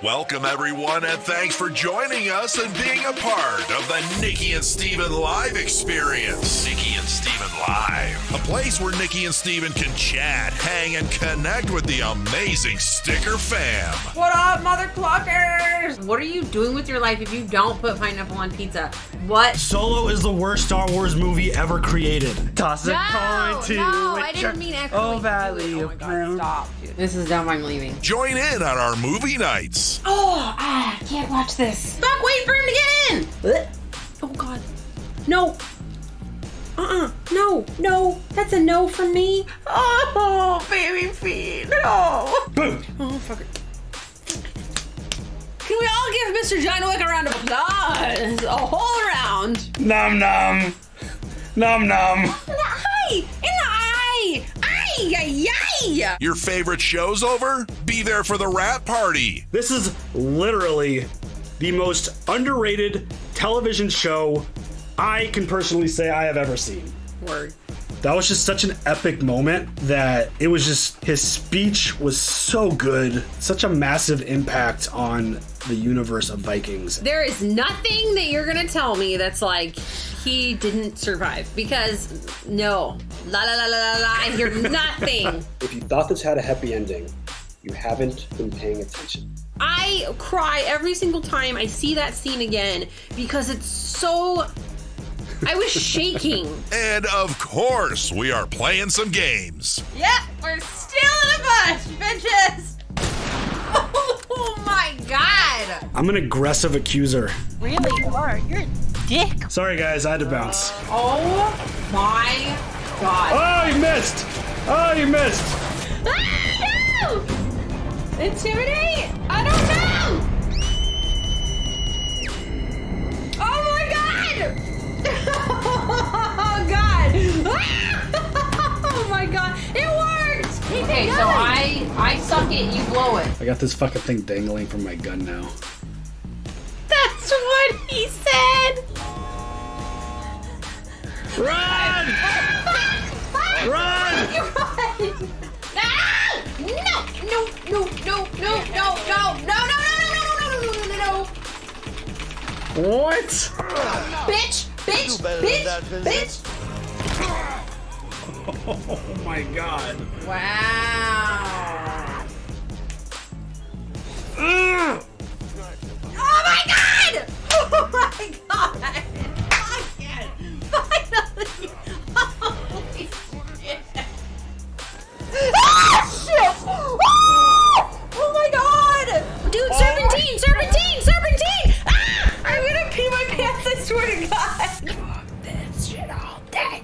Welcome, everyone, and thanks for joining us and being a part of the Nikki and Steven Live experience. Nikki and Steven Live, a place where Nikki and Steven can chat, hang, and connect with the amazing Stikker fam. What up, mother cluckers? What are you doing with your life if you don't put pineapple on pizza? What? Solo is the worst Star Wars movie ever created. Toss a coin to I didn't mean actually. Oh, Valley of God, stop, dude. This is dumb. I'm leaving. Join in on our movie nights. I can't watch this. Fuck, wait for him to get in. Oh, God. No. No. That's a no from me. Oh, baby feet. No. Boom. Oh, fuck it. Can we all give Mr. John Wick a round of applause? A whole round. Nom nom. Nom nom. In the eye. Ay. Your favorite show's over? Be there for the rap party. This is literally the most underrated television show I can personally say I have ever seen. Word. That was just such an epic moment that it was just, his speech was so good. Such a massive impact on the universe of Vikings. There is nothing that you're going to tell me that's like, he didn't survive. Because, no. La la la la la la, I hear nothing. If you thought this had a happy ending, you haven't been paying attention. I cry every single time I see that scene again because it's so... I was shaking. And of course, we are playing some games. Yep, we're still in a bunch, bitches. Oh my God. I'm an aggressive accuser. Really, you are. You're a dick. Sorry guys, I had to bounce. Oh my God. Oh, you missed! Oh, you missed! Ah, no! Intimidate? I don't know! Oh my God! Oh God! Oh my God! It worked! Okay, so I suck it, you blow it. I got this fucking thing dangling from my gun now. That's what he said! Run! Run! Ah! No! What? Bitch! Oh my God. Wow. Oh my God! Oh my God! Fucking finally! Holy shit! Ah, shit! Oh my God! Dude, serpentine! Ah! I'm gonna pee my pants, I swear to God! Fuck this shit all day.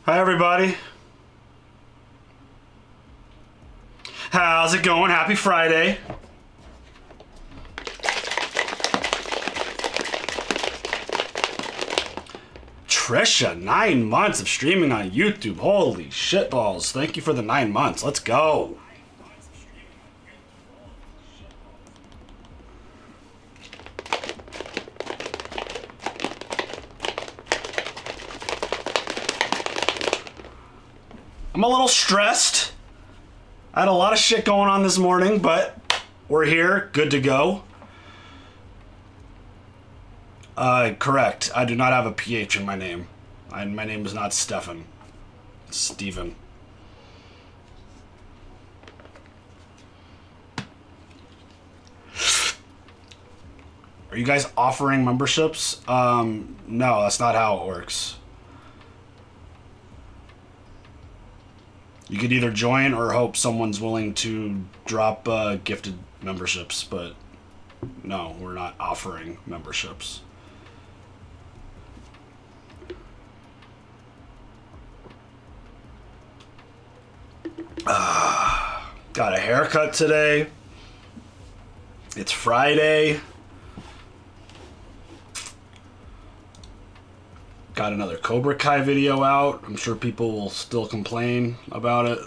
Hi everybody. How's it going? Happy Friday. Trisha, 9 months of streaming on YouTube. Holy shitballs. Thank you for the 9 months. Let's go. I'm a little stressed. I had a lot of shit going on this morning, but we're here, good to go. Correct. I do not have a PH in my name. My name is not Stefan. It's Steven. Are you guys offering memberships? No, that's not how it works. You could either join or hope someone's willing to drop gifted memberships, but no, we're not offering memberships. Got a haircut today. It's Friday. Got another Cobra Kai video out. I'm sure people will still complain about it.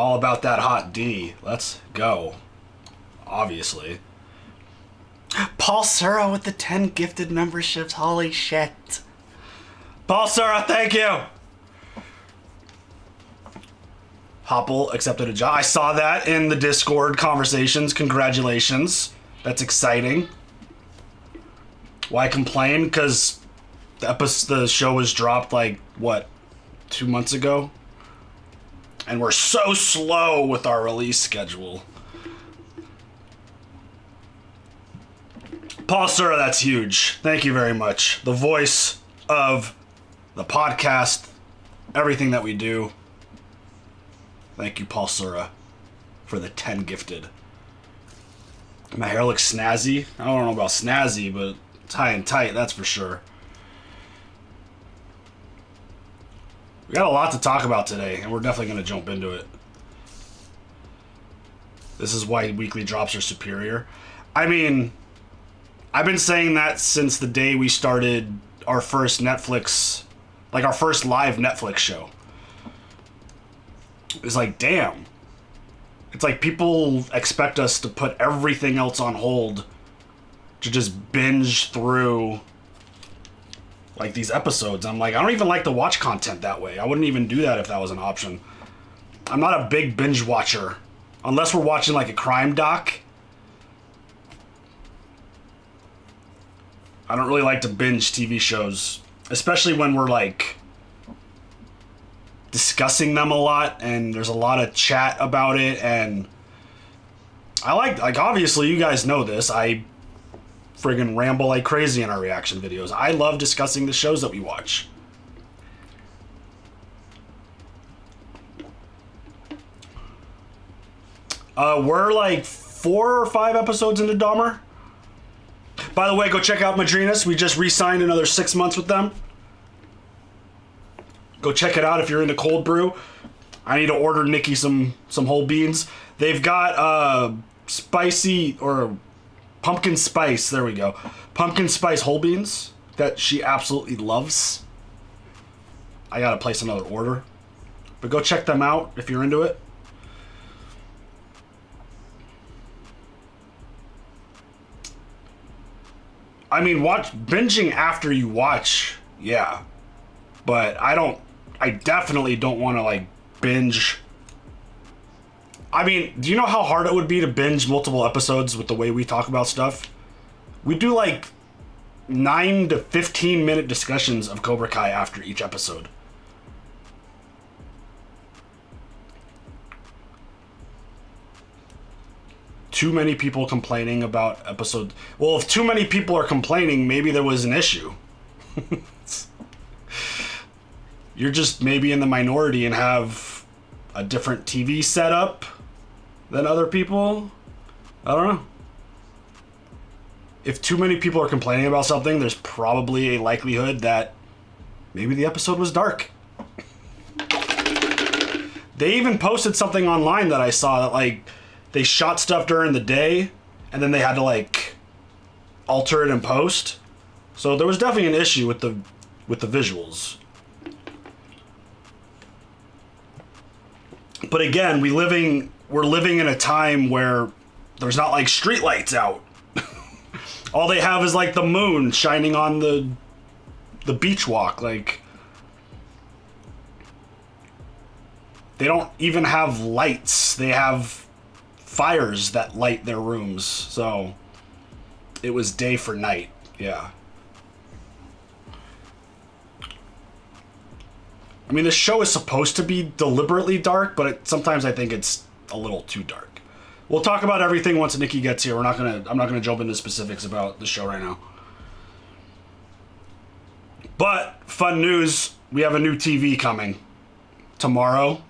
All about that hot D. Let's go. Obviously. Paul Sura with the 10 gifted memberships. Holy shit. Paul Sura, thank you. Hopple accepted a job. I saw that in the Discord conversations. Congratulations. That's exciting. Why complain? Because the show was dropped like, what, 2 months ago? And we're so slow with our release schedule. Paul Sura, that's huge. Thank you very much. The voice of the podcast, everything that we do. Thank you, Paul Sura, for the 10 gifted. My hair looks snazzy. I don't know about snazzy, but it's high and tight, that's for sure. We got a lot to talk about today, and we're definitely going to jump into it. This is why weekly drops are superior. I mean, I've been saying that since the day we started our first Netflix, like our first live Netflix show. It's like, damn. It's like people expect us to put everything else on hold to just binge through like these episodes. I'm like, I don't even like to watch content that way. I wouldn't even do that if that was an option. I'm not a big binge watcher. Unless we're watching like a crime doc. I don't really like to binge TV shows. Especially when we're like discussing them a lot and there's a lot of chat about it, and I like obviously you guys know this, I friggin' ramble like crazy in our reaction videos. I love discussing the shows that we watch. We're like 4 or 5 episodes into Dahmer. By the way, go check out Madrinas. We just re-signed another 6 months with them. Go check it out if you're into cold brew. I need to order Nikki some whole beans. They've got spicy or pumpkin spice. There we go. Pumpkin spice whole beans that she absolutely loves. I gotta place another order. But go check them out if you're into it. I mean, binging after you watch, yeah. But I definitely don't want to like binge. I mean, do you know how hard it would be to binge multiple episodes with the way we talk about stuff? We do like 9 to 15 minute discussions of Cobra Kai after each episode. Too many people complaining about episode. Well, if too many people are complaining, maybe there was an issue. You're just maybe in the minority and have a different TV setup than other people. I don't know. If too many people are complaining about something, there's probably a likelihood that maybe the episode was dark. They even posted something online that I saw that like they shot stuff during the day and then they had to like alter it in post. So there was definitely an issue with the visuals. But again, we're living in a time where there's not like street lights out. All they have is like the moon shining on the beach walk. Like they don't even have lights. They have fires that light their rooms. So it was day for night. Yeah. I mean, the show is supposed to be deliberately dark, but sometimes I think it's a little too dark. We'll talk about everything once Nikki gets here. I'm not gonna jump into specifics about the show right now. But fun news, we have a new TV coming tomorrow.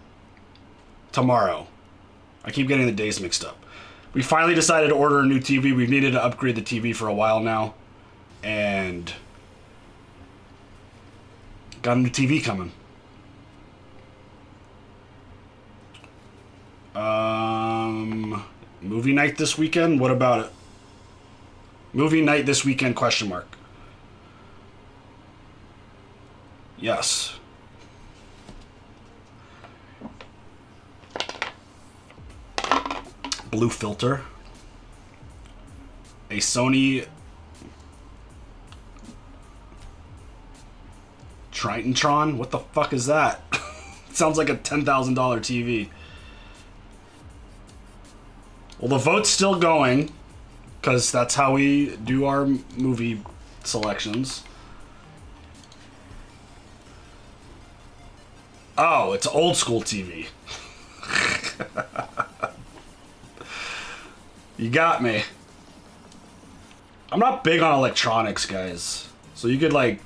I keep getting the days mixed up. We finally decided to order a new TV. We've needed to upgrade the TV for a while now, and got a new TV coming. Movie night this weekend? What about it? Movie night this weekend, question mark. Yes. blue filter. A Sony Tritantron? What the fuck is that? Sounds like a $10,000 TV. Well, the vote's still going, because that's how we do our movie selections. Oh, it's old school TV. You got me. I'm not big on electronics, guys. So you could, like,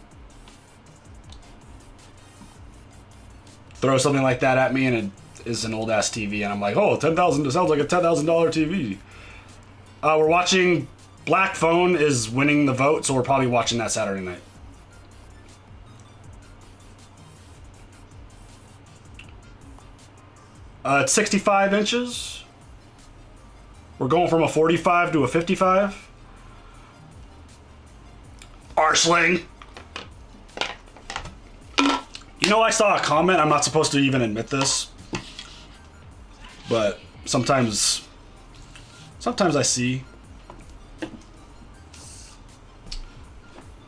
throw something like that at me and it is an old-ass TV, and I'm like, oh, 10,000, it sounds like a $10,000 TV. We're watching Black Phone is winning the vote, so we're probably watching that Saturday night. It's 65 inches. We're going from a 45 to a 55. Arsling. You know, I saw a comment. I'm not supposed to even admit this, but sometimes I see.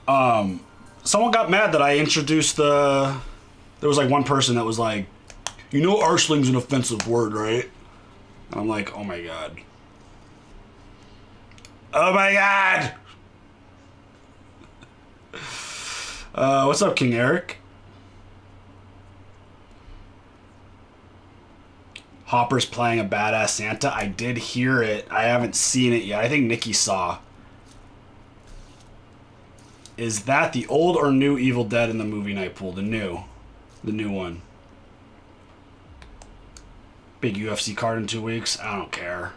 Someone got mad that I introduced there was like one person that was like, you know, arsling's an offensive word, right? And I'm like, oh my god. Oh my god! What's up, King Eric? Hopper's playing a badass Santa. I did hear it. I haven't seen it yet. I think Nikki saw. Is that the old or new Evil Dead in the movie night pool? The new one. Big UFC card in 2 weeks. I don't care.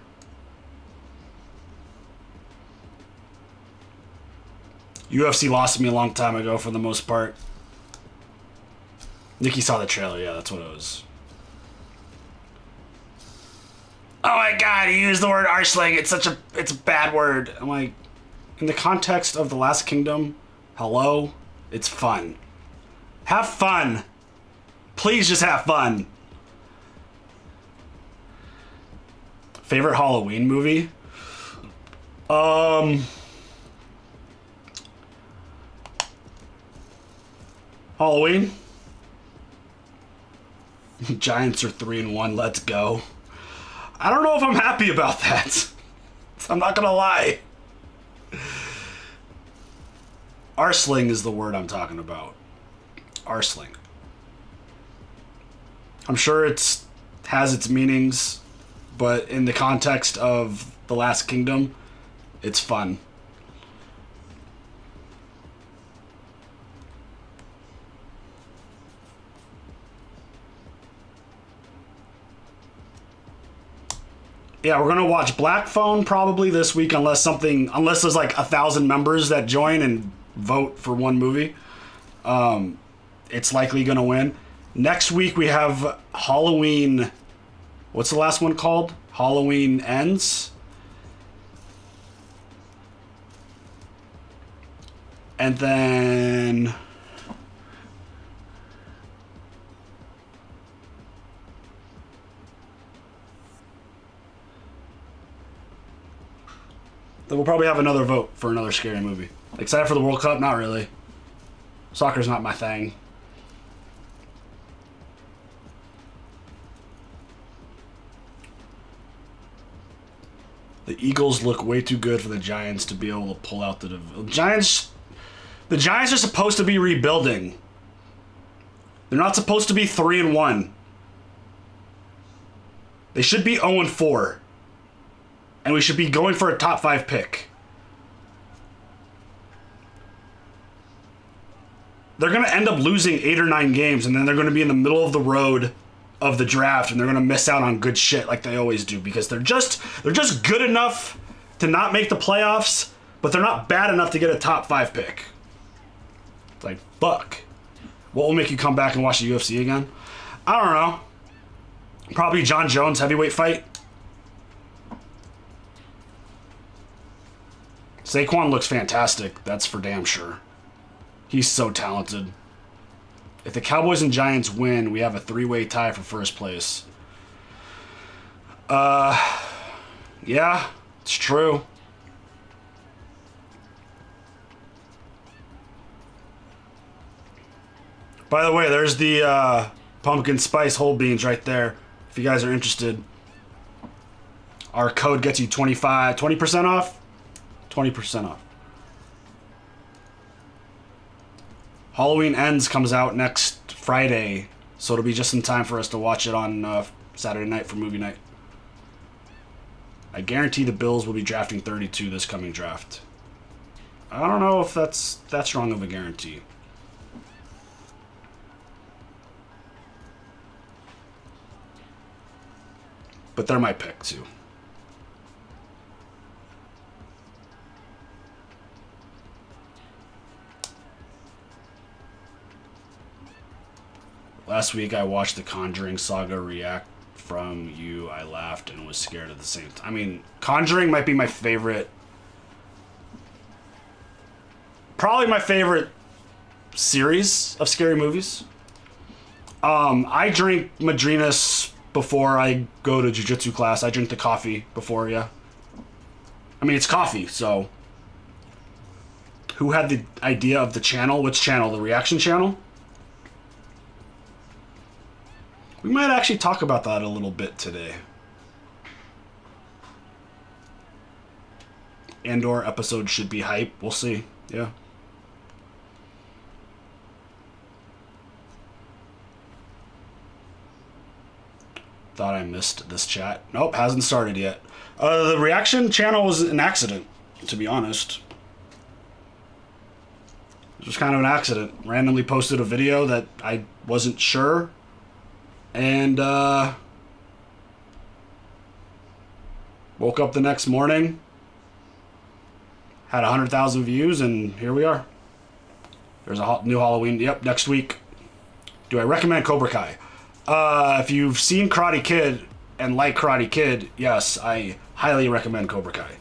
UFC lost me a long time ago for the most part. Nikki saw the trailer. Yeah, that's what it was. Oh my god, he used the word arsling. It's a bad word. I'm like, in the context of The Last Kingdom, hello? It's fun. Have fun. Please just have fun. Favorite Halloween movie? Halloween? Giants are 3-1, let's go. I don't know if I'm happy about that. I'm not gonna lie. Arsling is the word I'm talking about. Arsling. I'm sure it has its meanings, but in the context of The Last Kingdom, it's fun. Yeah, we're gonna watch Black Phone probably this week, unless there's like 1,000 members that join and vote for one movie. It's likely gonna win. Next week we have Halloween. What's the last one called? Halloween Ends. And then we'll probably have another vote for another scary movie. Excited for the World Cup? Not really. Soccer's not my thing. The Eagles look way too good for the Giants to be able to pull out the Giants. The Giants are supposed to be rebuilding. They're not supposed to be 3-1. They should be 0-4. And we should be going for a top 5 pick. They're going to end up losing 8 or 9 games, and then they're going to be in the middle of the road of the draft, and they're going to miss out on good shit like they always do, because they're just good enough to not make the playoffs, but they're not bad enough to get a top 5 pick. It's like, fuck. What will make you come back and watch the UFC again? I don't know. Probably John Jones heavyweight fight. Saquon looks fantastic. That's for damn sure. He's so talented. If the Cowboys and Giants win, we have a 3-way tie for first place. Yeah, it's true. By the way, there's the pumpkin spice whole beans right there. If you guys are interested, our code gets you 20% off. 20% off. Halloween Ends comes out next Friday, so it'll be just in time for us to watch it on Saturday night for movie night. I guarantee the Bills will be drafting 32 this coming draft. I don't know if that's that strong of a guarantee. But they're my pick, too. Last week I watched the Conjuring Saga react from you. I laughed and was scared at the same time. I mean, Conjuring might be my favorite... Probably my favorite series of scary movies. I drink Madrinas before I go to jiu-jitsu class. I drink the coffee before, yeah. I mean, it's coffee, so... Who had the idea of the channel? Which channel? The reaction channel? We might actually talk about that a little bit today. Andor episode should be hype. We'll see. Yeah. Thought I missed this chat. Nope, hasn't started yet. The reaction channel was an accident, to be honest. It was kind of an accident. Randomly posted a video that I wasn't sure. And, woke up the next morning. Had 100,000 views, and here we are. There's a new Halloween. Yep, next week. Do I recommend Cobra Kai? If you've seen Karate Kid and like Karate Kid, yes, I highly recommend Cobra Kai.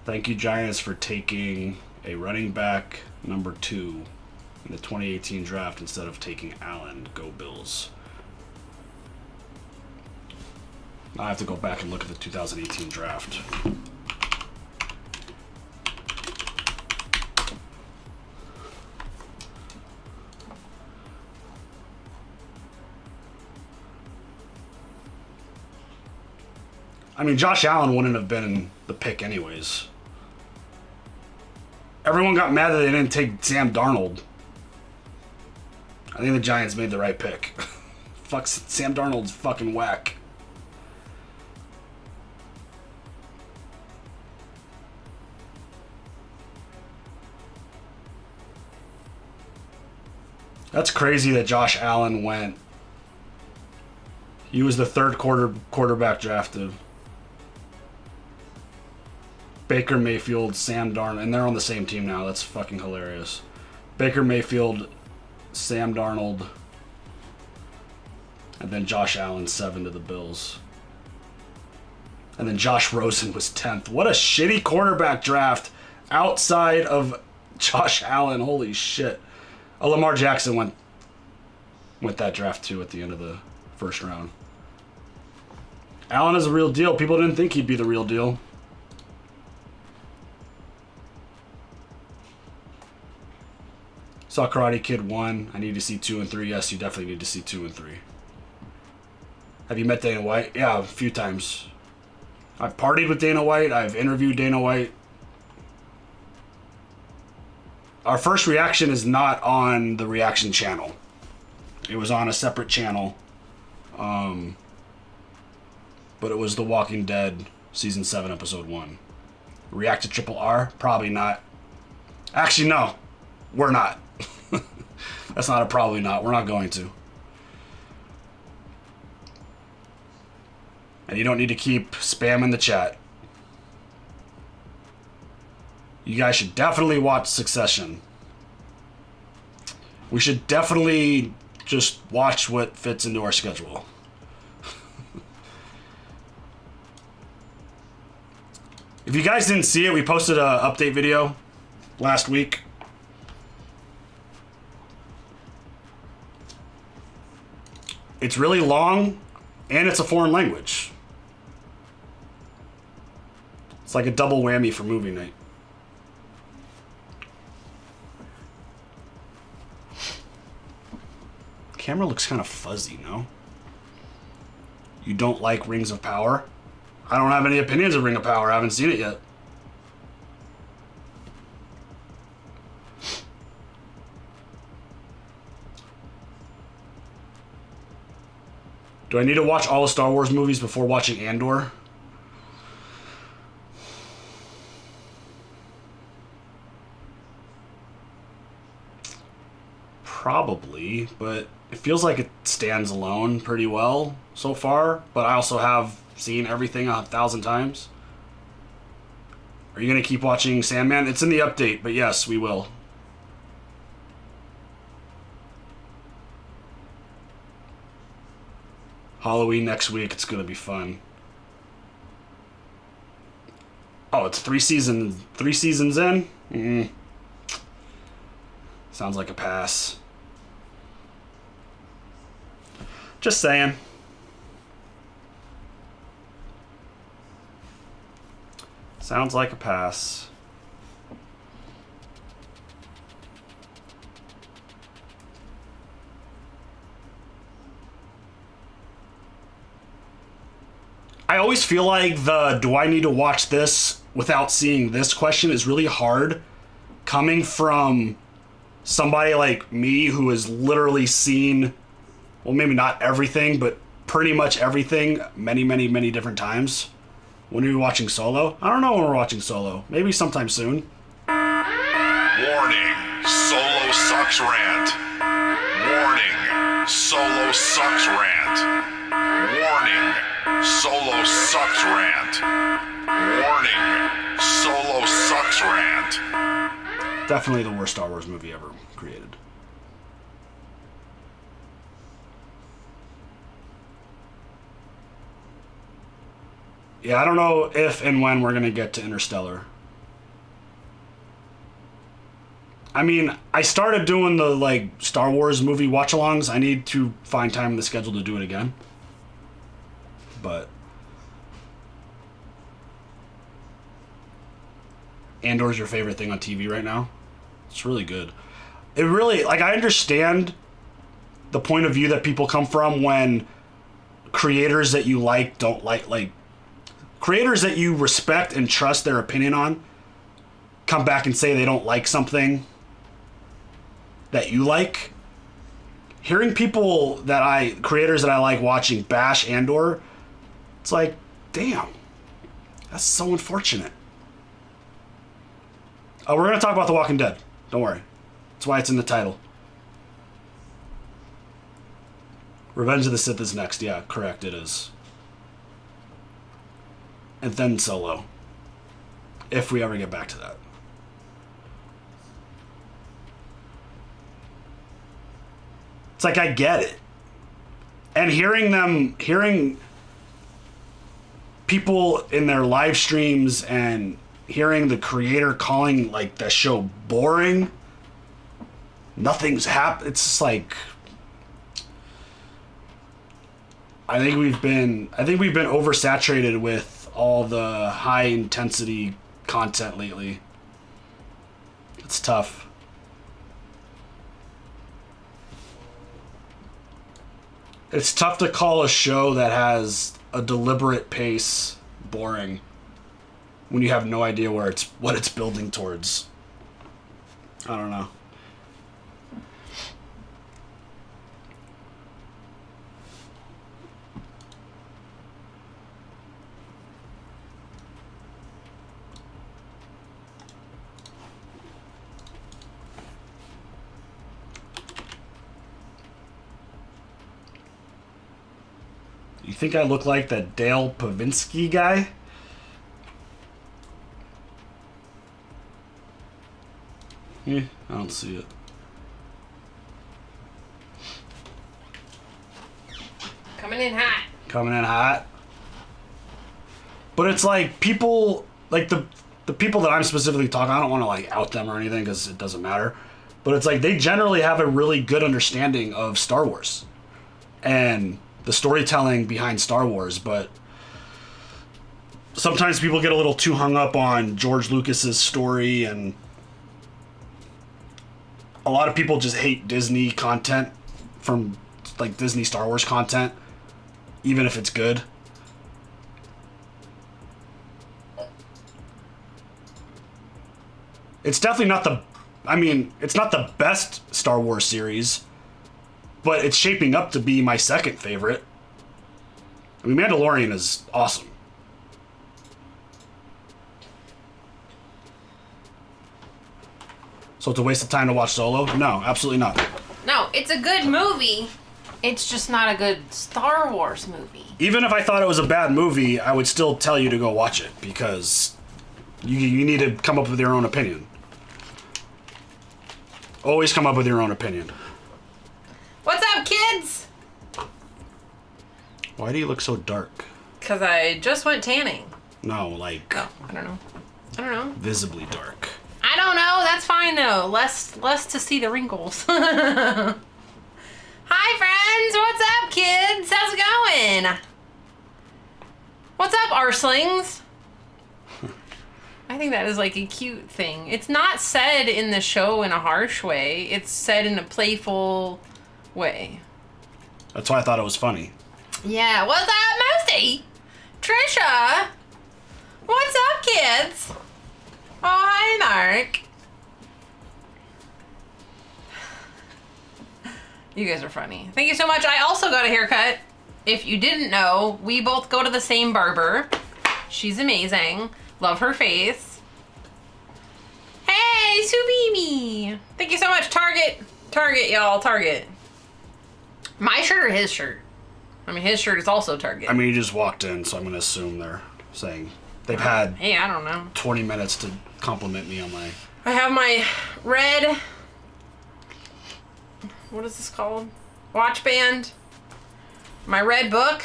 Thank you, Giants, for taking a running back number 2 in the 2018 draft instead of taking Allen. Go Bills. I have to go back and look at the 2018 draft. I mean, Josh Allen wouldn't have been the pick anyways. Everyone got mad that they didn't take Sam Darnold. I think the Giants made the right pick. Fuck, Sam Darnold's fucking whack. That's crazy that Josh Allen went. He was the third quarterback drafted. Baker Mayfield, Sam Darnold, and they're on the same team now. That's fucking hilarious. Baker Mayfield, Sam Darnold, and then Josh Allen 7 to the Bills. And then Josh Rosen was 10th. What a shitty quarterback draft outside of Josh Allen. Holy shit. Oh, Lamar Jackson went that draft too at the end of the first round. Allen is a real deal. People didn't think he'd be the real deal. Saw Karate Kid 1. I need to see 2 and 3. Yes, you definitely need to see 2 and 3. Have you met Dana White? Yeah, a few times. I've partied with Dana White. I've interviewed Dana White. Our first reaction is not on the reaction channel. It was on a separate channel. But it was The Walking Dead Season 7, Episode 1. React to Triple R? Probably not. Actually, no. We're not. That's not a probably not. We're not going to. And you don't need to keep spamming the chat. You guys should definitely watch Succession. We should definitely just watch what fits into our if If you guys didn't see it, we posted an update video last week. It's really long, and it's a foreign language. It's like a double whammy for movie night. Camera looks kind of fuzzy, no? You don't like Rings of Power? I don't have any opinions of Ring of Power. I haven't seen it yet. Do I need to watch all the Star Wars movies before watching Andor? Probably, but it feels like it stands alone pretty well so far, but I also have seen everything 1,000 times. Are you going to keep watching Sandman? It's in the update, but yes, we will. Halloween next week, it's going to be fun. Oh, it's 3 seasons in? Sounds like a pass. Just saying. Sounds like a pass. I always feel like the do I need to watch this without seeing this question is really hard coming from somebody like me who has literally seen, well, maybe not everything, but pretty much everything many different times. When are we watching Solo? I don't know when we're watching Solo. Maybe sometime soon. Warning, Solo sucks rant. Warning, Solo sucks rant. Warning, Solo sucks rant. Warning, Solo sucks rant. Definitely the worst Star Wars movie ever created. Yeah, I don't know if and when we're gonna get to Interstellar. I mean, I started doing the, like, Star Wars movie watch-alongs. I need to find time in the schedule to do it again. But Andor's your favorite thing on TV right now? It's really good. It really, like, I understand the point of view that people come from when creators that you like don't like creators that you respect and trust their opinion on come back and say they don't like something that you like. Hearing creators that I like watching bash Andor, it's like, damn, that's so unfortunate. Oh, we're going to talk about The Walking Dead. Don't worry. That's why it's in the title. Revenge of the Sith is next. Yeah, correct, it is. And then Solo. If we ever get back to that. It's like, I get it. And hearing people in their live streams and hearing the creator calling, like, the show boring, nothing's happened. It's just like, I think we've been oversaturated with all the high intensity content lately. It's tough. It's tough to call a show that has a deliberate pace boring when you have no idea what it's building towards. I don't know. You think I look like that Dale Pavinsky guy? Yeah, I don't see it. Coming in hot. Coming in hot. But it's like people like the people that I'm specifically talking, I don't want to like out them or anything because it doesn't matter. But it's like they generally have a really good understanding of Star Wars and the storytelling behind Star Wars. But sometimes people get a little too hung up on George Lucas's story, and a lot of people just hate Disney content from like Disney Star Wars content, even if it's good. It's definitely not it's not the best Star Wars series, but it's shaping up to be my second favorite. I mean, Mandalorian is awesome. So it's a waste of time to watch Solo? No, absolutely not. No, it's a good movie. It's just not a good Star Wars movie. Even if I thought it was a bad movie, I would still tell you to go watch it because you need to come up with your own opinion. Always come up with your own opinion. What's up, kids? Why do you look so dark? Because I just went tanning. No, like... Oh, I don't know. Visibly dark. I don't know. That's fine, though. Less to see the wrinkles. Hi, friends. What's up, kids? How's it going? What's up, arselings? I think that is like a cute thing. It's not said in the show in a harsh way. It's said in a playful way. That's why I thought it was funny. Yeah. What's up, Moosey? Trisha? What's up, kids? Oh, hi, Mark. You guys are funny. Thank you so much. I also got a haircut. If you didn't know, we both go to the same barber. She's amazing. Love her face. Hey, Subimi. Thank you so much. Target, y'all. Target. My shirt or his shirt? I mean, his shirt is also Target. I mean, you just walked in, so I'm going to assume they're saying they've had Hey, I don't know. 20 minutes to compliment me on my... I have my red... What is this called? Watch band. My red book.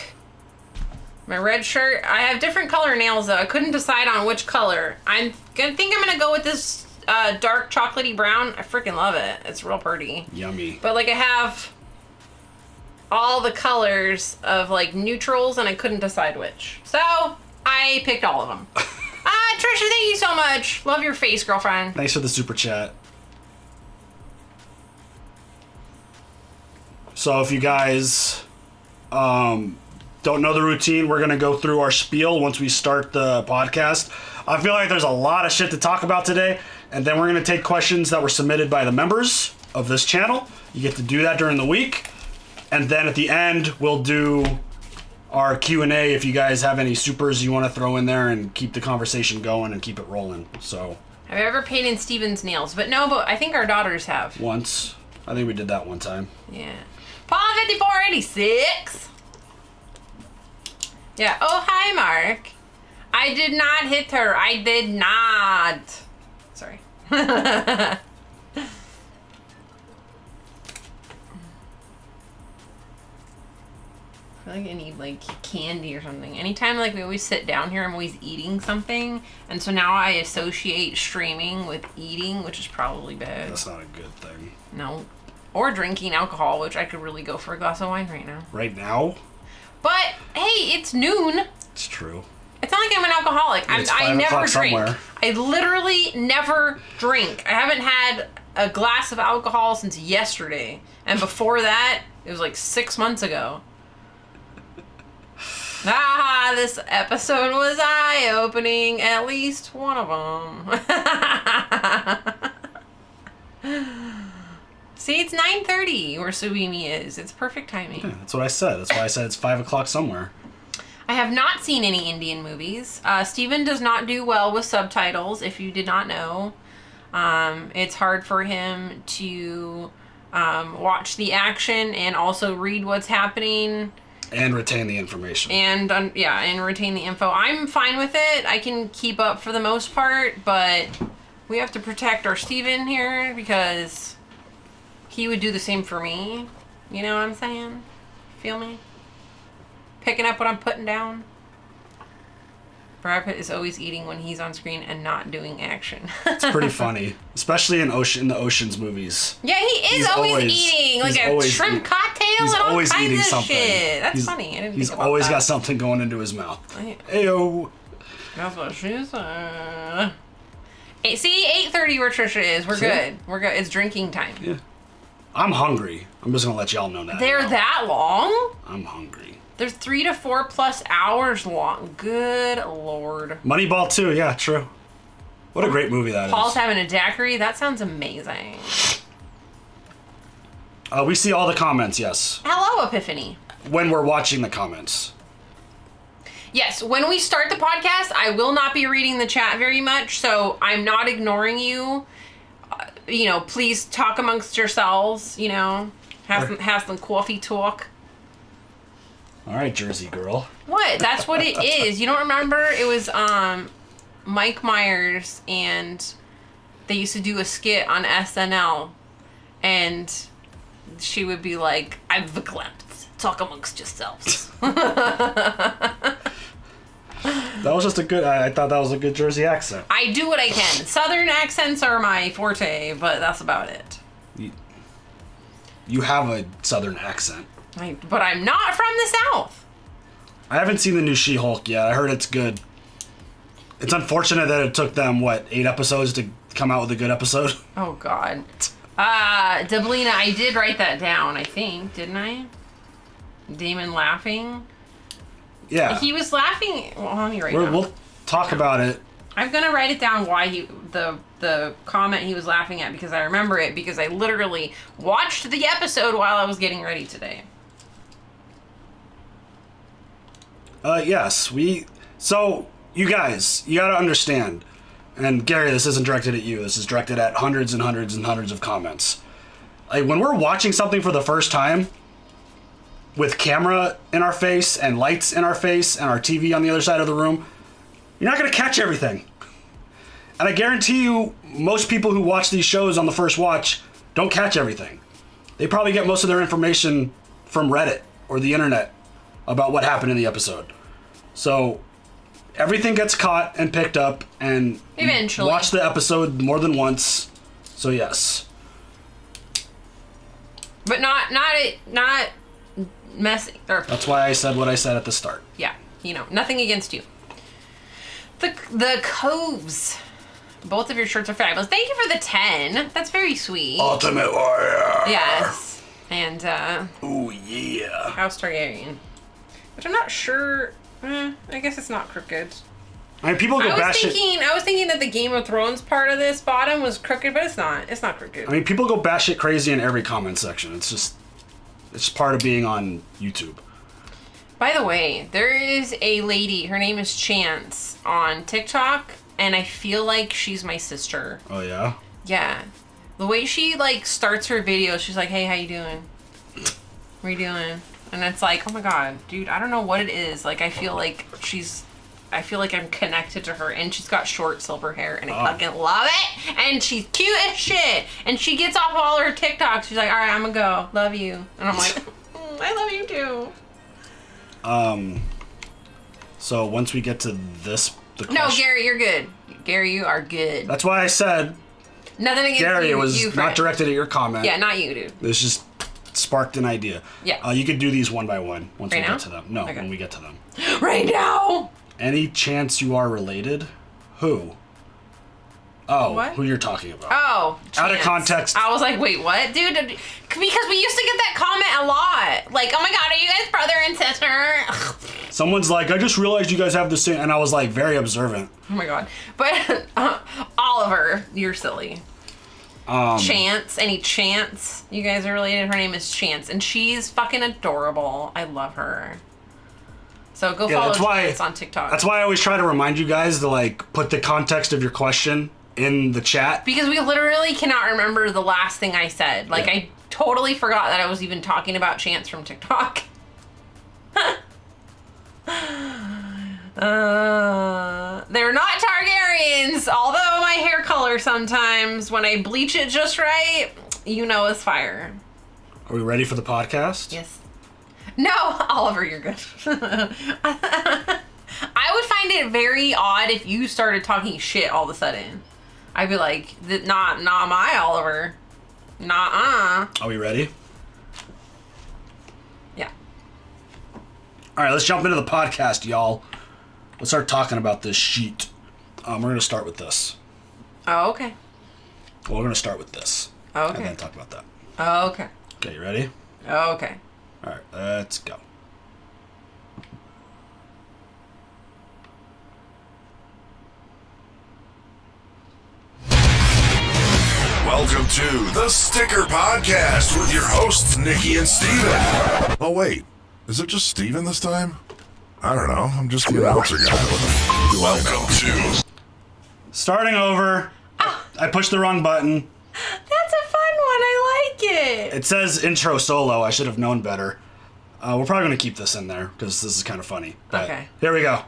My red shirt. I have different color nails though. I couldn't decide on which color. I'm gonna go with this dark chocolatey brown. I freaking love it. It's real pretty. Yummy. But like I have all the colors of like neutrals and I couldn't decide which. So I picked all of them. Trisha, thank you so much. Love your face, girlfriend. Thanks for the super chat. So if you guys don't know the routine, we're going to go through our spiel once we start the podcast. I feel like there's a lot of shit to talk about today, and then we're going to take questions that were submitted by the members of this channel. You get to do that during the week, and then at the end, we'll do our Q&A if you guys have any supers you want to throw in there and keep the conversation going and keep it rolling. So have you ever painted Steven's nails? But I think our daughters have. Once. I think we did that one time. Yeah. Paul 5486. Yeah. Oh, hi, Mark. I did not hit her. I did not. Sorry. I feel like I need like candy or something. Anytime like we always sit down here, I'm always eating something. And so now I associate streaming with eating, which is probably bad. That's not a good thing. No. Or drinking alcohol, which I could really go for a glass of wine right now. Right now? But, hey, it's noon. It's true. It's not like I'm an alcoholic. I never drink. Somewhere. I literally never drink. I haven't had a glass of alcohol since yesterday. And before that, it was like 6 months ago. This episode was eye-opening. At least one of them. See, it's 9:30 where Subimi is. It's perfect timing. Yeah, that's what I said. That's why I said it's 5 o'clock somewhere. I have not seen any Indian movies. Steven does not do well with subtitles, if you did not know. It's hard for him to watch the action and also read what's happening. And retain the information. And retain the info. I'm fine with it. I can keep up for the most part, but we have to protect our Steven here because he would do the same for me. You know what I'm saying? Feel me? Picking up what I'm putting down. Brad Pitt is always eating when he's on screen and not doing action. It's pretty funny, especially in the Ocean's movies. Yeah, he is always eating like a shrimp cocktail and all always kinds eating of something. shit. That's funny. I didn't He's think about always that. got something going into his mouth. Ayo. That's what she said. See, 8:30 where Trisha is. We're good. We're good. It's drinking time. Yeah. I'm hungry. I'm just gonna let y'all know that. They're that long? I'm hungry. They're 3 to 4 plus hours long. Good Lord. Moneyball 2, yeah, true. What a great movie that Paul's is. having a daiquiri. That sounds amazing. We see all the comments, yes. Hello, Epiphany. When we're watching the comments. Yes, when we start the podcast, I will not be reading the chat very much, so I'm not ignoring you. Please talk amongst yourselves, have some coffee talk. All right, Jersey girl. What? That's what it is. You don't remember? It was Mike Myers, and they used to do a skit on SNL, and she would be like, "I'm verklempt. Talk amongst yourselves." That was just I thought that was a good Jersey accent. I do what I can. Southern accents are my forte, but that's about it. You have a Southern accent. But I'm not from the South. I haven't seen the new She-Hulk yet. I heard it's good. It's unfortunate that it took them, 8 episodes to come out with a good episode? Oh, God. Deblina, I did write that down, I think, didn't I? Damon laughing? Yeah. He was laughing. Well, let me write it down. We'll talk about it. I'm going to write it down why the comment he was laughing at, because I remember it, because I literally watched the episode while I was getting ready today. Yes, so, you guys, you gotta understand, and Gary, this isn't directed at you, this is directed at hundreds and hundreds and hundreds of comments. When we're watching something for the first time, with camera in our face, and lights in our face, and our TV on the other side of the room, you're not gonna catch everything. And I guarantee you, most people who watch these shows on the first watch don't catch everything. They probably get most of their information from Reddit, or the internet, about what happened in the episode. So everything gets caught and picked up, and eventually watch the episode more than once. So yes. But not messy. That's why I said what I said at the start. Yeah, nothing against you. The Coves. Both of your shirts are fabulous. Thank you for the 10. That's very sweet. Ultimate Warrior. Yes. And ooh yeah. House Targaryen. Which I'm not sure. I guess it's not crooked. I mean, people go batshit. I was thinking that the Game of Thrones part of this bottom was crooked, but it's not. It's not crooked. I mean, people go batshit crazy in every comment section. It's just part of being on YouTube. By the way, there is a lady. Her name is Chance on TikTok, and I feel like she's my sister. Oh yeah. Yeah, the way she starts her videos, she's like, "Hey, how you doing? What are you doing?" And it's like, oh my God, dude, I don't know what it is. I feel like I'm connected to her, and she's got short silver hair, and I fucking love it. And she's cute as shit. And she gets off all her TikToks. She's like, all right, I'm gonna go. Love you. And I'm like, I love you too. So once we get to the question. No, Gary, you're good. Gary, you are good. That's why I said. Nothing against Gary, you. it was you, not friend. directed at your comment. Yeah, not you, dude. This just sparked an idea. Yeah. You could do these one by one once Right we now? get to them. No, Okay. when we get to them. Right now. Any chance you are related? Who? Oh, What? who you're talking about. Oh, Out of Chance. context. I was like, wait, what? Dude, because we used to get that comment a lot. Like, oh my God, are you guys brother and sister? Someone's like, I just realized you guys have the same, and I was like, very observant. Oh my God. But Oliver, you're silly. Chance, any Chance? You guys are related? Her name is Chance, and she's fucking adorable. I love her. So go follow Chance on TikTok. That's why I always try to remind you guys to put the context of your question in the chat. Because we literally cannot remember the last thing I said. Yeah. I totally forgot that I was even talking about Chance from TikTok. They're not Targaryens, although my hair color sometimes, when I bleach it just right, it's fire. Are we ready for the podcast? Yes. No, Oliver, you're good. I would find it very odd if you started talking shit all of a sudden. I'd be like, not my Oliver. Nuh-uh. Are we ready? Yeah. All right, let's jump into the podcast, y'all. Let's start talking about this sheet. We're going to start with this. Oh, okay. Well, we're going to start with this. Okay. And then talk about that. Oh, okay. Okay, you ready? Oh, okay. All right, let's go. Welcome to the Stikker Podcast with your hosts, Nikki and Steven. Oh, wait. Is it just Steven this time? I don't know. I'm just the announcer guy. Welcome to... Starting over. I pushed the wrong button. That's a fun one. I like it. It says intro solo. I should have known better. We're probably going to keep this in there because this is kind of funny. But okay. Here we go.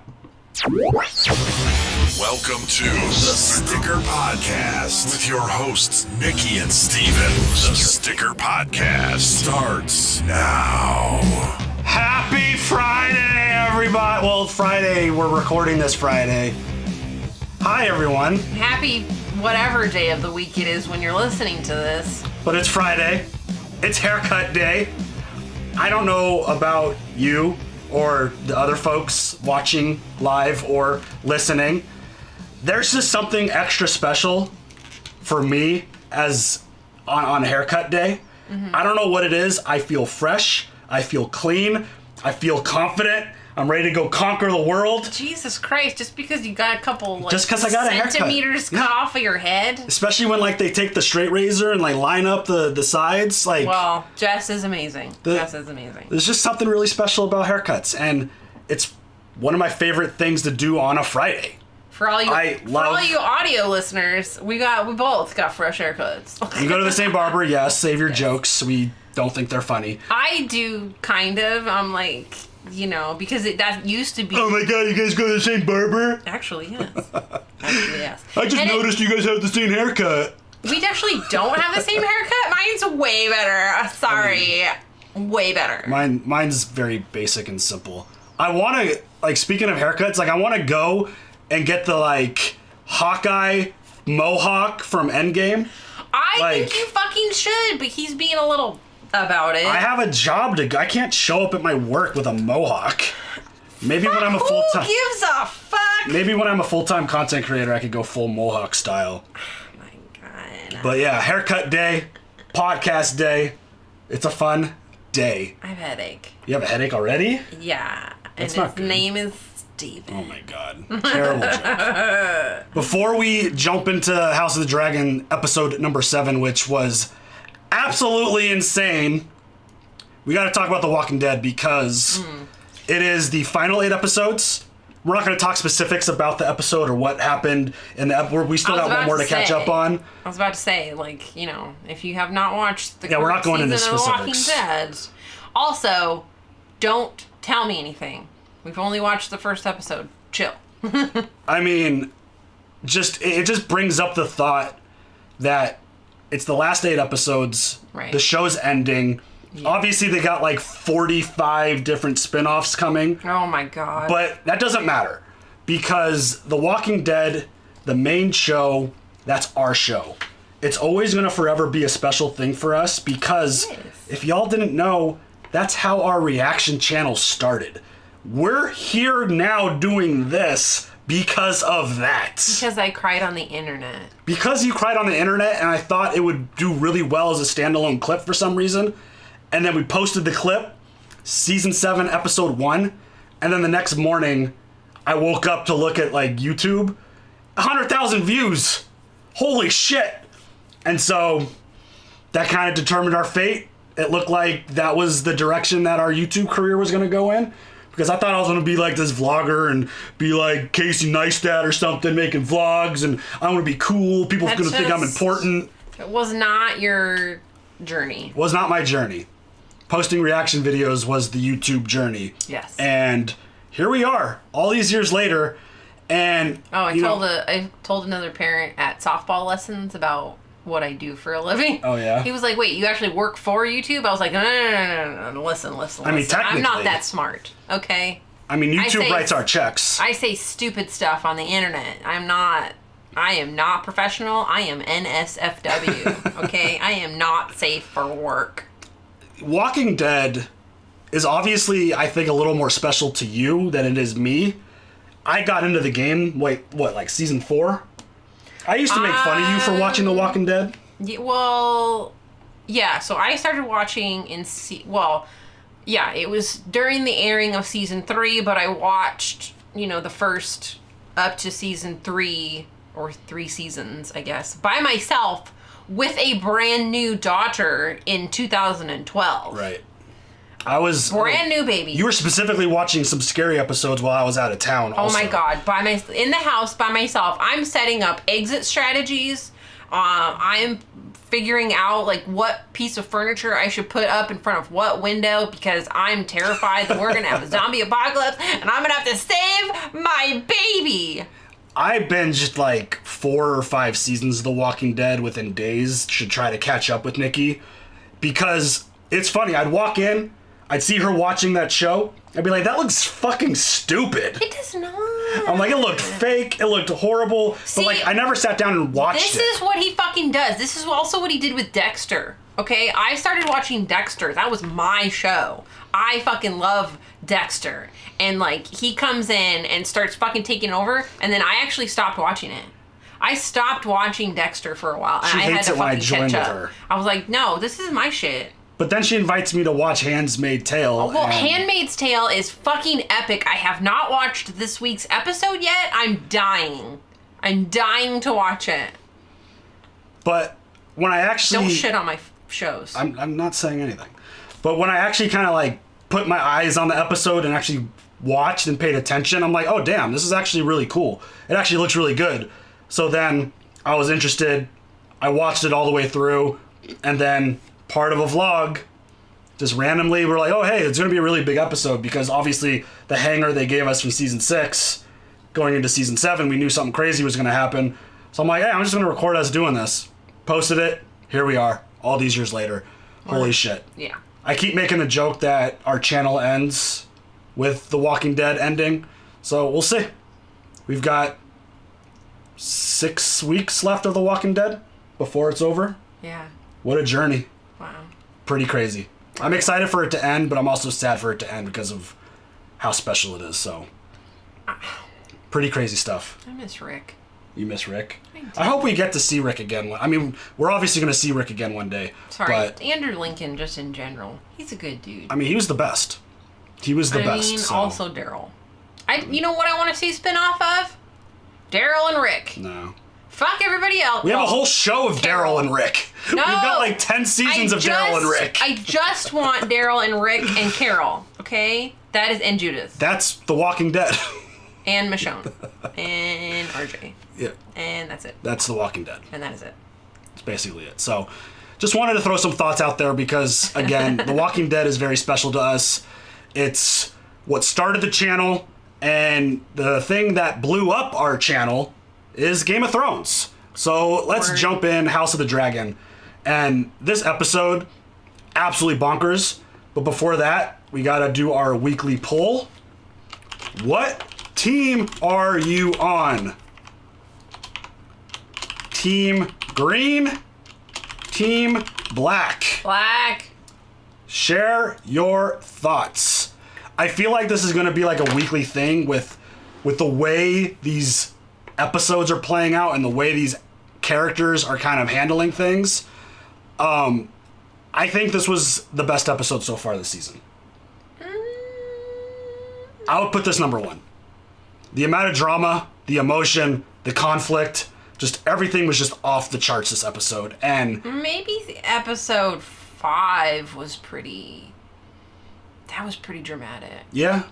Welcome to the Stikker Podcast with your hosts, Nikki and Steven. The Stikker Podcast starts now. Happy Friday, everybody. Well, Friday. We're recording this Friday. Hi, everyone. Happy whatever day of the week it is when you're listening to this. But it's Friday. It's haircut day. I don't know about you or the other folks watching live or listening. There's just something extra special for me as on haircut day. Mm-hmm. I don't know what it is. I feel fresh. I feel clean. I feel confident. I'm ready to go conquer the world. Jesus Christ, just because you got a couple just because I got a haircut. Centimeters cut off of your head. Especially when they take the straight razor and line up the sides. Well, Jess is amazing. Jess is amazing. There's just something really special about haircuts, and it's one of my favorite things to do on a Friday. For all you audio listeners, we both got fresh haircuts. You go to the same barber, yes. Save your jokes. We don't think they're funny. I do kind of. I'm like, because that used to be. Oh my God, you guys go to the same barber? Actually, yes. Yes. I just noticed you guys have the same haircut. We actually don't have the same haircut. Mine's way better. Sorry. Way better. Mine's very basic and simple. I want to, speaking of haircuts, I want to go and get the, Hawkeye mohawk from Endgame. I think you fucking should, but he's being a little about it. I have a job to go. I can't show up at my work with a mohawk. Maybe when I'm a full-time... Who gives a fuck? Maybe when I'm a full-time content creator, I could go full mohawk style. Oh my God. But yeah, haircut day, podcast day. It's a fun day. I have a headache. You have a headache already? Yeah. That's and not his good. name is Steven. Oh my God. Terrible joke. Before we jump into House of the Dragon episode number 7, which was absolutely insane, we got to talk about The Walking Dead because it is the final 8 episodes. We're not going to talk specifics about the episode or what happened in the episode. We still got one more to catch up on. I was about to say, if you have not watched the we're not going into season of The Walking specifics. Dead, also, don't tell me anything. We've only watched the first episode. Chill. I mean, it just brings up the thought that it's the last 8 episodes. Right. The show's ending. Yeah. Obviously, they got 45 different spin-offs coming. Oh my God. But that doesn't matter because The Walking Dead, the main show, that's our show. It's always going to forever be a special thing for us because if y'all didn't know, that's how our reaction channel started. We're here now doing this because of that. Because I cried on the internet. Because you cried on the internet and I thought it would do really well as a standalone clip for some reason. And then we posted the clip, season 7, episode 1. And then the next morning, I woke up to look at YouTube. 100,000 views. Holy shit. And so that kind of determined our fate. It looked like that was the direction that our YouTube career was going to go in. Because I thought I was going to be this vlogger and be like Casey Neistat or something making vlogs. And I'm going to be cool. People are going to think I'm important. It was not your journey. It was not my journey. Posting reaction videos was the YouTube journey. Yes. And here we are, all these years later. And I told another parent at softball lessons about what I do for a living. Oh yeah. He was like, "Wait, you actually work for YouTube?" I was like, "No. Listen. I mean, technically, I'm not that smart. Okay." I mean, YouTube writes our checks. I say stupid stuff on the internet. I am not professional. I am NSFW. Okay? I am not safe for work. Walking Dead is obviously, I think, a little more special to you than it is me. I got into the game, like season 4? I used to make fun of you for watching The Walking Dead. Yeah, so I started watching it was during the airing of season 3, but I watched, the first up to season 3, or 3 seasons, I guess, by myself with a brand new daughter in 2012. Right. I was brand new baby. You were specifically watching some scary episodes while I was out of town also. Oh my God. In the house by myself. I'm setting up exit strategies. I'm figuring out like what piece of furniture I should put up in front of what window because I'm terrified that we're going to have a zombie apocalypse and I'm going to have to save my baby. I binged like 4 or 5 seasons of The Walking Dead within days to try to catch up with Nikki because it's funny. I'd walk in, I'd see her watching that show. I'd be like, that looks fucking stupid. It does not. I'm like, it looked fake. It looked horrible. See, but like, I never sat down and watched it. This is what he fucking does. This is also what he did with Dexter. Okay? I started watching Dexter. That was my show. I fucking love Dexter. And like, he comes in and starts fucking taking over. And then I actually stopped watching it. I stopped watching Dexter for a while. And She I hates had it to when I fucking join catch with up. her. I was like, no, this is my shit. But then she invites me to watch Handmaid's Tale. Well, Handmaid's Tale is fucking epic. I have not watched this week's episode yet. I'm dying. I'm dying to watch it. But when I actually... Don't shit on my shows. I'm not saying anything. But when I actually kind of like put my eyes on the episode and actually watched and paid attention, I'm like, oh damn, this is actually really cool. It actually looks really good. So then I was interested. I watched it all the way through. And then part of a vlog, just randomly, we're like, oh hey, it's going to be a really big episode because obviously the hanger they gave us from season 6 going into season 7, we knew something crazy was going to happen. So I'm like, hey, I'm just going to record us doing this. Posted it. Here we are. All these years later. Holy shit. Yeah. I keep making the joke that our channel ends with The Walking Dead ending. So we'll see. We've got 6 weeks left of The Walking Dead before it's over. Yeah. What a journey. Wow. Pretty crazy. I'm excited for it to end, but I'm also sad for it to end because of how special it is. So pretty crazy stuff. I miss Rick. You miss Rick? I hope we get to see Rick again. I mean, we're obviously going to see Rick again one day. Sorry, but, Andrew Lincoln, just in general. He's a good dude. I mean, he was the best. He was the best. I mean, so. also Daryl. You know what I want to see spin-off of? Daryl and Rick. No. Fuck everybody else. We have a whole show of Daryl and Rick. No. We've got like 10 seasons of Daryl and Rick. I just want Daryl and Rick and Carol, okay? That is, and Judith. That's The Walking Dead. And Michonne. And RJ. Yeah. And that's it. That's The Walking Dead. And that is it. That's basically it. So, just wanted to throw some thoughts out there because, again, The Walking Dead is very special to us. It's what started the channel, and the thing that blew up our channel is Game of Thrones. So, let's jump in House of the Dragon. And this episode, absolutely bonkers. But before that, we gotta do our weekly poll. What team are you on? Team green? Team black? Black. Share your thoughts. I feel like this is going to be like a weekly thing with the way these episodes are playing out and the way these characters are kind of handling things. I think this was the best episode so far this season. I would put this number 1. The amount of drama, the emotion, the conflict, just everything was just off the charts this episode. And maybe episode 5 was pretty... That was pretty dramatic. Yeah.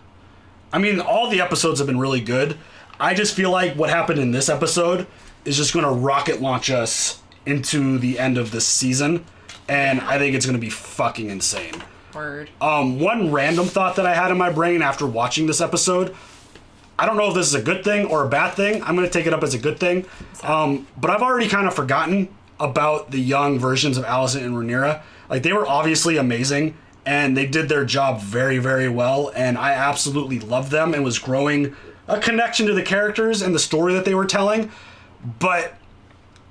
I mean, all the episodes have been really good. I just feel like what happened in this episode is just going to rocket launch us into the end of this season. And I think it's going to be fucking insane. Word. One random thought that I had in my brain after watching this episode, I don't know if this is a good thing or a bad thing. I'm going to take it up as a good thing. But I've already kind of forgotten about the young versions of Alicent and Rhaenyra. Like, they were obviously amazing and they did their job very, very well, and I absolutely loved them and was growing a connection to the characters and the story that they were telling. But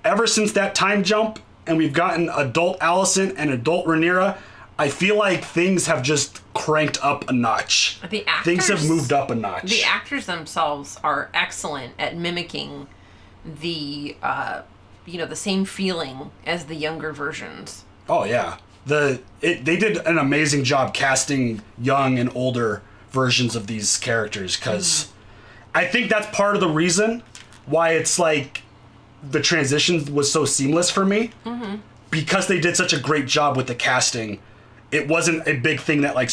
ever since that time jump, and we've gotten adult Allison and adult Rhaenyra, I feel like things have just cranked up a notch. The actors, things have moved up a notch. The actors themselves are excellent at mimicking the, the same feeling as the younger versions. Oh yeah, they did an amazing job casting young and older versions of these characters, because I think that's part of the reason why it's like the transition was so seamless for me, because they did such a great job with the casting. It wasn't a big thing that like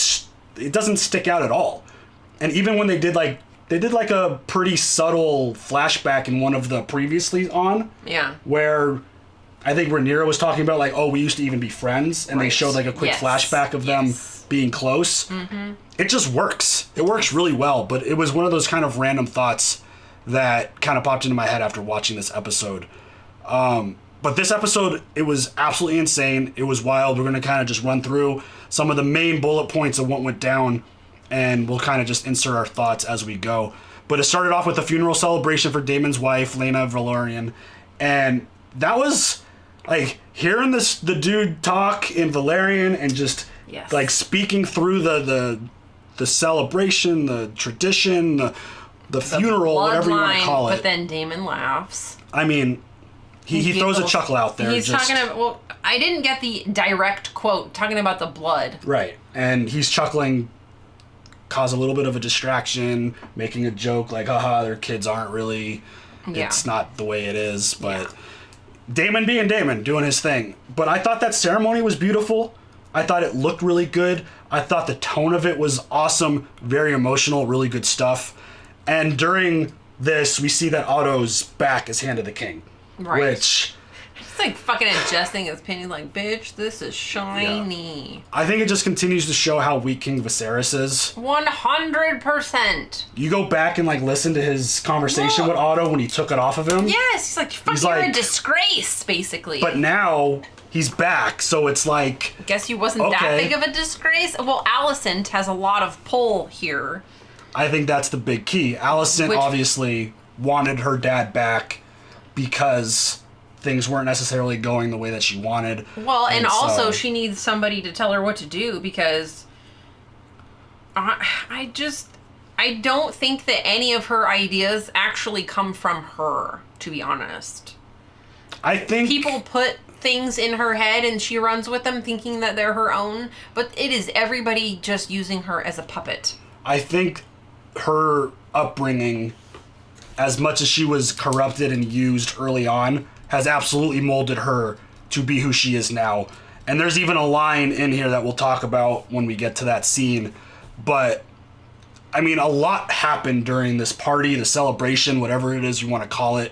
it doesn't stick out at all. And even when they did like a pretty subtle flashback in one of the previously on, where I think Rhaenyra was talking about like, oh, we used to even be friends, and they showed like a quick flashback of them being close. It just works. It works really well. But it was one of those kind of random thoughts that kind of popped into my head after watching this episode. But this episode, it was absolutely insane. It was wild. We're going to kind of just run through some of the main bullet points of what went down, and we'll kind of just insert our thoughts as we go. But it started off with a funeral celebration for Daemon's wife, Laena Velaryon, and that was like hearing the dude talk in Velaryon and just like speaking through the celebration, the tradition, the funeral, whatever you want to call it. But then Daemon laughs. I mean, he throws a chuckle out there. He's talking about, well, I didn't get the direct quote, talking about the blood. Right. And he's chuckling, cause a little bit of a distraction, making a joke like, haha, their kids aren't really, it's not the way it is. But Daemon being Daemon, doing his thing. But I thought that ceremony was beautiful. I thought it looked really good. I thought the tone of it was awesome, very emotional, really good stuff. And during this, we see that Otto's back is Hand of the King. Right. Which... It's like fucking adjusting his opinion, like, bitch, this is shiny. Yeah. I think it just continues to show how weak King Viserys is. 100%. You go back and, like, listen to his conversation with Otto when he took it off of him. Yes, he's like, fuck, you're a disgrace, basically. But now... he's back, so it's like... I guess he wasn't that big of a disgrace. Well, Alicent has a lot of pull here. I think that's the big key. Alicent obviously wanted her dad back because things weren't necessarily going the way that she wanted. Well, and also she needs somebody to tell her what to do, because I don't think that any of her ideas actually come from her, to be honest. I think... people put things in her head and she runs with them thinking that they're her own, but it is everybody just using her as a puppet. I think her upbringing, as much as she was corrupted and used early on, has absolutely molded her to be who she is now. And there's even a line in here that we'll talk about when we get to that scene. But, I mean, a lot happened during this party, the celebration, whatever it is you want to call it.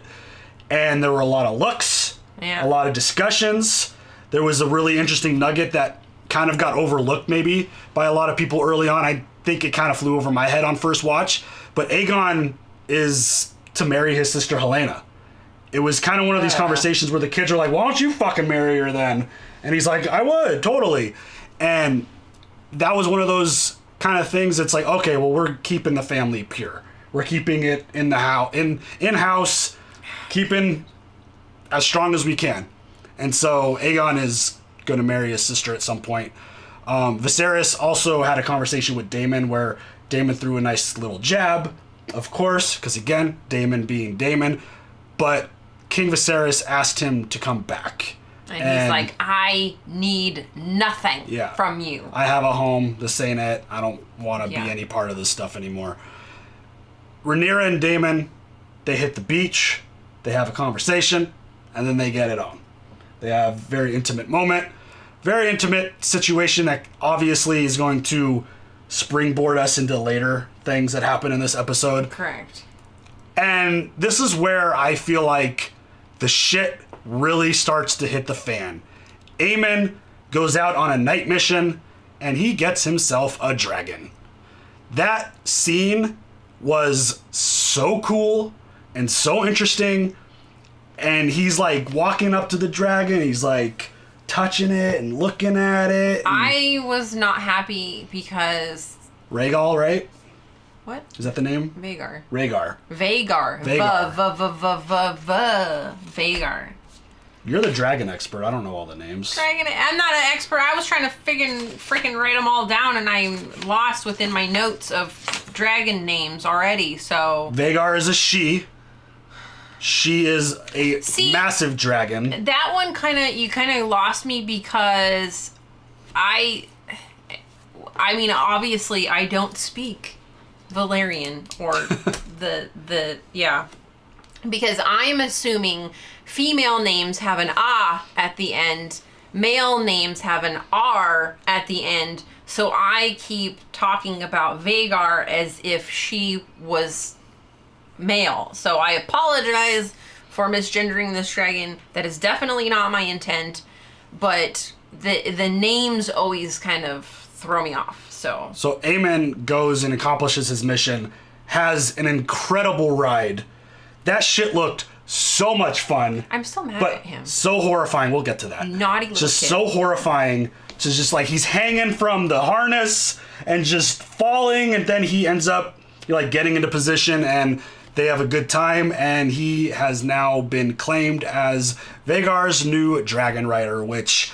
And there were a lot of looks, a lot of discussions. There was a really interesting nugget that kind of got overlooked maybe by a lot of people early on. I think it kind of flew over my head on first watch. But Aegon is to marry his sister Helena. It was kind of one of these conversations where the kids are like, why don't you fucking marry her then? And he's like, I would, totally. And that was one of those kind of things that's like, okay, well, we're keeping the family pure. We're keeping it in the house, in-house, keeping as strong as we can. And so Aegon is going to marry his sister at some point. Viserys also had a conversation with Daemon where Daemon threw a nice little jab, of course, because again, Daemon being Daemon. But King Viserys asked him to come back. And he's like, I need nothing from you. I have a home. This ain't it. I don't want to be any part of this stuff anymore. Rhaenyra and Daemon, they hit the beach. They have a conversation. And then they get it on. They have a very intimate moment. Very intimate situation that obviously is going to springboard us into later things that happen in this episode. Correct. And this is where I feel like the shit really starts to hit the fan. Aemon goes out on a night mission and he gets himself a dragon. That scene was so cool and so interesting. And he's like walking up to the dragon. He's like touching it and looking at it. I was not happy because... Rhaegal, right? What? Is that the name? Vagar. Rhaegar. Vagar. You're the dragon expert. I don't know all the names. I'm not an expert. I was trying to freaking write them all down, and I'm lost within my notes of dragon names already, so... Vagar is a she. She is a massive dragon. That one you kind of lost me because I mean, obviously I don't speak Valyrian or because I'm assuming female names have an ah at the end, male names have an R at the end, so I keep talking about Vagar as if she was male. So I apologize for misgendering this dragon. That is definitely not my intent, but the names always kind of throw me off. So Aemon goes and accomplishes his mission, has an incredible ride. That shit looked so much fun. I'm still mad at him. So horrifying. We'll get to that. Naughty little just kid. So horrifying. Just like he's hanging from the harness and just falling, and then he ends up like getting into position, and they have a good time, and he has now been claimed as Vagar's new dragon rider, which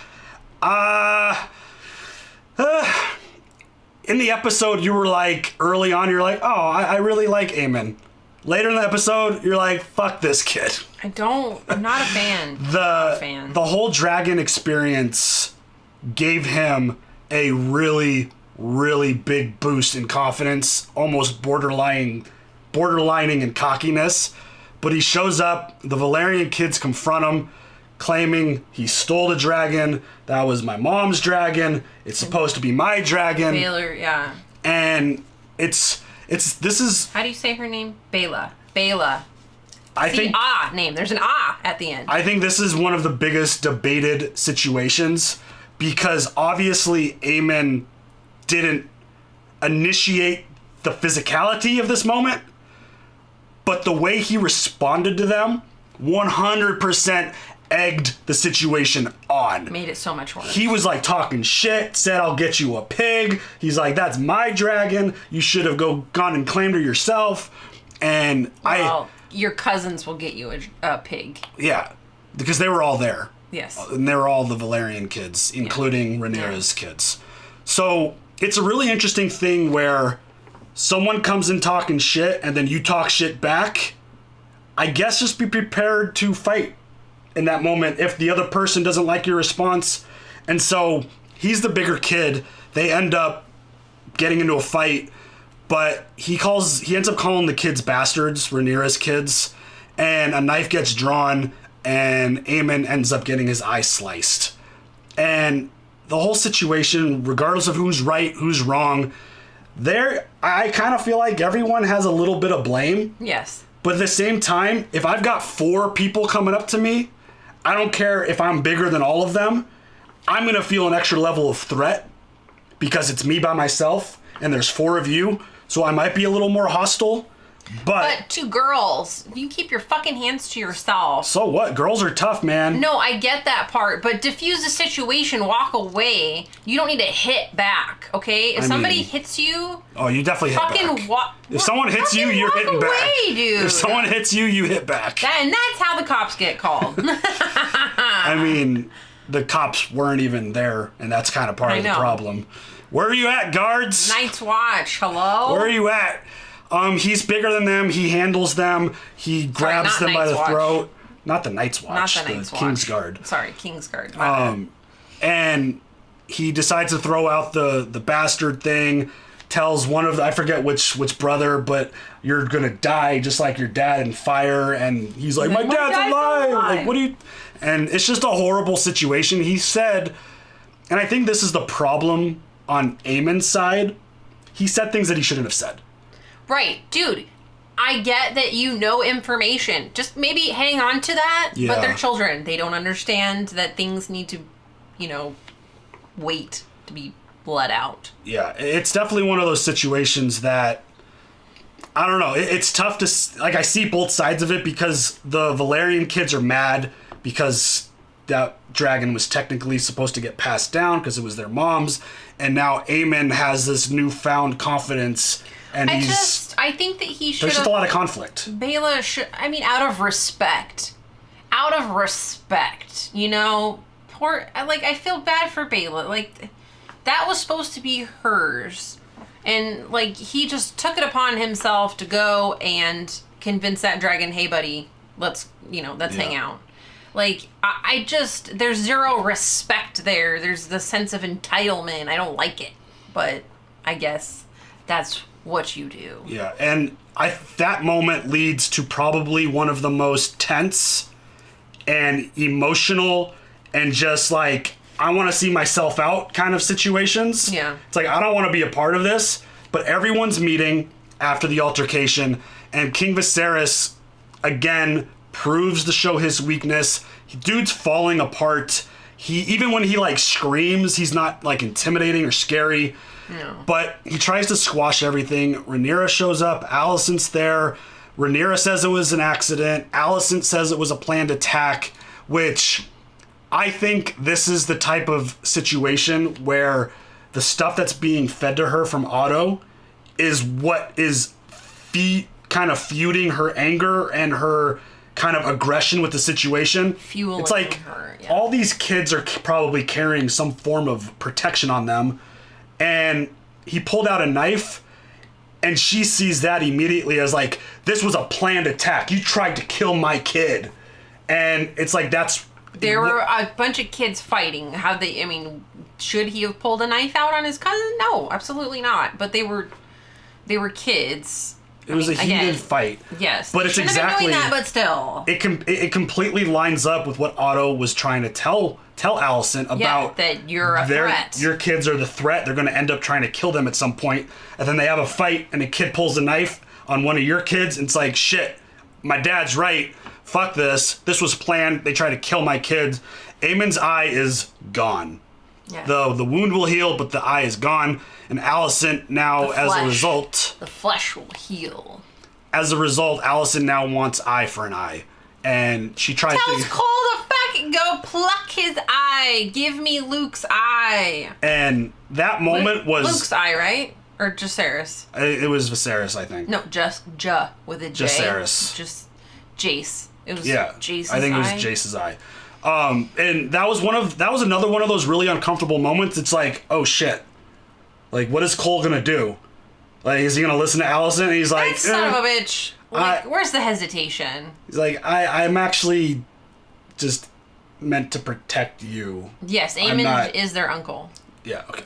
in the episode, you were like, early on, you're like, oh, I really like Aemon. Later in the episode, you're like, fuck this kid. I'm not a fan. The whole dragon experience gave him a really, really big boost in confidence, almost borderlining in cockiness. But he shows up, the Valyrian kids confront him, claiming he stole the dragon. That was my mom's dragon. It's supposed to be my dragon. Baylor, yeah. And this is... How do you say her name? Bela. I think name. There's an ah at the end. I think this is one of the biggest debated situations because obviously Aemon didn't initiate the physicality of this moment, but the way he responded to them 100% egged the situation on. Made it so much worse. He was like talking shit, said, I'll get you a pig. He's like, that's my dragon. You should have gone and claimed her yourself. And your cousins will get you a pig. Yeah, because they were all there. Yes. And they were all the Valyrian kids, including Rhaenyra's kids. So it's a really interesting thing where someone comes in talking shit and then you talk shit back. I guess just be prepared to fight in that moment if the other person doesn't like your response. And so he's the bigger kid. They end up getting into a fight, but he ends up calling the kids bastards, Rhaenyra's kids, and a knife gets drawn and Aemon ends up getting his eye sliced. And the whole situation, regardless of who's right, who's wrong, I kind of feel like everyone has a little bit of blame. Yes. But at the same time, if I've got 4 people coming up to me, I don't care if I'm bigger than all of them, I'm going to feel an extra level of threat because it's me by myself and there's 4 of you, so I might be a little more hostile. But 2 girls, you keep your fucking hands to yourself. So what? Girls are tough, man. No, I get that part, but diffuse the situation, walk away. You don't need to hit back, okay? If somebody hits you... Oh, you definitely hit back. If someone hits you, you're hitting back. Dude. If someone hits you, you hit back. And that's how the cops get called. I mean, the cops weren't even there, and that's kind of part of the problem. Where are you at, guards? Night's Watch, hello? Where are you at? He's bigger than them. He handles them. He grabs them by the throat. Not the Night's Watch. Not the Night's Watch. Kingsguard. Sorry, Kingsguard. And he decides to throw out the bastard thing. Tells one of I forget which brother, but you're gonna die just like your dad in fire. And he's like, my dad's alive. Like, what do you? And it's just a horrible situation. He said, and I think this is the problem on Aemon's side. He said things that he shouldn't have said. Right, dude, I get that you know information. Just maybe hang on to that, but they're children. They don't understand that things need to, wait to be bled out. Yeah, it's definitely one of those situations that, I don't know, it's tough to, I see both sides of it because the Valyrian kids are mad because that dragon was technically supposed to get passed down because it was their mom's, and now Aemon has this newfound confidence, and I think that he should. There's just a lot of conflict. Bela should. I mean, out of respect, you know. I feel bad for Bela. Like, that was supposed to be hers, and like he just took it upon himself to go and convince that dragon, hey buddy, let's hang out. Like, I just, there's zero respect there. There's the sense of entitlement. I don't like it, but I guess that's what you do. Yeah, and that moment leads to probably one of the most tense and emotional and just like, I want to see myself out kind of situations. Yeah. It's like, I don't want to be a part of this, but everyone's meeting after the altercation, and King Viserys, again, proves to show his weakness. Dude's falling apart. Even when he like screams, he's not like intimidating or scary. No. But he tries to squash everything. Rhaenyra shows up. Alicent's there. Rhaenyra says it was an accident. Alicent says it was a planned attack, which I think this is the type of situation where the stuff that's being fed to her from Otto is what is kind of feuding her anger and her kind of aggression with the situation. Fueling it's like her, yeah. All these kids are probably carrying some form of protection on them, and he pulled out a knife, and she sees that immediately as like, this was a planned attack. You tried to kill my kid. And it's like, there were a bunch of kids fighting. Should he have pulled a knife out on his cousin? No, absolutely not. But they were kids. It was a heated fight. Yes. But it's shouldn't exactly have been doing that, but still. It completely lines up with what Otto was trying to tell Alicent about. That you're a threat. Your kids are the threat. They're going to end up trying to kill them at some point. And then they have a fight, and a kid pulls a knife on one of your kids, and it's like, shit, my dad's right. Fuck this. This was planned. They tried to kill my kids. Aemon's eye is gone. Yeah. The wound will heal, but the eye is gone. And Alicent now, as a result... The flesh will heal. As a result, Alicent now wants eye for an eye. And she tries Tells Cole to fucking go pluck his eye. Give me Luke's eye. And that moment was... Luke's eye, right? Or Jacaerys? It was Viserys, I think. No, just with a J. Jacaerys. Just Jace. It was Jace's I think it was Jace's eye. And that was another one of those really uncomfortable moments. It's like, oh shit. Like, what is Cole gonna do? Like, is he gonna listen to Alicent? And he's like, that son of a bitch. Like, where's the hesitation? He's like, I'm actually just meant to protect you. Yes, Aemon is their uncle. Yeah, okay.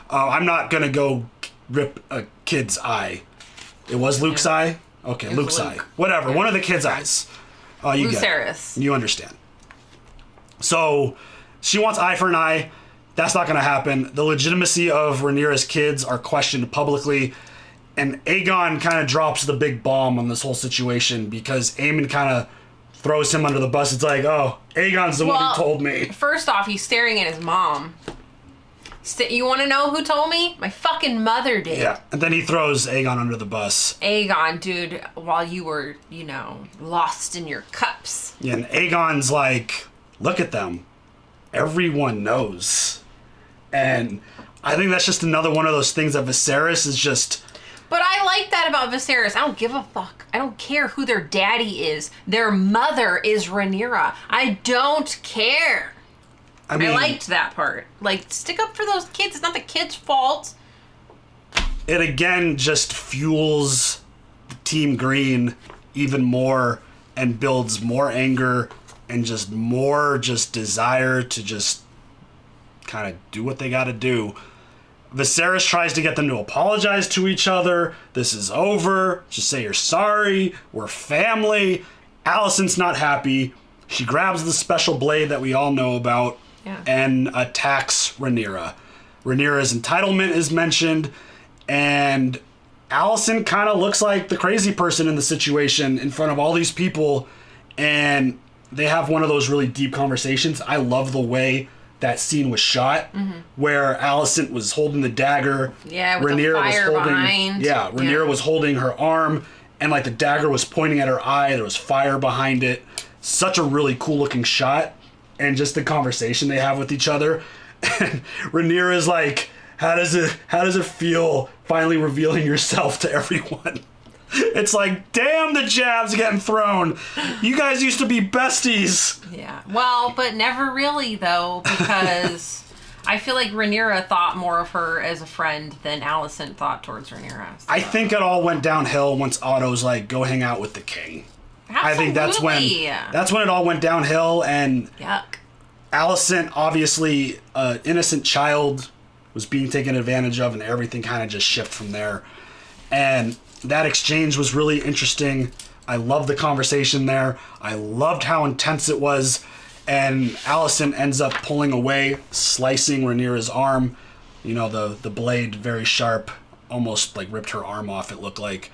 I'm not gonna go rip a kid's eye. It was Luke's eye? Okay, Luke's eye. Whatever, one of the kids' eyes. You get it. You understand. So, she wants eye for an eye. That's not going to happen. The legitimacy of Rhaenyra's kids are questioned publicly, and Aegon kind of drops the big bomb on this whole situation because Aemon kind of throws him under the bus. It's like, oh, Aegon's the one who told me. First off, he's staring at his mom. You want to know who told me? My fucking mother did. Yeah, and then he throws Aegon under the bus. Aegon, dude, while you were, lost in your cups. Yeah, and Aegon's like, look at them. Everyone knows. And I think that's just another one of those things that Viserys is just... But I like that about Viserys. I don't give a fuck. I don't care who their daddy is. Their mother is Rhaenyra. I don't care. I liked that part. Like, stick up for those kids. It's not the kids' fault. It again just fuels Team Green even more and builds more anger and just more desire to just kind of do what they got to do. Viserys tries to get them to apologize to each other. This is over. Just say you're sorry. We're family. Alicent's not happy. She grabs the special blade that we all know about and attacks Rhaenyra. Rhaenyra's entitlement is mentioned, and Alicent kind of looks like the crazy person in the situation in front of all these people, and they have one of those really deep conversations. I love the way that scene was shot, where Alicent was holding the dagger. Yeah, with the fire behind. Yeah, Rhaenyra was holding her arm, and like the dagger was pointing at her eye. There was fire behind it. Such a really cool looking shot. and just the conversation they have with each other. And Rhaenyra's like, how does it feel finally revealing yourself to everyone? It's like, damn, the jabs getting thrown. You guys used to be besties. Yeah. Well, but never really, though, because I feel like Rhaenyra thought more of her as a friend than Alicent thought towards Rhaenyra. So. I think it all went downhill once Otto's like, go hang out with the king. Absolutely. I think that's when it all went downhill, and yuck. Alicent, obviously an innocent child, was being taken advantage of, and everything kind of just shifted from there. And that exchange was really interesting. I loved the conversation there. I loved how intense it was. And Alicent ends up pulling away, slicing Rhaenyra's arm. You know, the blade, very sharp, almost like ripped her arm off, it looked like.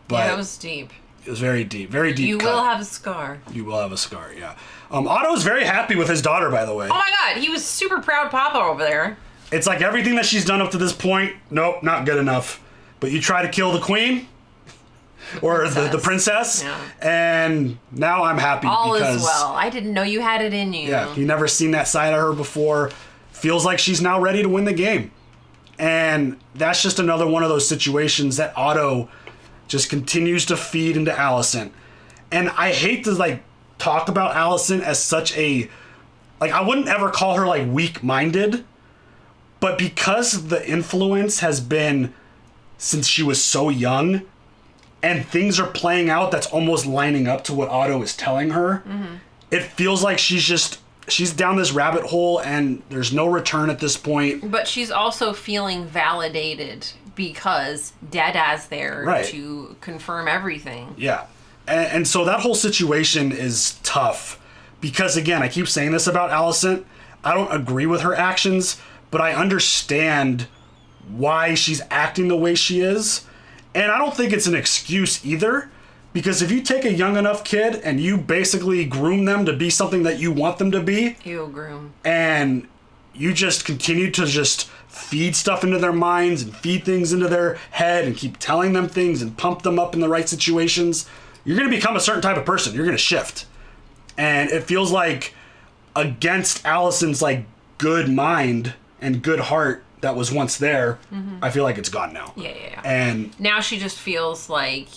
But yeah, it was deep. It was very deep, very deep. You cut. will have a scar. You will have a scar, yeah. Otto's very happy with his daughter, by the way. Oh my god, he was super proud papa over there. It's like everything that she's done up to this point, nope, not good enough. But you try to kill the queen, or the princess, yeah. And now I'm happy all because... is well. I didn't know you had it in you. Yeah, you never seen that side of her before. Feels like she's now ready to win the game. And that's just another one of those situations that Otto just continues to feed into Alicent. And I hate to, like, talk about Alicent as such a... Like, I wouldn't ever call her, like, weak-minded. But because the influence has been since she was so young, and things are playing out that's almost lining up to what Otto is telling her, it feels like she's down this rabbit hole and there's no return at this point. But she's also feeling validated because Dada's there to confirm everything. Yeah. And so that whole situation is tough because, again, I keep saying this about Alicent. I don't agree with her actions, but I understand why she's acting the way she is. And I don't think it's an excuse either, because if you take a young enough kid and you basically groom them to be something that you want them to be, and you just continue to just feed stuff into their minds and feed things into their head and keep telling them things and pump them up in the right situations, you're going to become a certain type of person. You're going to shift. And it feels like against Alicent's like good mind and good heart that was once there, I feel like it's gone now. Yeah. And now she just feels like,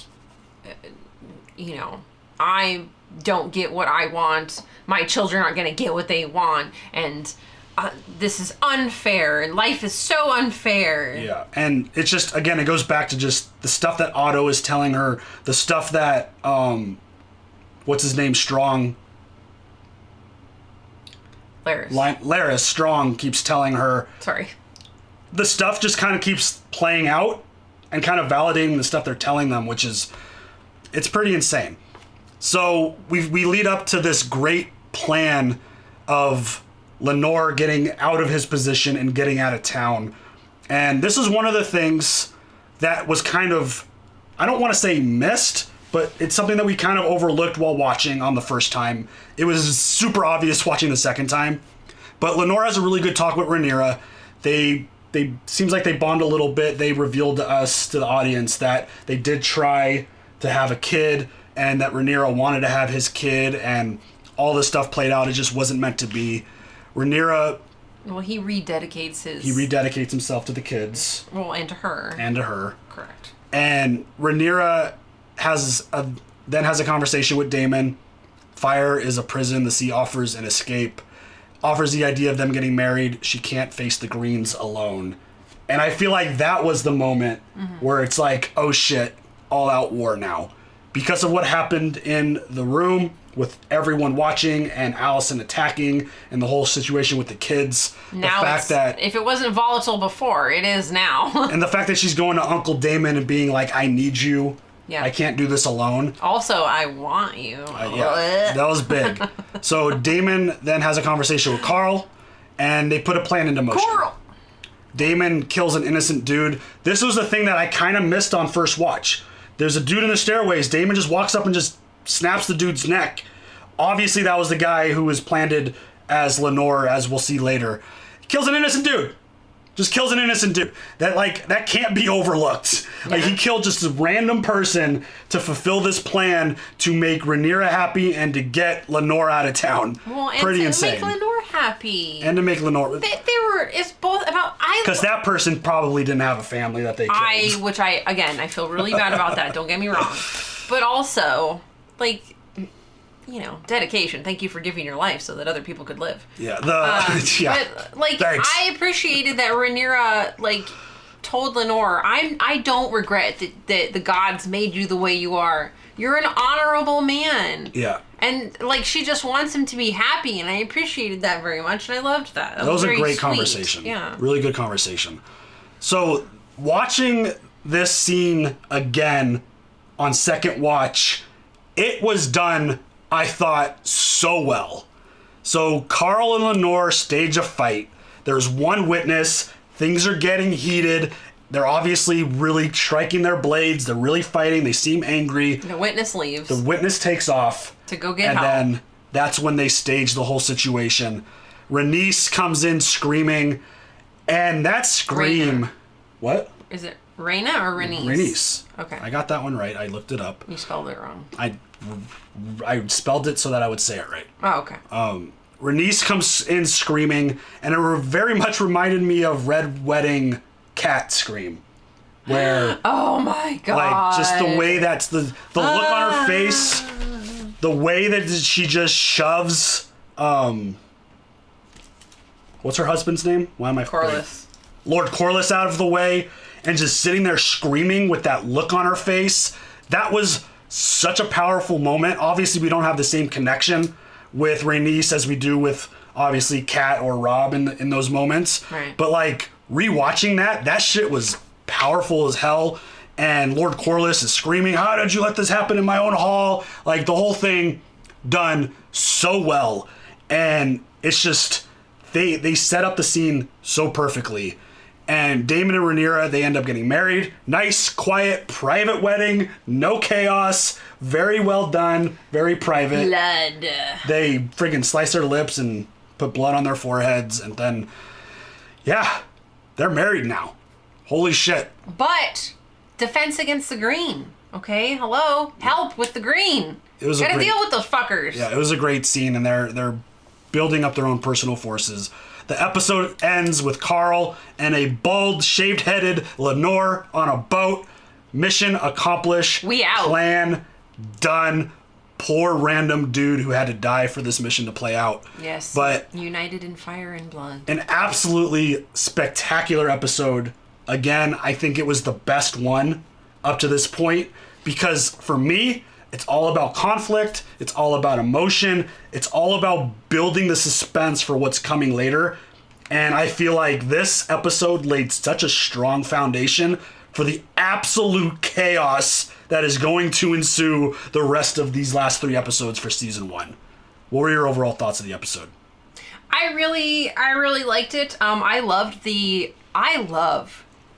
I don't get what I want. My children aren't going to get what they want. And this is unfair. And life is so unfair. Yeah. And it's just, again, it goes back to just the stuff that Otto is telling her, the stuff that, what's his name, Strong? Larys Strong keeps telling her. Sorry. The stuff just kind of keeps playing out and kind of validating the stuff they're telling them, which is, it's pretty insane. So we lead up to this great plan of Lenore getting out of his position and getting out of town. And this is one of the things that was kind of, I don't want to say missed, but it's something that we kind of overlooked while watching on the first time. It was super obvious watching the second time. But Lenore has a really good talk with Rhaenyra. They seems like they bond a little bit. They revealed to us, to the audience, that they did try to have a kid and that Rhaenyra wanted to have his kid, and all this stuff played out. It just wasn't meant to be. Rhaenyra... Well, he rededicates himself to the kids. Well, and to her. Correct. And Rhaenyra then has a conversation with Daemon. Fire is a prison. The sea offers an escape. Offers the idea of them getting married. She can't face the Greens alone. And I feel like that was the moment where it's like, oh shit, all out war now. Because of what happened in the room with everyone watching and Alicent attacking and the whole situation with the kids. Now the fact that if it wasn't volatile before, it is now. And the fact that she's going to Uncle Daemon and being like, I need you. Yeah. I can't do this alone. Also, I want you. Yeah, that was big. So Daemon then has a conversation with Carl, and they put a plan into motion. Carl! Daemon kills an innocent dude. This was the thing that I kind of missed on first watch. There's a dude in the stairways. Daemon just walks up and just snaps the dude's neck. Obviously, that was the guy who was planted as Lenore, as we'll see later. Kills an innocent dude. Just kills an innocent dude. That can't be overlooked. Like, he killed just a random person to fulfill this plan to make Rhaenyra happy and to get Lenore out of town. Well, and Pretty to insane. make Lenore happy. And to make Lenore... It's both about... Because that person probably didn't have a family that they killed. I feel really bad about that. Don't get me wrong. But also, like... dedication. Thank you for giving your life so that other people could live. Yeah. But like, thanks. I appreciated that Rhaenyra told Lenore, I don't regret that the gods made you the way you are. You're an honorable man. Yeah. And she just wants him to be happy, and I appreciated that very much, and I loved that. That was a great sweet. conversation. Yeah. Really good conversation. So, watching this scene again on second watch, it was done, I thought, so well. So Carl and Lenore stage a fight. There's one witness. Things are getting heated. They're obviously really striking their blades. They're really fighting. They seem angry. The witness leaves. The witness takes off. To go get help. And then that's when they stage the whole situation. Rhaenys comes in screaming. And that scream... Rhaena. What? Is it Rhaena or Rhaenys? Rhaenys. Okay. I got that one right. I looked it up. You spelled it wrong. I spelled it so that I would say it right. Oh, okay. Rhaenys comes in screaming, and it very much reminded me of Red Wedding cat scream. Where... oh my god. Just the way that's the look on her face, the way that she just shoves... what's her husband's name? Why am I... Corlys. Lord Corlys out of the way, and just sitting there screaming with that look on her face. That was such a powerful moment. Obviously, we don't have the same connection with Rhaenys as we do with, obviously, Kat or Rob in those moments. Right. But, rewatching that shit was powerful as hell. And Lord Corlys is screaming, how did you let this happen in my own hall? The whole thing done so well. And it's just, they set up the scene so perfectly. And Daemon and Rhaenyra, they end up getting married. Nice, quiet, private wedding. No chaos. Very well done. Very private. Blood. They friggin' slice their lips and put blood on their foreheads. And then, yeah, they're married now. Holy shit. But, defense against the green. Okay, hello? Help with the green. It was Gotta deal with those fuckers. Yeah, it was a great scene. And they're building up their own personal forces. The episode ends with Carl and a bald, shaved-headed Lenore on a boat. Mission accomplished. We out. Plan done. Poor random dude who had to die for this mission to play out. Yes. But united in fire and blood. An absolutely spectacular episode. Again, I think it was the best one up to this point because for me, it's all about conflict. It's all about emotion. It's all about building the suspense for what's coming later. And I feel like this episode laid such a strong foundation for the absolute chaos that is going to ensue the rest of these last 3 episodes for season 1. What were your overall thoughts of the episode? I really liked it. I love the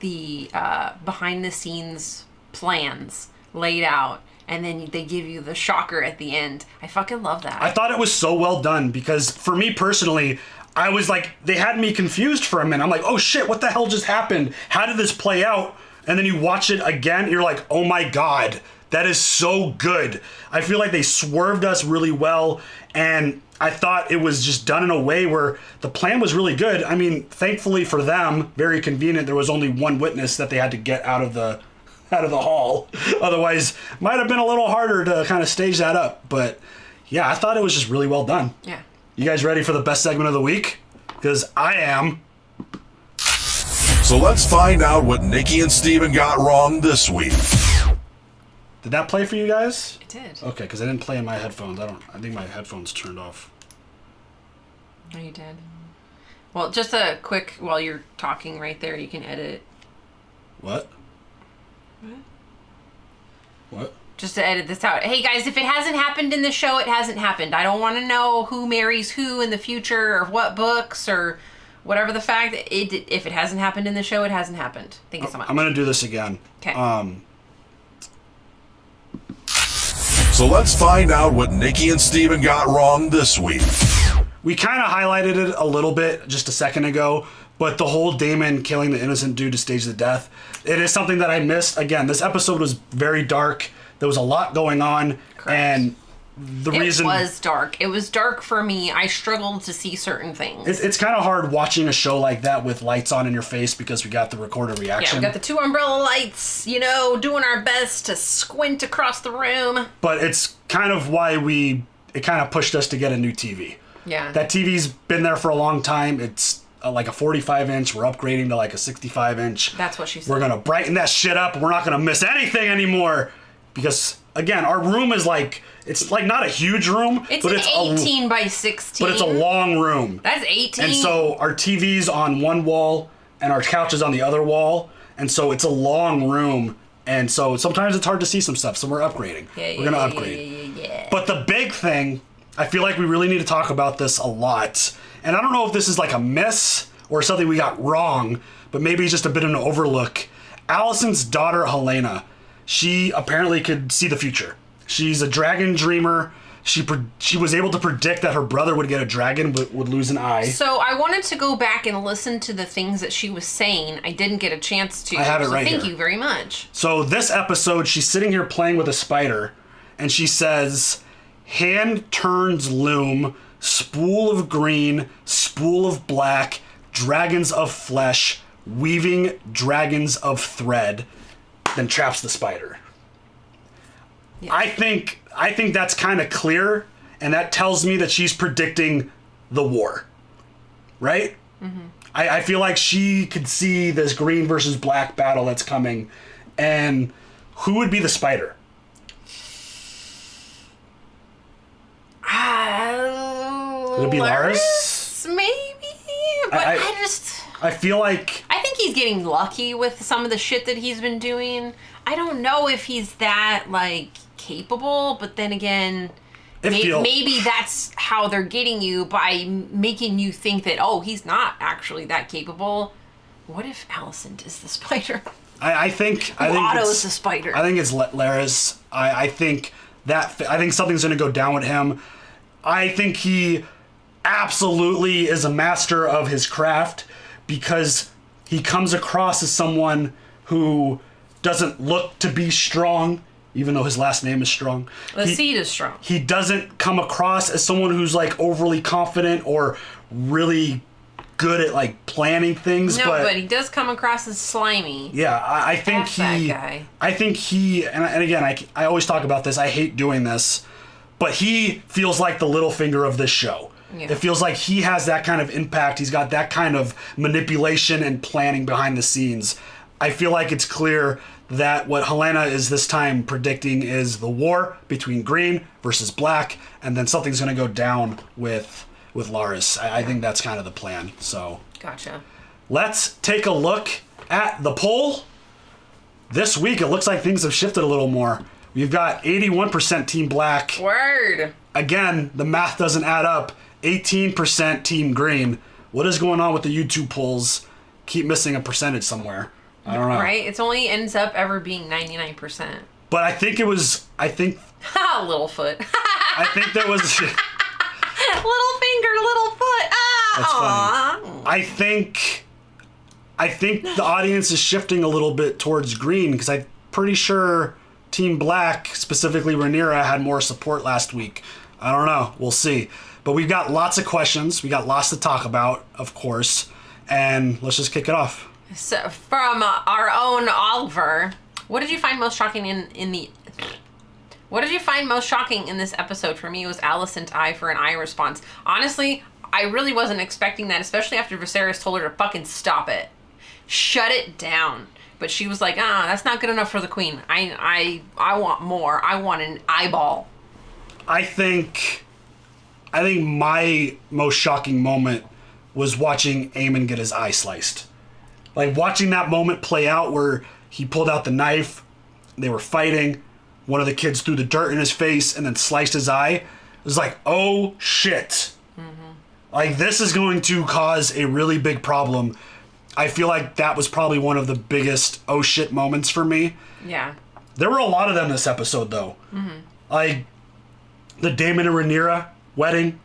behind the scenes plans laid out. And then they give you the shocker at the end. I fucking love that. I thought it was so well done because for me personally, I was like, they had me confused for a minute. I'm like, oh shit, what the hell just happened? How did this play out? And then you watch it again, you're like, oh my God, that is so good. I feel like they swerved us really well. And I thought it was just done in a way where the plan was really good. I mean, thankfully for them, very convenient. There was only one witness that they had to get out of the hall. Otherwise, might have been a little harder to kind of stage that up. But yeah, I thought it was just really well done. Yeah. You guys ready for the best segment of the week? Because I am. So let's find out what Nikki and Steven got wrong this week. Did that play for you guys? It did. Okay, because I didn't play in my headphones. I think my headphones turned off. No, you did. Well, just a quick, while you're talking right there, you can edit. What? What? Just to edit this out. Hey guys, if it hasn't happened in the show, it hasn't happened. I don't want to know who marries who in the future or what books or whatever the fact. If it hasn't happened in the show, it hasn't happened. Thank you so much. I'm going to do this again. Okay. So let's find out what Nikki and Steven got wrong this week. we kind of highlighted it a little bit just a second ago, but the whole Damon killing the innocent dude to stage the death, it is something that I missed. Again, this episode was very dark. There was a lot going on. Correct. And the reason... It was dark. It was dark for me. I struggled to see certain things. It's kind of hard watching a show like that with lights on in your face because we got the recorded reaction. Yeah, we got the 2 umbrella lights, doing our best to squint across the room. But it's kind of why it kind of pushed us to get a new TV. Yeah. That TV's been there for a long time. It's like a 45-inch. We're upgrading to like a 65-inch. That's what she said. We're going to brighten that shit up. We're not going to miss anything anymore. Because, again, our room is like... It's like not a huge room. It's but an 18 by 16. But it's a long room. That's 18. And so our TV's on one wall and our couch is on the other wall. And so it's a long room. And so sometimes it's hard to see some stuff. So we're upgrading. We're going to upgrade. Yeah. But the big thing, I feel like we really need to talk about this a lot. And I don't know if this is like a miss or something we got wrong, but maybe it's just a bit of an overlook. Allison's daughter, Helena, she apparently could see the future. She's a dragon dreamer. She was able to predict that her brother would get a dragon but would lose an eye. So I wanted to go back and listen to the things that she was saying. I didn't get a chance to. I have it right Thank here. you very much. So this episode, she's sitting here playing with a spider, and she says, "Hand turns loom, spool of green, spool of black, dragons of flesh, weaving dragons of thread," then traps the spider. Yeah. I think that's kind of clear, and that tells me that she's predicting the war, right? Mm-hmm. I feel like she could see this green versus black battle that's coming, and who would be the spider? Would it be Laris? Maybe, but I feel like... I think he's getting lucky with some of the shit that he's been doing. I don't know if he's that, capable, but then again, maybe that's how they're getting you by making you think that, oh, he's not actually that capable. What if Allison is the spider? I think Otto's the spider. I think it's Laris. I think something's going to go down with him. I think he absolutely is a master of his craft because he comes across as someone who doesn't look to be strong, even though his last name is Strong. The seed is strong. He doesn't come across as someone who's overly confident or really good at planning things. No, but he does come across as slimy. Yeah, I think that guy. I think he, and again, I always talk about this. I hate doing this, but he feels like the Littlefinger of this show. Yeah. It feels like he has that kind of impact. He's got that kind of manipulation and planning behind the scenes. I feel like it's clear that what Helena is this time predicting is the war between green versus black, and then something's going to go down with Laris. I think that's kind of the plan. So gotcha. Let's take a look at the poll. This week, it looks like things have shifted a little more. We've got 81% Team Black. Word. Again, the math doesn't add up. 18% Team Green. What is going on with the YouTube polls? Keep missing a percentage somewhere. I don't know. Right? It only ends up ever being 99%. But I think Ha, Littlefoot. I think there was... Little finger, little foot. That's funny. I think the audience is shifting a little bit towards green because I'm pretty sure Team Black, specifically Rhaenyra, had more support last week. I don't know. We'll see. But we've got lots of questions. We got lots to talk about, of course. And let's just kick it off. So, from our own Oliver, what did you find most shocking What did you find most shocking in this episode? For me, it was Alicent's eye for an eye response. Honestly, I really wasn't expecting that, especially after Viserys told her to fucking stop it. Shut it down. But she was like, that's not good enough for the queen. I want more. I want an eyeball. I think my most shocking moment was watching Aemon get his eye sliced. Watching that moment play out where he pulled out the knife, they were fighting, one of the kids threw the dirt in his face and then sliced his eye. It was like, oh shit. Mm-hmm. This is going to cause a really big problem. I feel like that was probably one of the biggest oh shit moments for me. Yeah. There were a lot of them this episode though. Mm-hmm. The Daemon and Rhaenyra wedding,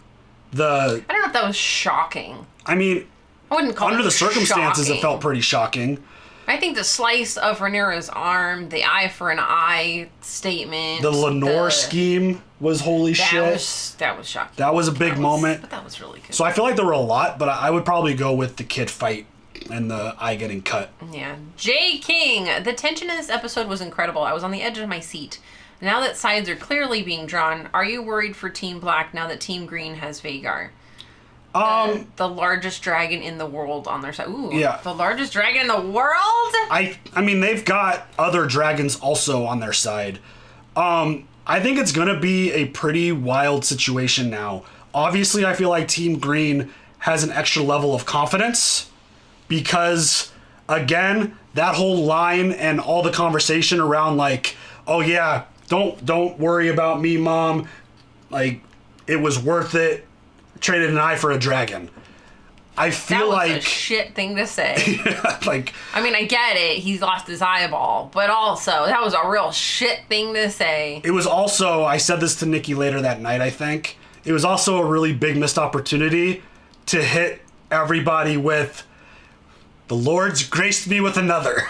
I don't know if that was shocking. I mean, I wouldn't call it under the circumstances, shocking. it felt pretty shocking. I think the slice of Rhaenyra's arm, the eye for an eye statement. The Lenore scheme was holy shit. That was shocking. That was a big moment. But that was really good. So I feel like there were a lot, but I would probably go with the kid fight and the eye getting cut. Yeah. Jay King. The tension in this episode was incredible. I was on the edge of my seat. Now that sides are clearly being drawn, are you worried for Team Black now that Team Green has Vhagar? The largest dragon in the world on their side. Ooh, yeah. The largest dragon in the world? I mean, they've got other dragons also on their side. I think it's going to be a pretty wild situation now. Obviously, I feel like Team Green has an extra level of confidence because, again, that whole line and all the conversation around like, oh yeah, don't worry about me, Mom. Like, it was worth it. Traded an eye for a dragon. I feel that was like a shit thing to say. like, I mean, I get it. He's lost his eyeball, but also that was a real shit thing to say. it was also, I said this to Nikki later that night, I think. It was also a really big missed opportunity to hit everybody with, the Lord's graced me with another.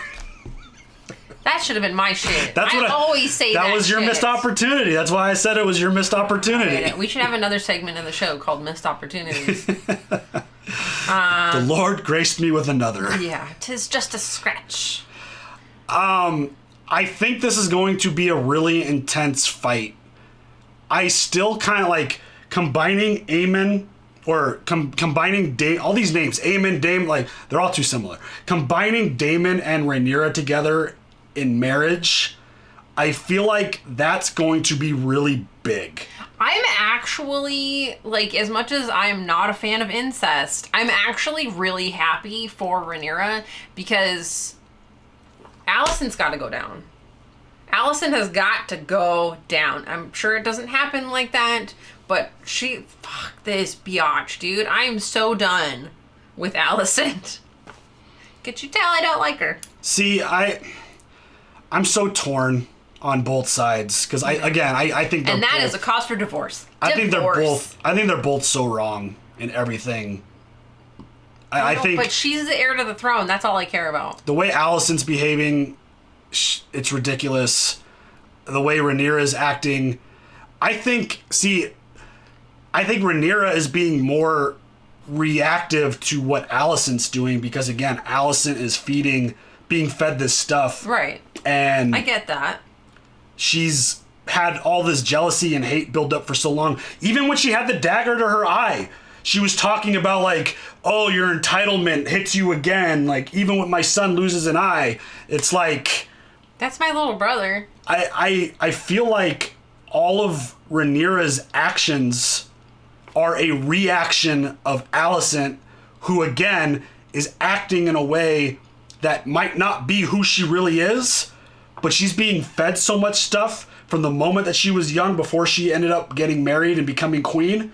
That should have been my shit. That's what I always say that. That was your shit. missed opportunity. That's why I said it was your missed opportunity. We should have another segment of the show called Missed Opportunities. The Lord graced me with another. Yeah, 'tis just a scratch. I think this is going to be a really intense fight. I still kind of like combining Aemon or combining all these names, Aemon, Daemon, like they're all too similar. Combining Daemon and Rhaenyra together in marriage, I feel like that's going to be really big. I'm actually, like, as much as I'm not a fan of incest, I'm actually really happy for Rhaenyra because Alicent's got to go down. Alicent has got to go down. I'm sure it doesn't happen like that, but fuck this biatch, dude. I am so done with Alicent. Could you tell I don't like her? See, I'm so torn on both sides because I think they're and that both, is a cause for divorce. I think they're both so wrong in everything. I think, but she's the heir to the throne. That's all I care about. The way Alicent's behaving, it's ridiculous. The way Rhaenyra is acting, I think Rhaenyra is being more reactive to what Alicent's doing because again, Alicent is being fed this stuff. Right. And I get that. She's had all this jealousy and hate build up for so long. Even when she had the dagger to her eye, she was talking about like, oh, your entitlement hits you again. Like, even when my son loses an eye, it's like... That's my little brother. I feel like all of Rhaenyra's actions are a reaction of Alicent, who again is acting in a way that might not be who she really is, but she's being fed so much stuff from the moment that she was young before she ended up getting married and becoming queen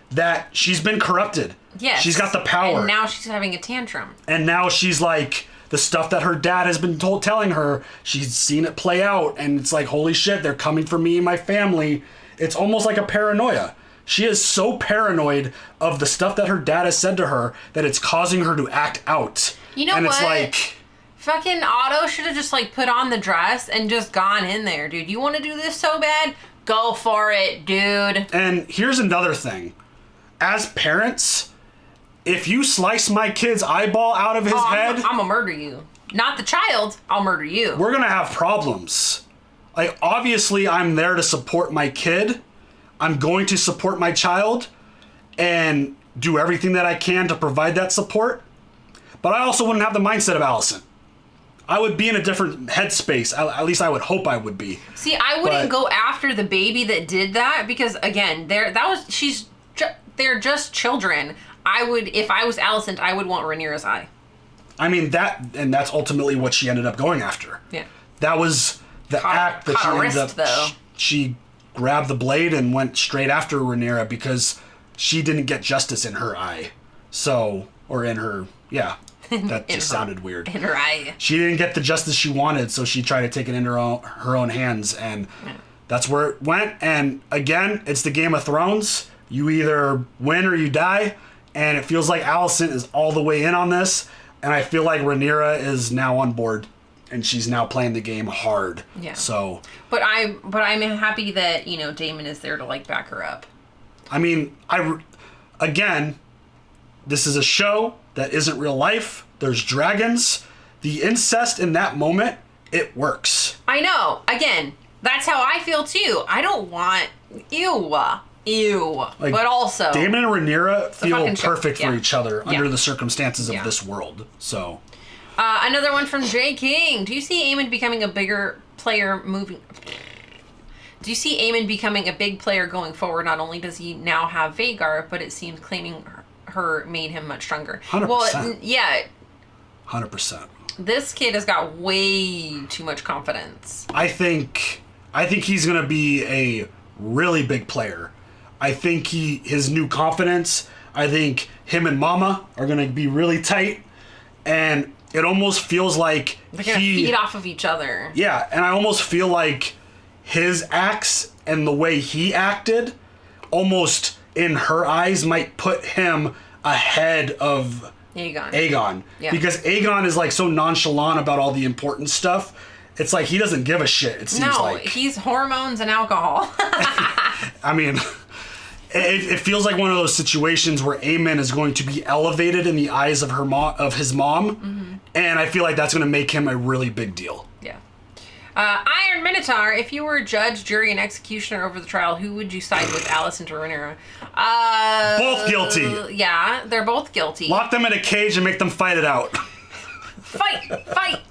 that she's been corrupted. Yes. She's got the power. And now she's having a tantrum. And now she's like, the stuff that her dad has been telling her, she's seen it play out, and it's like, holy shit, they're coming for me and my family. It's almost like a paranoia. She is so paranoid of the stuff that her dad has said to her that it's causing her to act out. You know and what? It's like... Fucking Otto should have just, like, put on the dress and just gone in there, dude. You want to do this so bad? Go for it, dude. And here's another thing. As parents, if you slice my kid's eyeball out of his head... I'm gonna murder you. Not the child, I'll murder you. We're gonna have problems. Like, obviously, I'm there to support my kid. I'm going to support my child and do everything that I can to provide that support. But I also wouldn't have the mindset of Alicent. I would be in a different headspace. At least I would hope I would be. See, I wouldn't go after the baby that did that because, again, they're just children. If I was Alicent, I would want Rhaenyra's eye. I mean, that's ultimately what she ended up going after. Yeah. That was the act that she ended up... though. She grabbed the blade and went straight after Rhaenyra because she didn't get justice in her eye. So, or in her... Yeah. That just sounded weird. In her eye. She didn't get the justice she wanted, so she tried to take it into her own hands, and that's where it went. And again, it's the Game of Thrones. You either win or you die, and it feels like Alicent is all the way in on this, and I feel like Rhaenyra is now on board, and she's now playing the game hard. Yeah. So. But I'm happy that, you know, Daemon is there to, like, back her up. I mean, again, this is a show that isn't real life. There's dragons. The incest in that moment, it works. I know. Again, that's how I feel too. I don't want ew. Like, but also Daemon and Rhaenyra feel perfect for each other under the circumstances of this world. So another one from J. King. Do you see Aemon becoming a bigger player moving? Do you see Aemon becoming a big player going forward? Not only does he now have Vhagar, but it seems claiming her made him much stronger. 100%. Well, yeah. 100%. This kid has got way too much confidence. I think he's gonna be a really big player. I think his new confidence. I think him and Mama are gonna be really tight, and it almost feels like they're gonna feed off of each other. Yeah, and I almost feel like his acts and the way he acted, almost in her eyes, might put him ahead of Aegon. Yeah. Because Aegon is like so nonchalant about all the important stuff. It's like he doesn't give a shit, it seems like. No, he's hormones and alcohol. I mean, it feels like one of those situations where Aemon is going to be elevated in the eyes of his mom, and I feel like that's going to make him a really big deal. Yeah. Iron Minotaur, if you were judge, jury, and executioner over the trial, who would you side with, Alicent or Rhaenyra? Both guilty. Yeah, they're both guilty. Lock them in a cage and make them fight it out. Fight!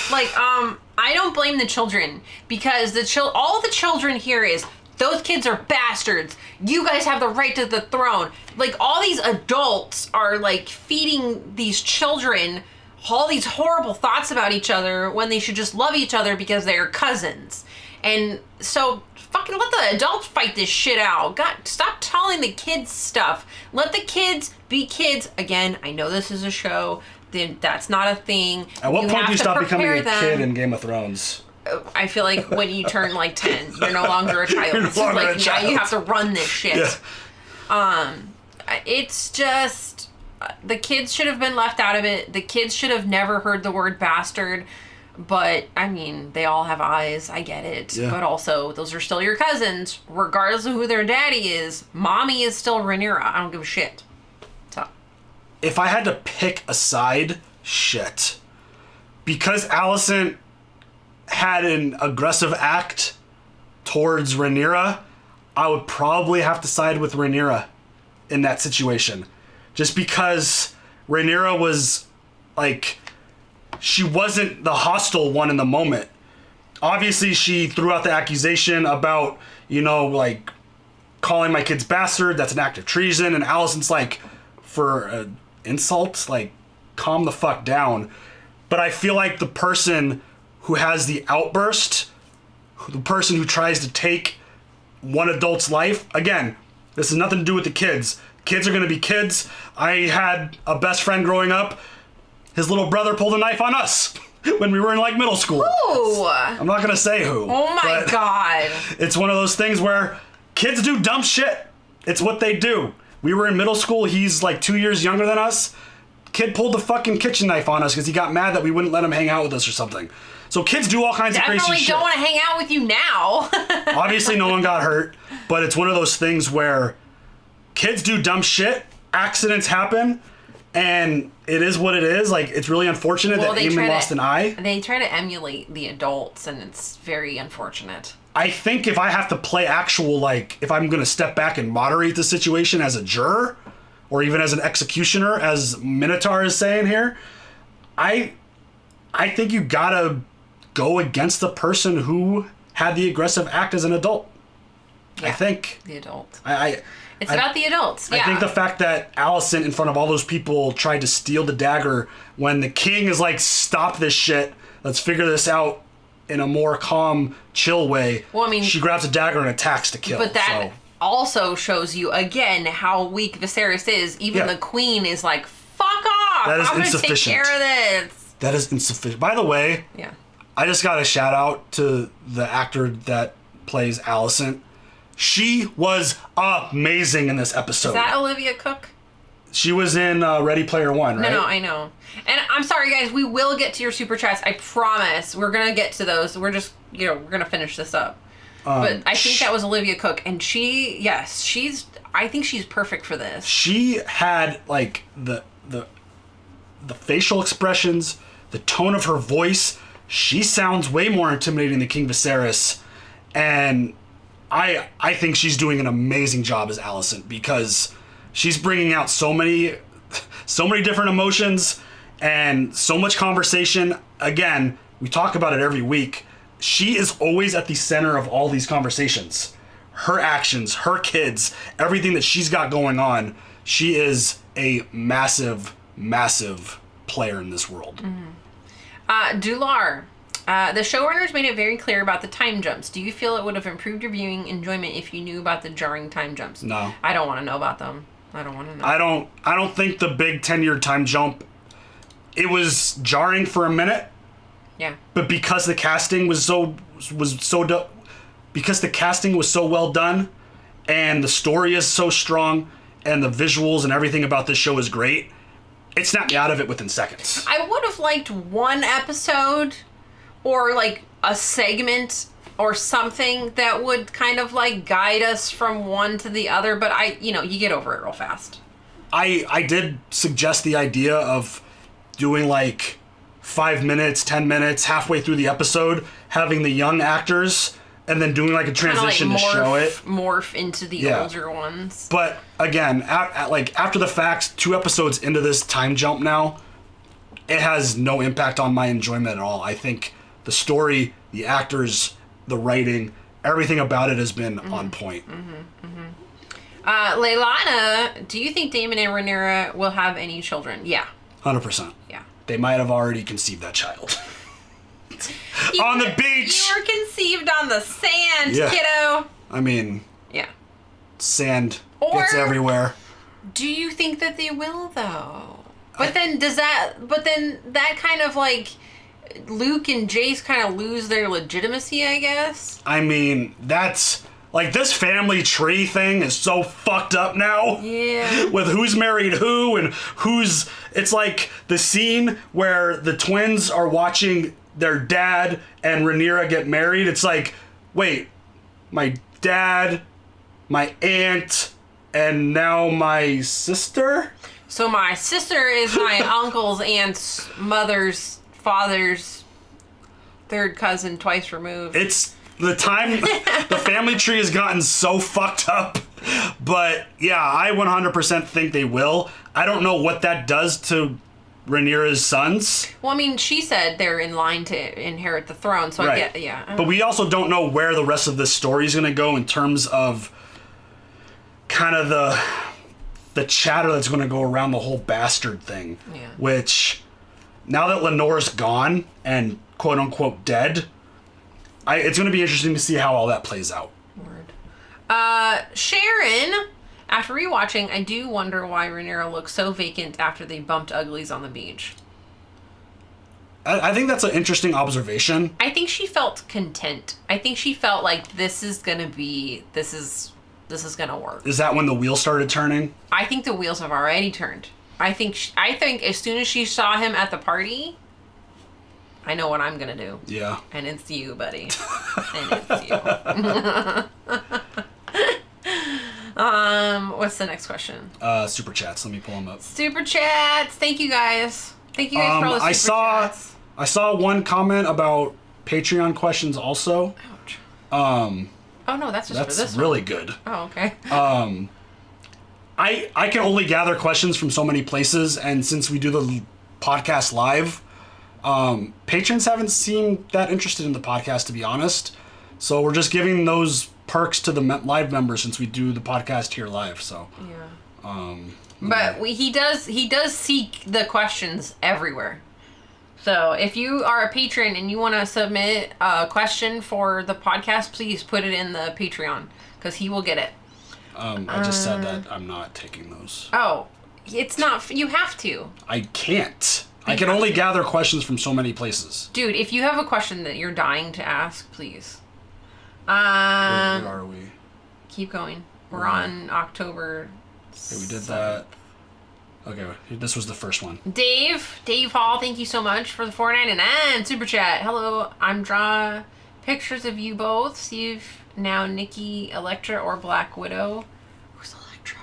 Like, I don't blame the children, because all the children here is, those kids are bastards. You guys have the right to the throne. Like, all these adults are, like, feeding these children all these horrible thoughts about each other when they should just love each other because they're cousins. And so fucking let the adults fight this shit out. God, stop telling the kids stuff. Let the kids be kids. Again, I know this is a show. That's not a thing. At what point do you stop becoming a kid in Game of Thrones? I feel like when you turn like 10, you're no longer a child. It's like now you have to run this shit. Yeah. It's just the kids should have been left out of it. The kids should have never heard the word bastard. But I mean, they all have eyes. I get it. Yeah. But also, those are still your cousins, regardless of who their daddy is. Mommy is still Rhaenyra. I don't give a shit. So, if I had to pick a side, shit, because Alicent had an aggressive act towards Rhaenyra, I would probably have to side with Rhaenyra in that situation. Just because Rhaenyra was, like, she wasn't the hostile one in the moment. Obviously, she threw out the accusation about, you know, like, calling my kids bastard. That's an act of treason. And Alicent's like, for insult, like, calm the fuck down. But I feel like the person who has the outburst, the person who tries to take one adult's life, again, this has nothing to do with the kids. Kids are going to be kids. I had a best friend growing up. His little brother pulled a knife on us when we were in, like, middle school. Ooh. I'm not going to say who. Oh, my God. It's one of those things where kids do dumb shit. It's what they do. We were in middle school. He's, like, 2 years younger than us. Kid pulled the fucking kitchen knife on us because he got mad that we wouldn't let him hang out with us or something. So kids do all kinds of crazy shit. Definitely don't want to hang out with you now. Obviously, no one got hurt, but it's one of those things where kids do dumb shit, accidents happen, and it is what it is. Like, it's really unfortunate that Aemon lost an eye. They try to emulate the adults, and it's very unfortunate. I think if I have to play actual, like, if I'm going to step back and moderate the situation as a juror, or even as an executioner, as Minotaur is saying here, I think you gotta go against the person who had the aggressive act as an adult. Yeah, I think. The adult. It's about the adults, yeah. I think the fact that Alicent, in front of all those people, tried to steal the dagger when the king is like, stop this shit, let's figure this out in a more calm, chill way. Well, I mean, she grabs a dagger and attacks to kill. But that also shows you, again, how weak Viserys is. Even the queen is like, fuck off! That is I'm insufficient. Gonna take care of this. That is insufficient. By the way, I just got a shout out to the actor that plays Alicent. She was amazing in this episode. Is that Olivia Cook? She was in Ready Player One, right? No, I know. And I'm sorry, guys. We will get to your super chats. I promise. We're gonna get to those. We're just, we're gonna finish this up. But I think that was Olivia Cook, and I think she's perfect for this. She had like the facial expressions, the tone of her voice. She sounds way more intimidating than King Viserys, and I think she's doing an amazing job as Alicent because she's bringing out so many different emotions and so much conversation. Again, we talk about it every week. She is always at the center of all these conversations. Her actions, her kids, everything that she's got going on. She is a massive, massive player in this world. Dular, the showrunners made it very clear about the time jumps. Do you feel it would have improved your viewing enjoyment if you knew about the jarring time jumps? No. I don't want to know about them. I don't want to know. I don't think the big 10-year time jump, it was jarring for a minute. Yeah. But because the casting was so well done, and the story is so strong, and the visuals and everything about this show is great, it snapped me out of it within seconds. I would have liked one episode or like a segment or something that would kind of like guide us from one to the other, but you get over it real fast. I did suggest the idea of doing like 5 minutes, 10 minutes, halfway through the episode, having the young actors and then doing like a transition to show it. Morph into the older ones. But again, after the fact, 2 episodes into this time jump now, it has no impact on my enjoyment at all. I think the story, the actors, the writing, everything about it has been on point. Leilana, do you think Daemon and Rhaenyra will have any children? Yeah. 100%. Yeah. They might have already conceived that child. On the beach! You were conceived on the sand, yeah. kiddo. I mean... Yeah. Sand gets everywhere. Do you think that they will, though? But then that kind of like... Luke and Jace kind of lose their legitimacy, I guess. I mean, that's... Like, this family tree thing is so fucked up now. Yeah. With who's married who and who's... It's like the scene where the twins are watching their dad and Rhaenyra get married. It's like, wait, my dad, my aunt, and now my sister? So my sister is my uncle's aunt's mother's father's third cousin twice removed. It's... The time, the family tree has gotten so fucked up. But yeah, I 100% think they will. I don't know what that does to Rhaenyra's sons. Well, I mean, she said they're in line to inherit the throne, so right. I get, yeah. But we also don't know where the rest of this story is going to go in terms of kind of the chatter that's going to go around the whole bastard thing. Yeah. Which, now that Lenore's gone and quote unquote dead... it's going to be interesting to see how all that plays out. Word. Sharon, after rewatching, I do wonder why Rhaenyra looks so vacant after they bumped uglies on the beach. I think that's an interesting observation. I think she felt content. I think she felt like this is going to work. Is that when the wheels started turning? I think the wheels have already turned. I think as soon as she saw him at the party... I know what I'm gonna do. Yeah. And it's you, buddy. And it's you. What's the next question? Super chats. Let me pull them up. Super chats. Thank you guys. Thank you guys for all the super chats. I saw one comment about Patreon questions also. Ouch. Oh no, that's just for this one. Really good. Oh, okay. I can only gather questions from so many places, and since we do the podcast live, patrons haven't seemed that interested in the podcast, to be honest. So we're just giving those perks to the live members since we do the podcast here live. So yeah. But he does seek the questions everywhere. So if you are a patron and you want to submit a question for the podcast, please put it in the Patreon because he will get it. I just said that I'm not taking those. Oh, it's not. You have to. I can't. I can only gather questions from so many places. Dude, if you have a question that you're dying to ask, please. Where are we? Keep going. We're on October. Okay, we did that. Okay, this was the first one. Dave Hall, thank you so much for the $4.99 super chat. Hello, I'm draw pictures of you both. See if now Nikki, Elektra, or Black Widow. Who's Elektra?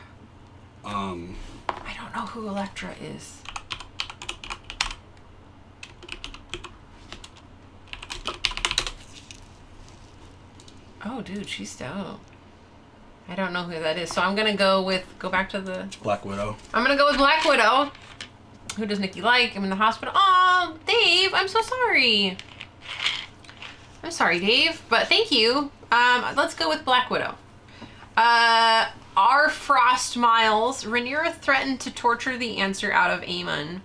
I don't know who Elektra is. Oh, dude, she's dope. I don't know who that is, so I'm gonna go back to the... Black Widow. I'm gonna go with Black Widow. Who does Nikki like? I'm in the hospital. Oh, Dave, I'm so sorry. I'm sorry, Dave, but thank you. Let's go with Black Widow. R. Frost Miles. Rhaenyra threatened to torture the answer out of Aemon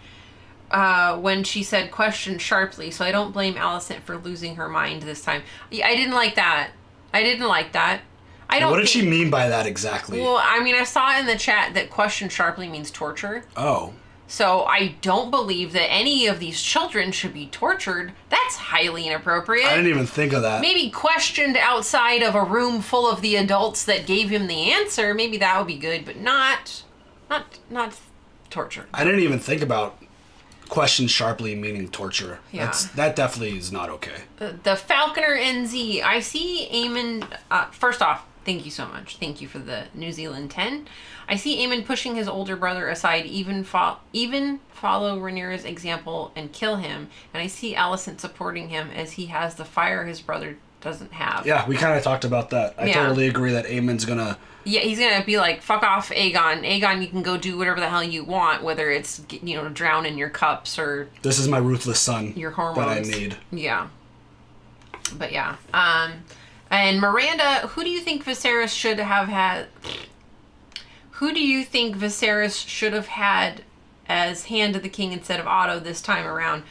when she said question sharply, so I don't blame Alicent for losing her mind this time. Yeah, I didn't like that. What did she mean by that exactly? Well, I mean, I saw in the chat that question sharply means torture. Oh. So I don't believe that any of these children should be tortured. That's highly inappropriate. I didn't even think of that. Maybe questioned outside of a room full of the adults that gave him the answer. Maybe that would be good, but not torture. I didn't even think about question sharply meaning torture. Yeah. That definitely is not okay. The Falconer NZ. I see Aemon... first off, thank you so much. Thank you for the New Zealand 10. I see Aemon pushing his older brother aside, even follow Rhaenyra's example and kill him. And I see Alicent supporting him as he has the fire his brother doesn't have. Yeah, we kind of talked about that. I totally agree that Aemon's gonna... Yeah, he's gonna be like, fuck off, Aegon. Aegon, you can go do whatever the hell you want, whether it's, drown in your cups or... This is my ruthless son. Your hormones. That I need. Yeah. But yeah. And Miranda, who do you think Viserys should have had... Who do you think Viserys should have had as Hand of the King instead of Otto this time around?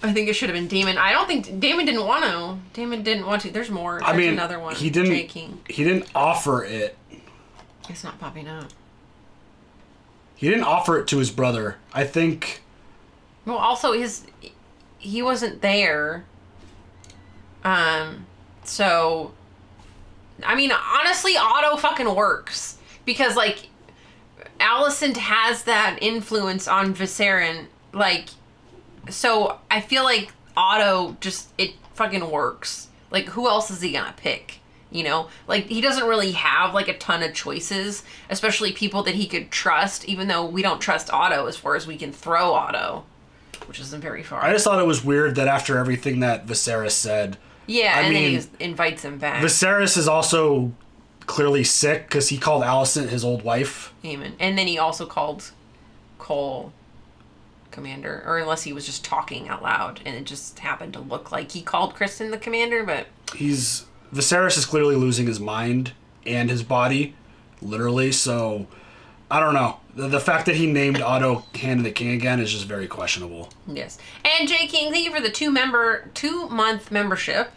I think it should have been Daemon. I don't think... Daemon didn't want to. There's more. There's another one. He didn't... Jay King. He didn't offer it. It's not popping up. He didn't offer it to his brother. I think... Well, also, he wasn't there. So... I mean, honestly, Otto fucking works. Because, Alicent has that influence on Viserion. So I feel like Otto it fucking works. Who else is he gonna pick? He doesn't really have, a ton of choices. Especially people that he could trust, even though we don't trust Otto as far as we can throw Otto. Which isn't very far. I just thought it was weird that after everything that Viserys said... Yeah, then he invites him back. Viserys is also... clearly sick because he called Alicent his old wife. Amen. And then he also called Cole commander, or unless he was just talking out loud and it just happened to look like he called Kristen the commander, but... Viserys is clearly losing his mind and his body, literally, so I don't know. The fact that he named Otto Hand of the King again is just very questionable. Yes. And Jay King, thank you for the 2-month membership.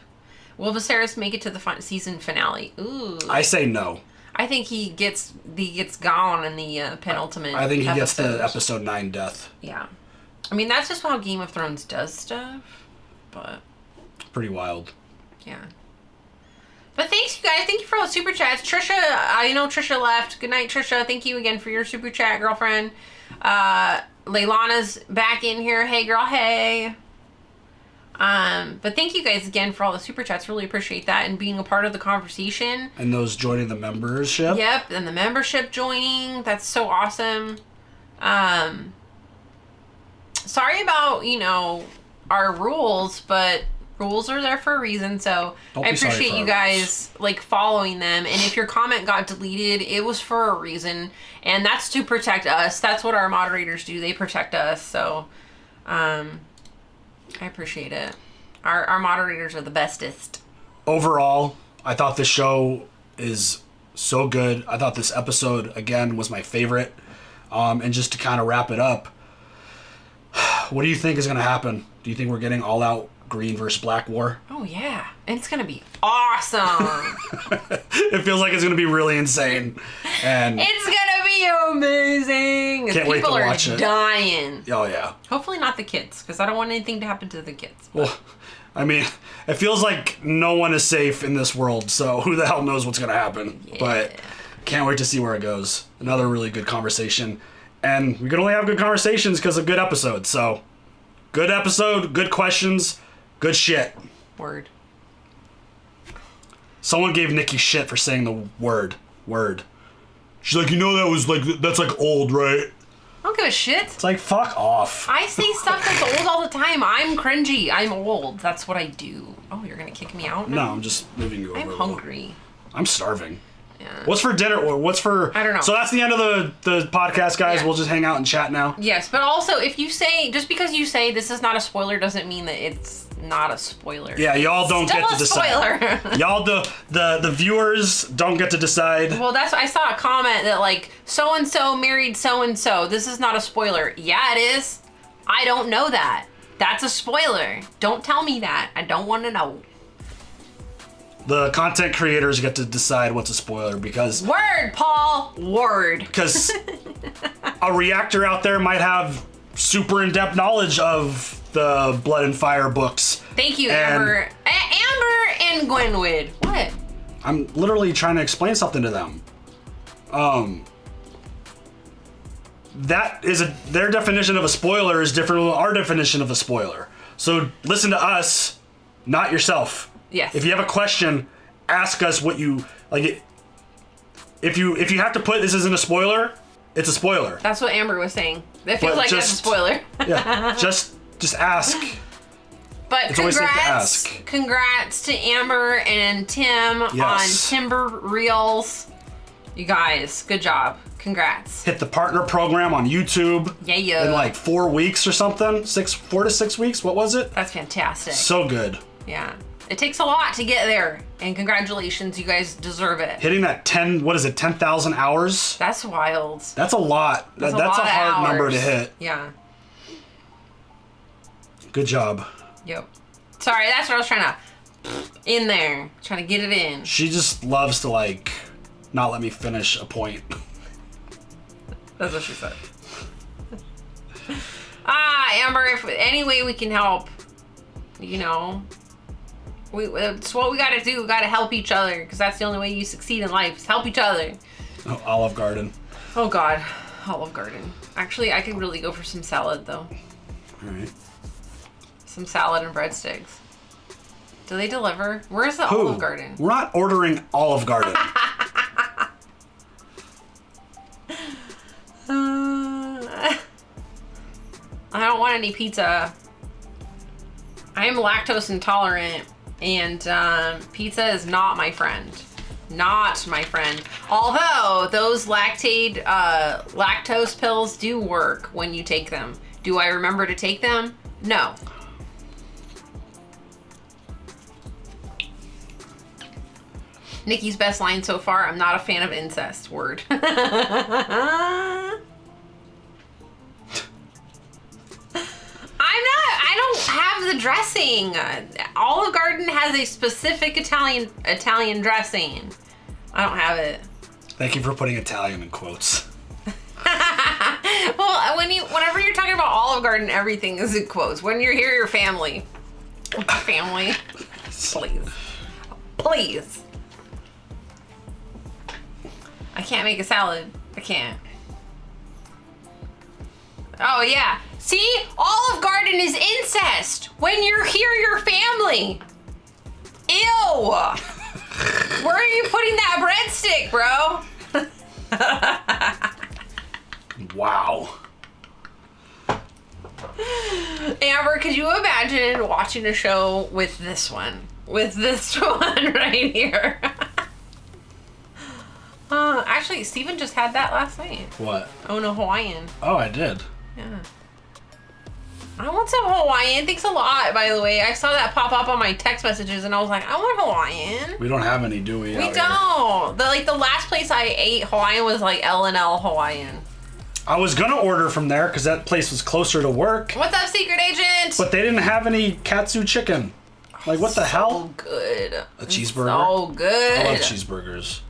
Will Viserys make it to the season finale? Ooh. I say no. I think he gets gone in the penultimate. I think he gets the episode 9 death. Yeah. I mean, that's just how Game of Thrones does stuff, but... Pretty wild. Yeah. But thanks, you guys. Thank you for all the super chats. Trisha, I know Trisha left. Good night, Trisha. Thank you again for your super chat, girlfriend. Leilana's back in here. Hey, girl. Hey. But thank you guys again for all the super chats. Really appreciate that and being a part of the conversation. And those joining the membership. Yep, and the membership joining. That's so awesome. Sorry about, our rules, but rules are there for a reason. So I appreciate you guys following them. And if your comment got deleted, it was for a reason. And that's to protect us. That's what our moderators do. They protect us. So, I appreciate it. Our moderators are the bestest. Overall, I thought the show is so good. I thought this episode, again, was my favorite. And just to kind of wrap it up, what do you think is going to happen? Do you think we're getting all out green versus black war? Oh, yeah. And it's going to be awesome. It feels like it's going to be really insane. And it's going to be be amazing. Can't wait to People watch are it. dying. Oh, yeah. Hopefully not the kids, because I don't want anything to happen to the kids. Well, I mean, it feels like no one is safe in this world, so who the hell knows what's going to happen. Yeah. But can't wait to see where it goes. Another really good conversation. And we can only have good conversations because of good episodes. So, good episode, good questions, good shit. Word. Someone gave Nikki shit for saying the word. She's like, that was like, that's like old, right? I don't give a shit. It's like, fuck off. I say stuff that's old all the time. I'm cringy. I'm old. That's what I do. Oh, you're going to kick me out now? No, I'm just moving you over. I'm hungry. I'm starving. Yeah. What's for dinner? Or what's for... I don't know. So that's the end of the podcast, guys. Yeah. We'll just hang out and chat now. Yes, but also if you say, just because you say this is not a spoiler doesn't mean that it's not a spoiler. Yeah, y'all don't Still get to a decide. spoiler. Y'all, the viewers don't get to decide. Well, I saw a comment that like, so-and-so married so-and-so. This is not a spoiler. Yeah, it is. I don't know that. That's a spoiler. Don't tell me that. I don't want to know. The content creators get to decide what's a spoiler because... Word, Paul. Word. Because a reactor out there might have super in-depth knowledge of the Blood and Fire books. Thank you, And- Amber. Amber and Gwenwood. What? I'm literally trying to explain something to them. That is their definition of a spoiler is different than our definition of a spoiler. So listen to us, not yourself. Yes. If you have a question, ask us what you like. If you have to put this isn't a spoiler, it's a spoiler. That's what Amber was saying. It feels But like that's a spoiler. Yeah, just ask. But It's always safe to ask. Congrats to Amber and Tim Yes. on Timber Reels. You guys, good job. Congrats. Hit the partner program on YouTube. Yeah. In like 4 weeks or something. 4 to 6 weeks. What was it? That's fantastic. So good. Yeah. It takes a lot to get there. And congratulations, you guys deserve it. Hitting that 10,000 hours. That's wild. That's a lot. That's lot a of hard number hours. to hit. Yeah. Good job. Yep. Sorry, that's what I was trying to in there. Trying to get it in. She just loves to like not let me finish a point. That's what she said. Amber, if any way we can help, it's what we gotta do. We gotta help each other, because that's the only way you succeed in life, is help each other. Oh, Olive Garden. Oh God, Olive Garden. Actually, I could really go for some salad though. All right. Some salad and breadsticks. Do they deliver? Where's the Olive Garden? We're not ordering Olive Garden. I don't want any pizza. I am lactose intolerant, and pizza is not my friend. Not my friend. Although those lactose pills do work when you take them. Do I remember to take them? No. Nikki's best line so far, I'm not a fan of incest. Word. I don't have the dressing. Olive Garden has a specific Italian dressing. I don't have it. Thank you for putting Italian in quotes. Well, whenever you're talking about Olive Garden, everything is in quotes. When you're here, your family. Family. Please. I can't make a salad. I can't. Oh, yeah. See? Olive Garden is incest. When you're here, your family. Ew. Where are you putting that breadstick, bro? Wow. Amber, could you imagine watching a show with this one? With this one right here. Actually, Steven just had that last night. What? Oh, no, Hawaiian. Oh, I did. Yeah. I want some Hawaiian. Thanks a lot, by the way. I saw that pop up on my text messages, and I was like, I want Hawaiian. We don't have any, do we? We don't. The last place I ate Hawaiian was like L&L Hawaiian. I was gonna order from there because that place was closer to work. What's up, secret agent? But they didn't have any katsu chicken. Like, what the hell? Good. A cheeseburger? So good. I love cheeseburgers.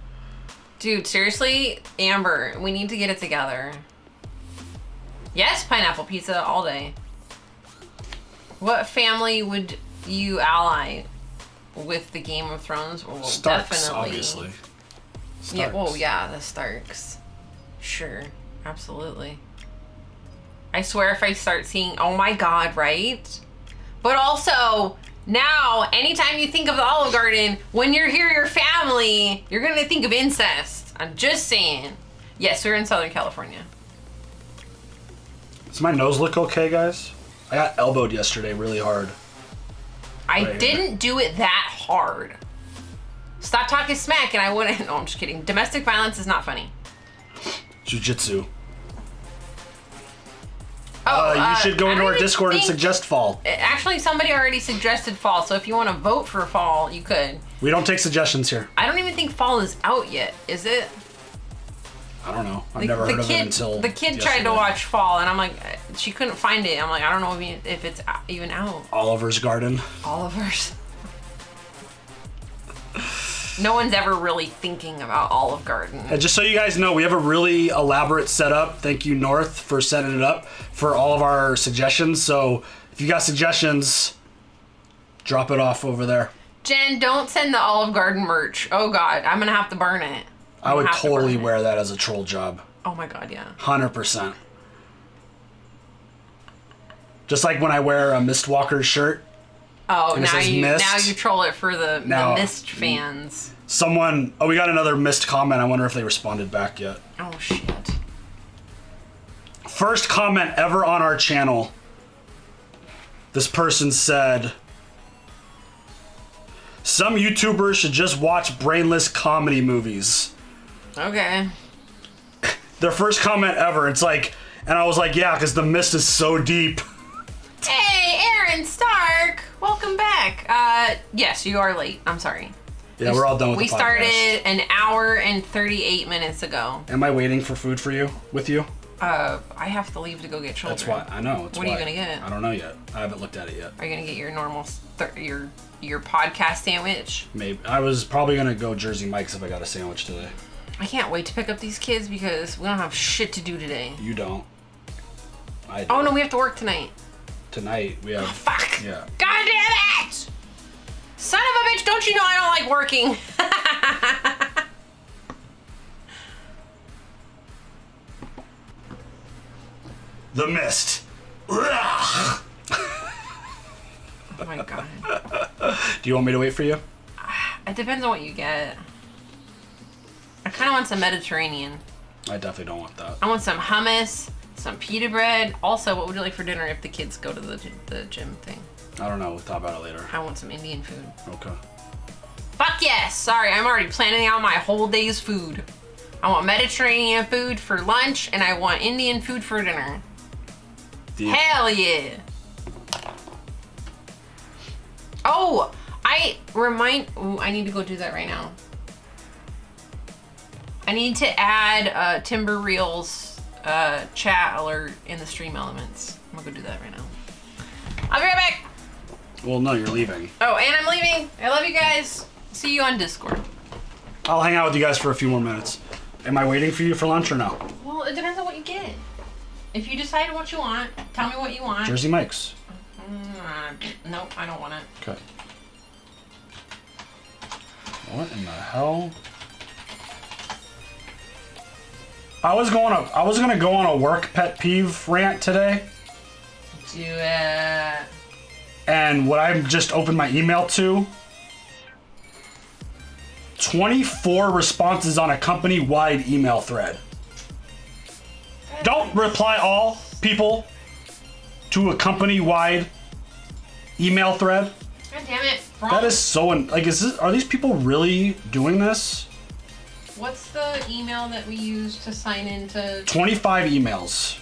Dude, seriously, Amber, we need to get it together. Yes, pineapple pizza all day. What family would you ally with the Game of Thrones? Well, Starks, definitely. obviously. Starks. Yeah, well, yeah, the Starks. Sure, absolutely. I swear if I start seeing, oh my God, right? But also, now, anytime you think of the Olive Garden, when you're here, your family, you're gonna think of incest. I'm just saying. Yes, we're in Southern California. Does my nose look okay, guys? I got elbowed yesterday really hard. I Right. didn't do it that hard. Stop talking smack and I wouldn't. No, I'm just kidding. Domestic violence is not funny. Jiu-jitsu. Oh, You should go I into don't our even Discord and think- suggest fall. Actually, somebody already suggested fall, so if you want to vote for fall, you could. We don't take suggestions here. I don't even think fall is out yet, is it? I don't know. I've never heard of it until the kid tried yesterday. to watch fall, and I'm like, she couldn't find it. I'm like, I don't know if it's even out. Oliver's Garden. Oliver's. No one's ever really thinking about Olive Garden. And just so you guys know, we have a really elaborate setup. Thank you, North, for setting it up for all of our suggestions. So if you got suggestions, drop it off over there. Jen, don't send the Olive Garden merch. Oh God, I'm gonna have to burn it. I would have to totally burn it. wear that as a troll job. Oh my God, yeah. 100%. Just like when I wear a Mistwalker shirt. Oh, And it now says you Mist. troll it for the Now- Mist fans. Someone, we got another missed comment. I wonder if they responded back yet. Oh shit. First comment ever on our channel. This person said, some YouTubers should just watch brainless comedy movies. Okay. Their first comment ever. It's like, and I was like, yeah, because the mist is so deep. Hey, Aaron Stark, welcome back. Yes, you are late. I'm sorry. Yeah, we're all done with We the podcast. started an hour and 38 minutes ago. Am I waiting for food for you? With you? I have to leave to go get children. That's why. I know. That's What are you why. gonna get? I don't know yet. I haven't looked at it yet. Are you gonna get your normal your podcast sandwich? Maybe. I was probably going to go Jersey Mike's if I got a sandwich today. I can't wait to pick up these kids because we don't have shit to do today. You don't. I do. Oh no, we have to work tonight. Tonight we have. Fuck! Yeah. God damn it! Son of a bitch, don't you know I don't like working? The mist. Oh my God. Do you want me to wait for you? It depends on what you get. I kind of want some Mediterranean. I definitely don't want that. I want some hummus, some pita bread. Also, what would you like for dinner if the kids go to the gym thing? I don't know. We'll talk about it later. I want some Indian food. Okay. Fuck yes! Sorry, I'm already planning out my whole day's food. I want Mediterranean food for lunch, and I want Indian food for dinner. Deal. Hell yeah! Oh, I need to go do that right now. I need to add Timber Reels chat alert in the stream elements. I'm gonna go do that right now. I'll be right back. Well, no, you're leaving. Oh, and I'm leaving. I love you guys. See you on Discord. I'll hang out with you guys for a few more minutes. Am I waiting for you for lunch or no? Well, it depends on what you get. If you decide what you want, tell me what you want. Jersey Mike's. Nope, I don't want it. Okay. What in the hell? I was gonna go on a work pet peeve rant today, Do it. and what I just opened my email to, 24 responses on a company-wide email thread. Don't reply all people to a company-wide email thread. God damn it. That is so are these people really doing this? What's the email that we use to sign into 25 emails.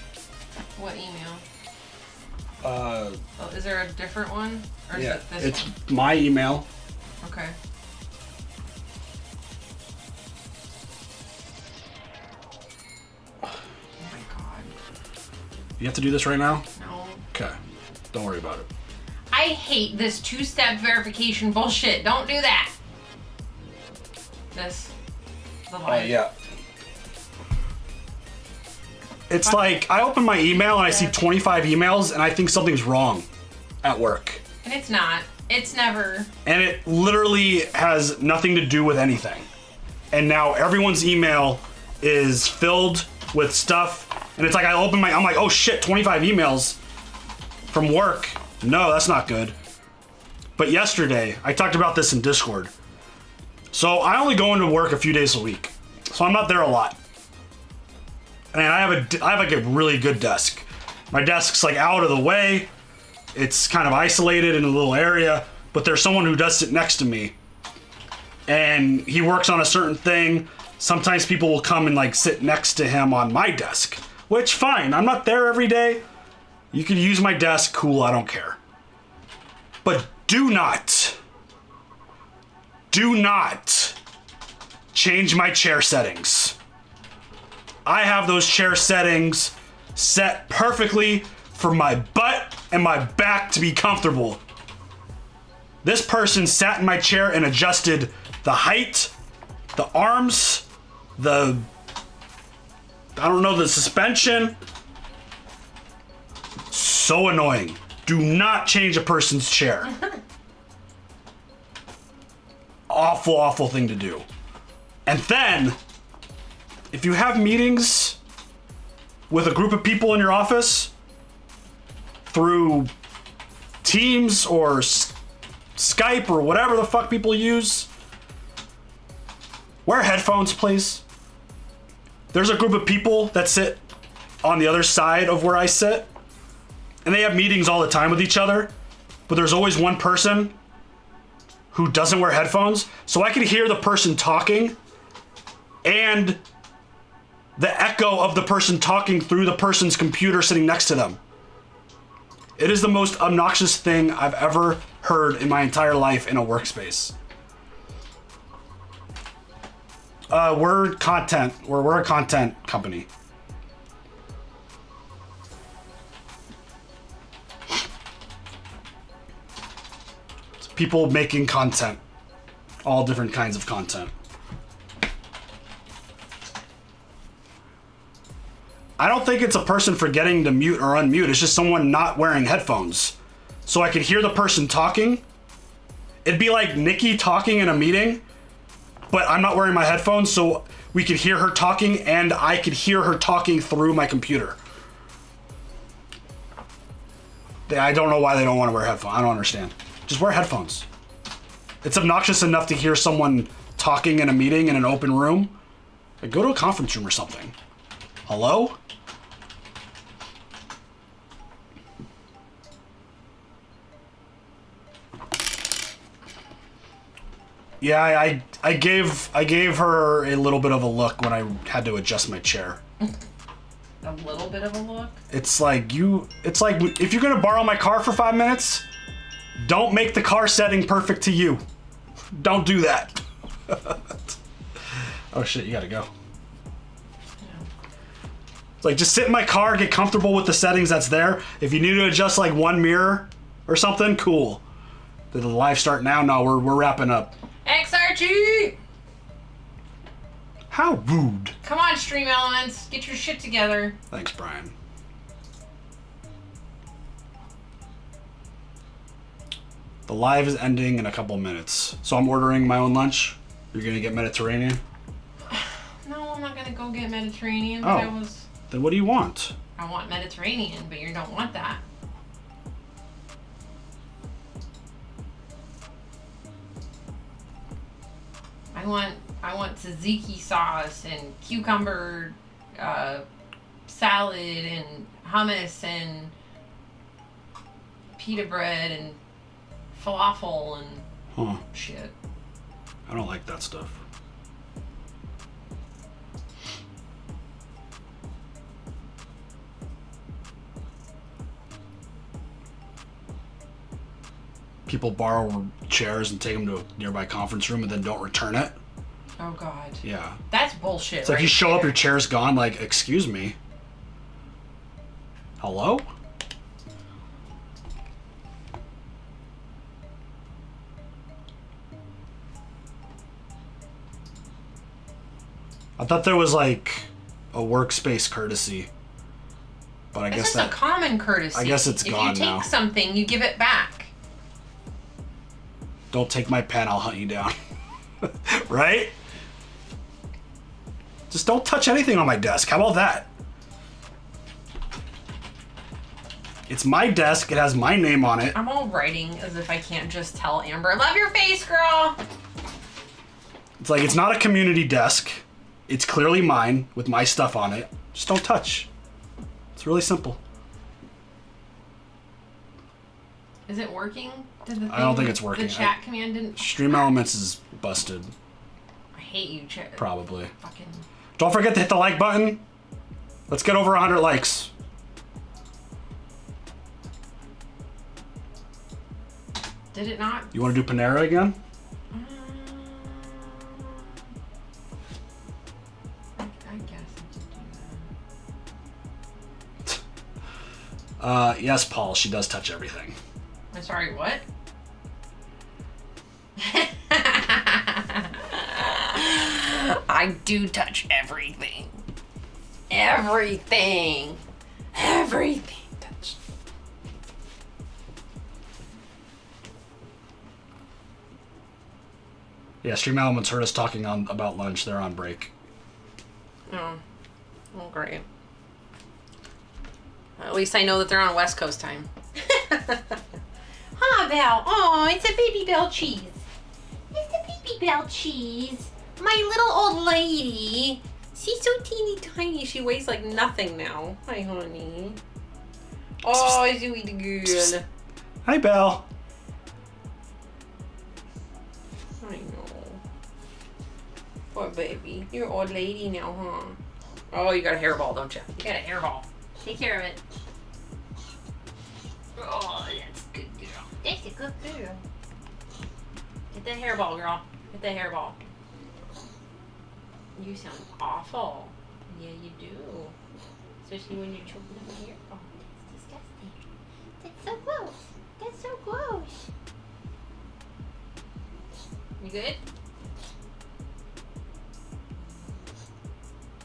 what email? Uh, Oh, is there a different one? Or is yeah, it this it's one? my email. Okay. Oh my God. You have to do this right now? No. Okay. Don't worry about it. I hate this two-step verification bullshit. Don't do that. This. the live. Yeah. It's like, I open my email and I see 25 emails and I think something's wrong at work. And it's not. It's never. And it literally has nothing to do with anything. And now everyone's email is filled with stuff. And it's like, I'm like, oh shit, 25 emails from work. No, that's not good. But yesterday, I talked about this in Discord. So I only go into work a few days a week. So I'm not there a lot. And I have like a really good desk. My desk's like out of the way. It's kind of isolated in a little area, but there's someone who does sit next to me. And he works on a certain thing. Sometimes people will come and like sit next to him on my desk, which fine. I'm not there every day. You can use my desk, cool, I don't care. But do not change my chair settings. I have those chair settings set perfectly for my butt and my back to be comfortable. This person sat in my chair and adjusted the height, the arms, the suspension. So annoying. Do not change a person's chair. Awful thing to do. And then, if you have meetings with a group of people in your office through Teams or Skype or whatever the fuck people use, wear headphones, please. There's a group of people that sit on the other side of where I sit, and they have meetings all the time with each other, but there's always one person who doesn't wear headphones, so I can hear the person talking and the echo of the person talking through the person's computer sitting next to them. It is the most obnoxious thing I've ever heard in my entire life in a workspace. We're a content company. It's people making content. All different kinds of content. I don't think it's a person forgetting to mute or unmute. It's just someone not wearing headphones. So I could hear the person talking. It'd be like Nikki talking in a meeting, but I'm not wearing my headphones, so we could hear her talking and I could hear her talking through my computer. I don't know why they don't want to wear headphones. I don't understand. Just wear headphones. It's obnoxious enough to hear someone talking in a meeting in an open room. Like, go to a conference room or something. Hello? Yeah, I gave her a little bit of a look when I had to adjust my chair. A little bit of a look? It's like if you're gonna borrow my car for 5 minutes, don't make the car setting perfect to you. Don't do that. Oh shit, you gotta go. Yeah. It's like, just sit in my car, get comfortable with the settings that's there. If you need to adjust like one mirror or something, cool. Did the live start now? No, we're wrapping up. XRG! How rude. Come on, Stream Elements. Get your shit together. Thanks, Brian. The live is ending in a couple minutes. So I'm ordering my own lunch. You're gonna get Mediterranean? No, I'm not gonna go get Mediterranean. Oh. Then what do you want? I want Mediterranean, but you don't want that. I want tzatziki sauce and cucumber salad and hummus and pita bread and falafel and shit. I don't like that stuff. People borrow chairs and take them to a nearby conference room and then don't return it. Oh God. Yeah. That's bullshit. It's like, you show up, your chair's gone, like, excuse me. Hello? I thought there was like a workspace courtesy. But I guess that's a common courtesy. I guess it's gone now. If you take something, you give it back. Don't take my pen, I'll hunt you down. Right? Just don't touch anything on my desk. How about that? It's my desk. It has my name on it. I'm all writing as if I can't just tell Amber, love your face, girl. It's like, it's not a community desk. It's clearly mine with my stuff on it. Just don't touch. It's really simple. Is it working? I don't think it's working. The chat command didn't. Stream Elements is busted. I hate you, chat. Probably. Fucking. Don't forget to hit the like button. Let's get over 100 likes. Did it not? You want to do Panera again? I guess I could do that. Yes, Paul. She does touch everything. I'm sorry, what? I do touch everything. Everything. Everything touched. Yeah, Stream Elements heard us talking about lunch. They're on break. Oh. Oh, great. At least I know that they're on West Coast time. Huh, Belle? Oh, it's a baby Belle cheese. It's a baby Belle cheese. My little old lady. She's so teeny tiny. She weighs like nothing now. Hi, honey. Oh, sweet girl. Hi, Belle. I know. Poor baby. You're an old lady now, huh? Oh, you got a hairball, don't you? You got a hairball. Take care of it. Oh, that's a good girl. That's a good girl. Get that hairball, girl. Get that hairball. You sound awful. Yeah, you do. Especially when you're choking on the hairball. That's disgusting. That's so gross. That's so gross. You good?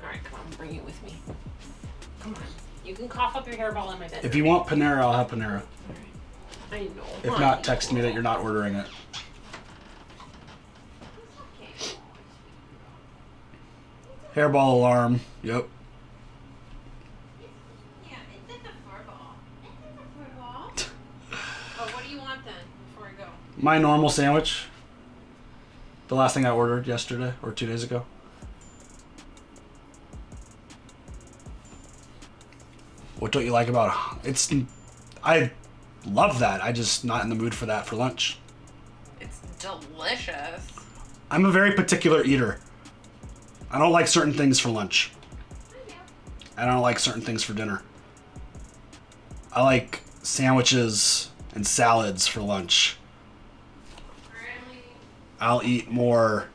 Alright, come on. Bring it with me. Come on. You can cough up your hairball in my bed. If you want Panera, I'll have Panera. I know. If not, text me that you're not ordering it. Hairball alarm. Yep. Yeah, it's at the furball. It's at the furball. Oh, what do you want then before I go? My normal sandwich. The last thing I ordered yesterday or 2 days ago. What don't you like about it? I love that. I just not in the mood for that for lunch. It's delicious. I'm a very particular eater. I don't like certain things for lunch. I don't like certain things for dinner. I like sandwiches and salads for lunch. Really? I'll eat more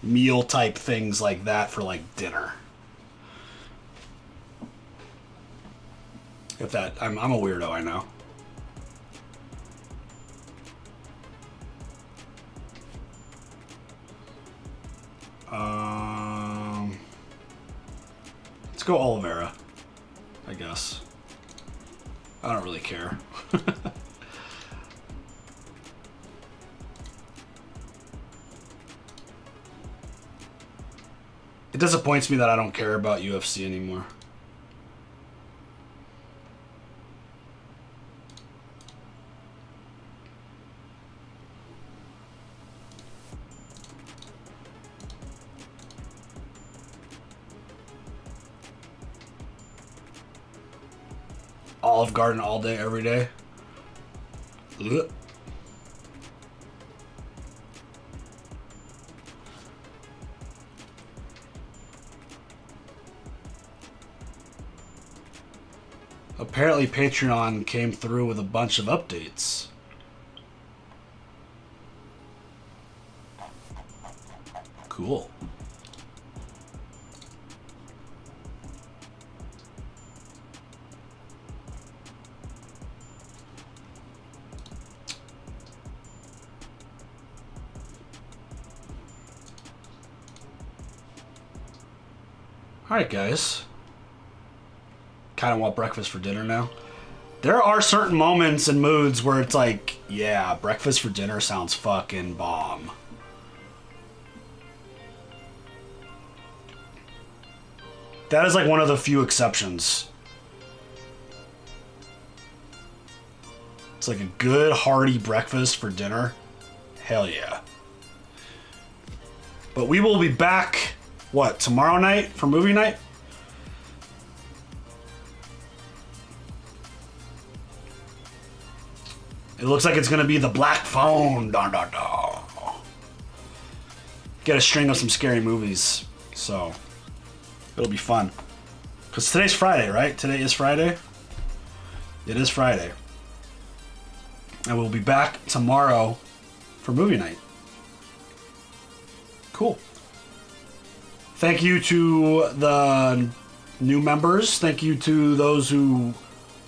meal type things like that for like dinner. If that, I'm a weirdo, I know. Let's go aloe vera, I guess. I don't really care. It disappoints me that I don't care about UFC anymore. Olive Garden all day, every day. Ugh. Apparently Patreon came through with a bunch of updates. Cool. Alright, guys. Kind of want breakfast for dinner now. There are certain moments and moods where it's like, yeah, breakfast for dinner sounds fucking bomb. That is like one of the few exceptions. It's like a good hearty breakfast for dinner. Hell yeah. But we will be back, what, tomorrow night for movie night? It looks like it's going to be The Black Phone. Dun, dun, dun. Get a string of some scary movies. So, it'll be fun. Because today's Friday, right? Today is Friday? It is Friday. And we'll be back tomorrow for movie night. Cool. Thank you to the new members. Thank you to those who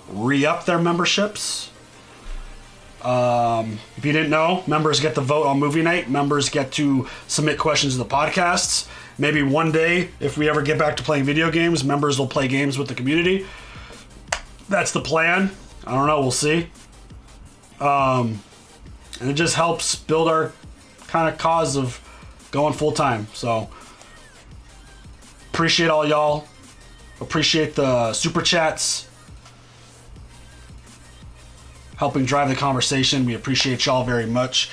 re-upped their memberships. If you didn't know, members get to vote on movie night. Members get to submit questions to the podcasts. Maybe one day, if we ever get back to playing video games, members will play games with the community. That's the plan. I don't know. We'll see. And it just helps build our kind of cause of going full time. So appreciate all y'all. Appreciate the super chats. Helping drive the conversation. We appreciate y'all very much.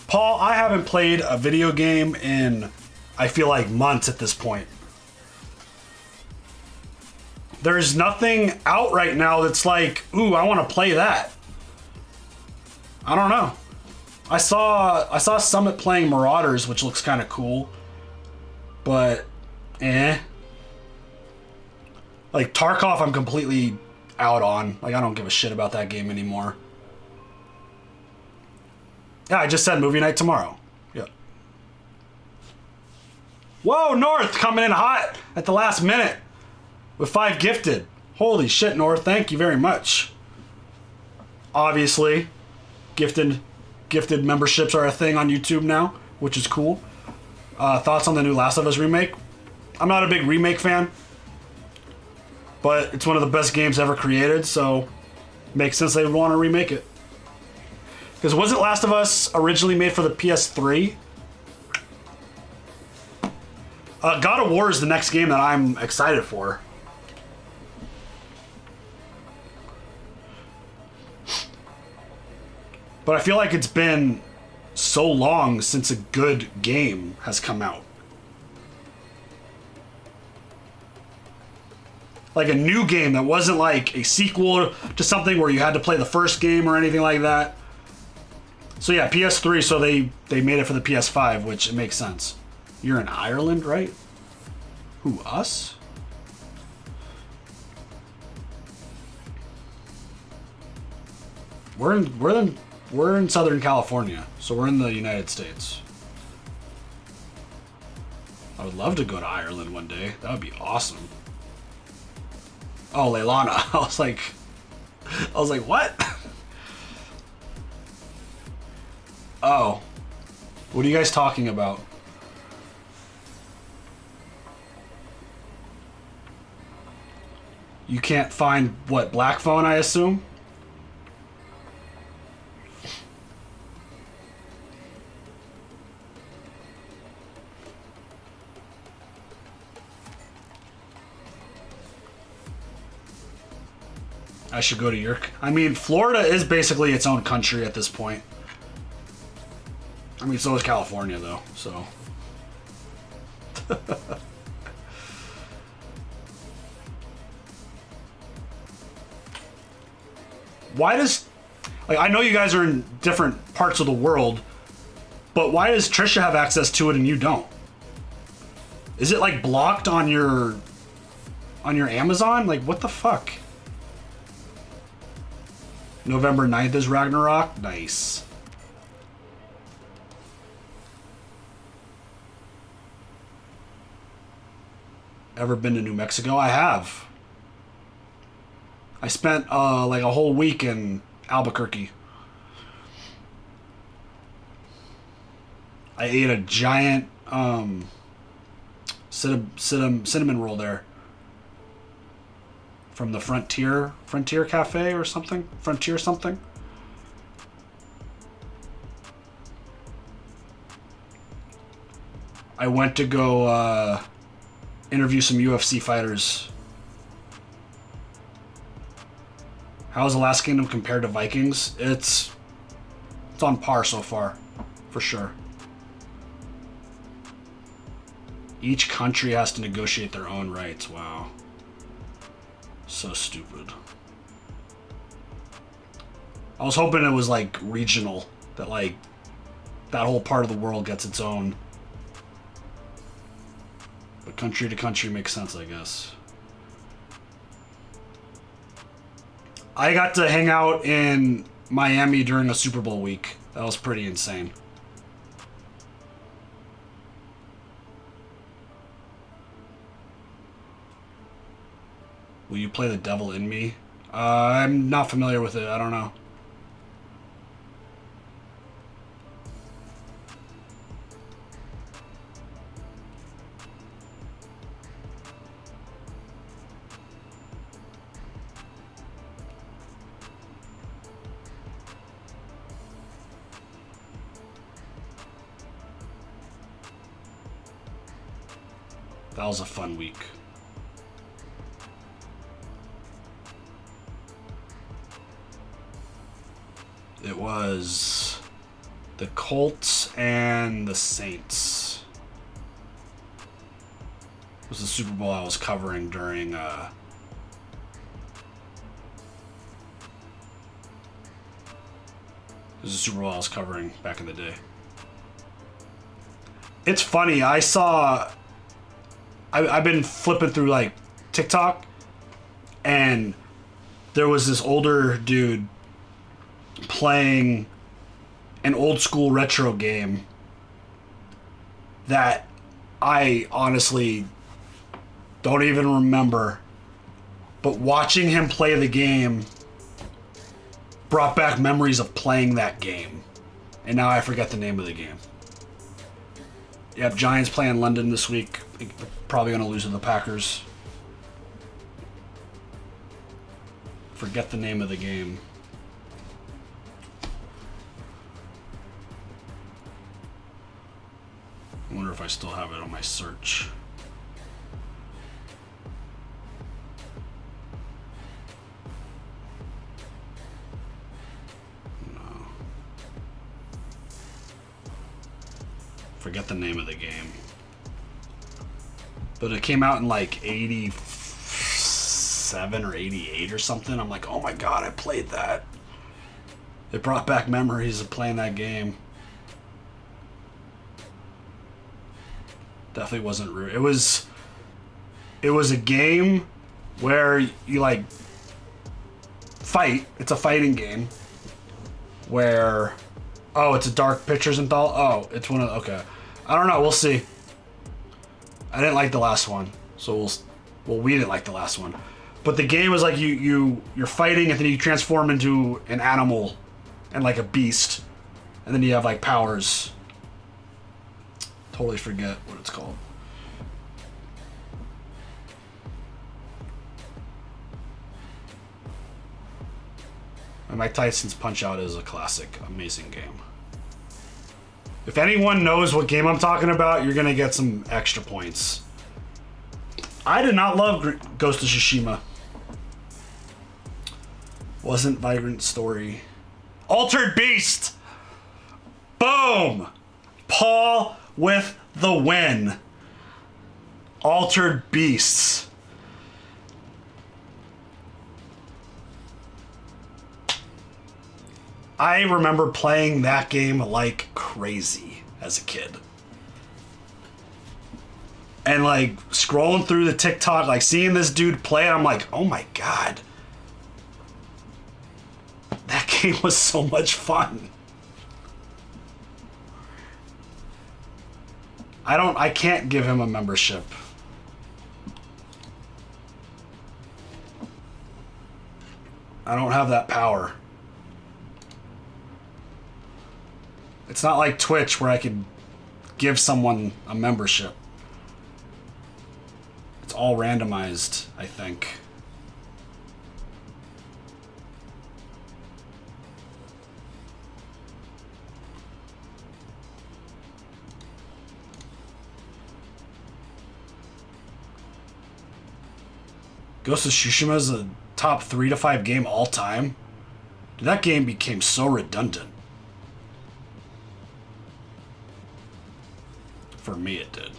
Paul, I haven't played a video game in, I feel like, months at this point. There's nothing out right now that's like, ooh, I want to play that. I don't know. I saw Summit playing Marauders, which looks kind of cool. But, Like, Tarkov, I'm completely out on. Like, I don't give a shit about that game anymore. Yeah, I just said movie night tomorrow. Yeah. Whoa, North coming in hot at the last minute with 5 gifted. Holy shit, North. Thank you very much. Obviously, gifted memberships are a thing on YouTube now, which is cool. Thoughts on the new Last of Us remake? I'm not a big remake fan, but it's one of the best games ever created, so makes sense they would want to remake it. Because wasn't Last of Us originally made for the PS3? God of War is the next game that I'm excited for. But I feel like it's been so long since a good game has come out. Like a new game that wasn't like a sequel to something where you had to play the first game or anything like that. So yeah, PS3, so they made it for the PS5, which it makes sense. You're in Ireland, right? Who, us? We're in Southern California, so we're in the United States. I would love to go to Ireland one day. That would be awesome. Oh, Leilana. I was like, what? Oh. What are you guys talking about? You can't find, what, Black Phone, I assume? I should go to your... I mean, Florida is basically its own country at this point. I mean, so is California, though, so... Why does... Like, I know you guys are in different parts of the world, but why does Trisha have access to it and you don't? Is it, like, blocked on your Amazon? Like, what the fuck? November 9th is Ragnarok? Nice. Ever been to New Mexico? I have. I spent like a whole week in Albuquerque. I ate a giant cinnamon roll there. from the Frontier Cafe or something. Frontier something. I went to go interview some UFC fighters. How is the Last Kingdom compared to Vikings? It's on par so far, for sure. Each country has to negotiate their own rights. Wow. So stupid. I was hoping it was like regional, that like that whole part of the world gets its own. But country to country makes sense, I guess. I got to hang out in Miami during a Super Bowl week. That was pretty insane. Will you play the devil in me? I'm not familiar with it. I don't know. That was a fun week. It was the Colts and the Saints. It was the Super Bowl I was covering during it was the Super Bowl I was covering back in the day. It's funny, I've been flipping through like TikTok, and there was this older dude playing an old school retro game that I honestly don't even remember, but watching him play the game brought back memories of playing that game, and now I forget the name of the game. Yep, Giants play in London this week. Probably going to lose to the Packers. Forget the name of the game. I wonder if I still have it on my search. No. Forget the name of the game. But it came out in like 87 or 88 or something. I'm like, oh my god, I played that. It brought back memories of playing that game. Definitely wasn't rude. It was a game where you like fight. It's a fighting game where, oh, it's a dark pictures and all. Oh, it's one of the, okay. I don't know. We'll see. I didn't like the last one, so we didn't like the last one. But the game was like you're fighting, and then you transform into an animal and like a beast, and then you have like powers. Totally forget what it's called. And Mike Tyson's Punch-Out is a classic, amazing game. If anyone knows what game I'm talking about, you're gonna get some extra points. I did not love Ghost of Tsushima. Wasn't Vagrant Story. Altered Beast! Boom! Paul with the win. Altered Beasts. I remember playing that game like crazy as a kid. And like scrolling through the TikTok, like seeing this dude play, I'm like, oh my god. That game was so much fun. I can't give him a membership. I don't have that power. It's not like Twitch where I could give someone a membership. It's all randomized, I think. Ghost of Tsushima is a top 3 to 5 game all time. Dude, that game became so redundant. For me, it did.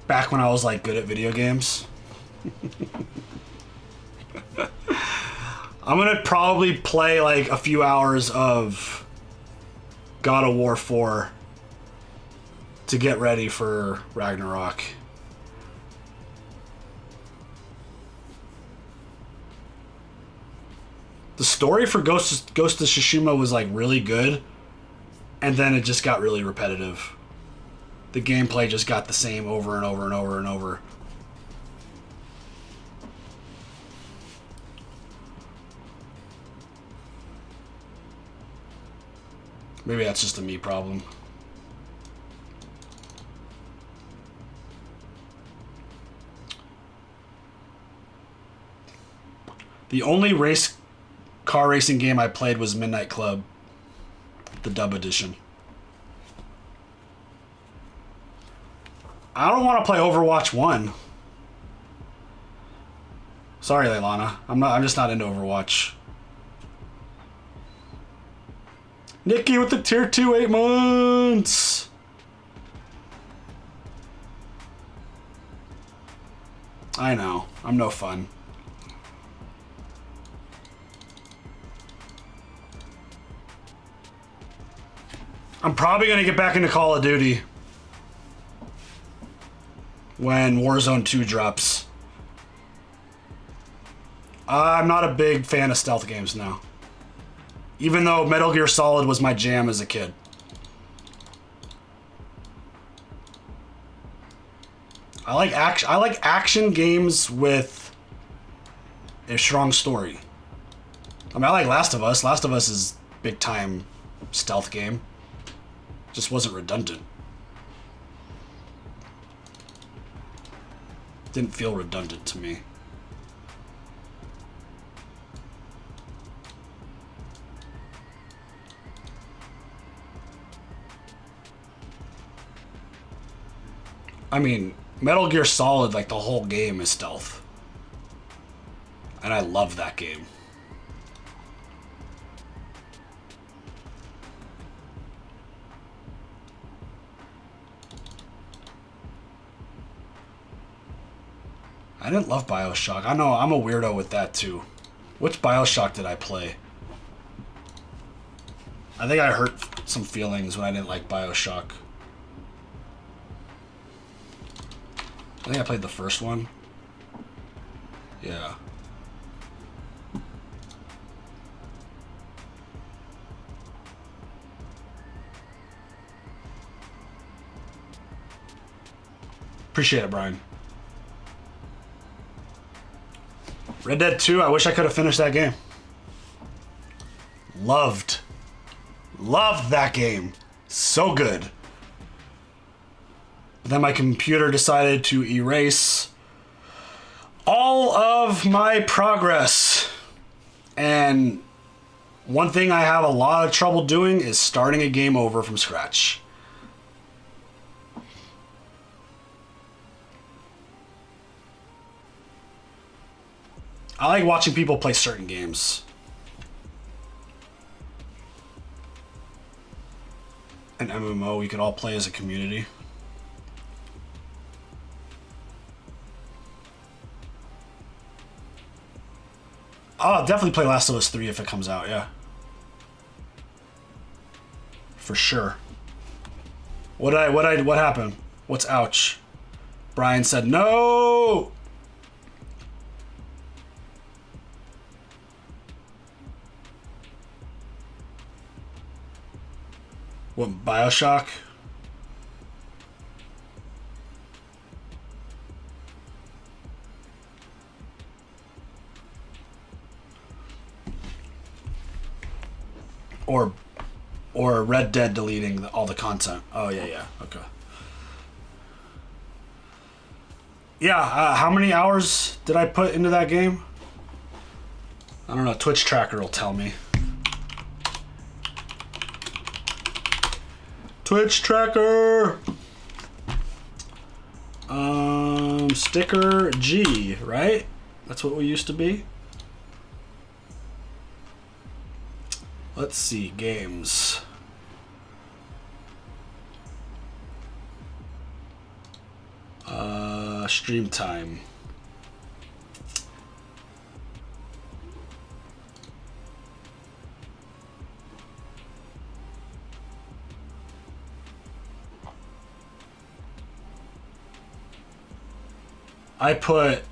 Back when I was like good at video games. I'm gonna probably play like a few hours of God of War 4 to get ready for Ragnarok. The story for Ghost of Tsushima was like really good, and then it just got really repetitive. The gameplay just got the same over and over and over and over. Maybe that's just a me problem. The only car racing game I played was Midnight Club, the dub edition. I don't want to play Overwatch 1. Sorry, Leilana. I'm just not into Overwatch. Nikki with the tier 2 8 months. I know. I'm no fun. I'm probably going to get back into Call of Duty when Warzone 2 drops. I'm not a big fan of stealth games now. Even though Metal Gear Solid was my jam as a kid. I like action games with a strong story. I mean, I like Last of Us. Last of Us is big time stealth game. Just wasn't redundant. Didn't feel redundant to me. I mean, Metal Gear Solid, like the whole game is stealth. And I love that game. I didn't love BioShock. I know, I'm a weirdo with that too. Which BioShock did I play? I think I hurt some feelings when I didn't like BioShock. I think I played the first one. Yeah. Appreciate it, Brian. Red Dead 2, I wish I could have finished that game. Loved that game. So good. But then my computer decided to erase all of my progress. And one thing I have a lot of trouble doing is starting a game over from scratch. I like watching people play certain games. An MMO we could all play as a community. I'll definitely play Last of Us 3 if it comes out, yeah. For sure. What happened? What's ouch? Brian said no! What, BioShock? Or Red Dead deleting all the content. Oh, yeah, okay. Yeah, how many hours did I put into that game? I don't know, Twitch tracker will tell me. Twitch tracker. Stikker G, right? That's what we used to be. Let's see, games. Stream time. I put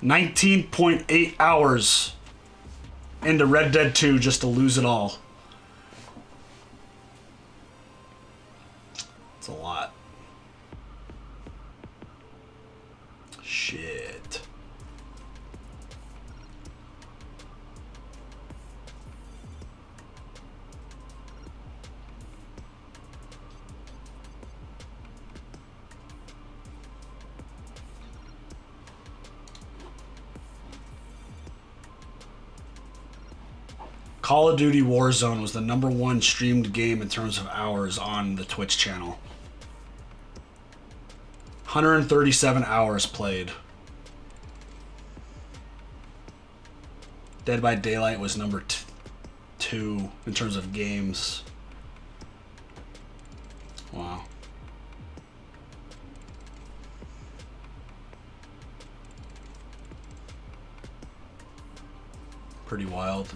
19.8 hours into Red Dead 2 just to lose it all. It's a lot. Shit. Call of Duty Warzone was the #1 streamed game in terms of hours on the Twitch channel. 137 hours played. Dead by Daylight was number 2 in terms of games. Wow. Pretty wild.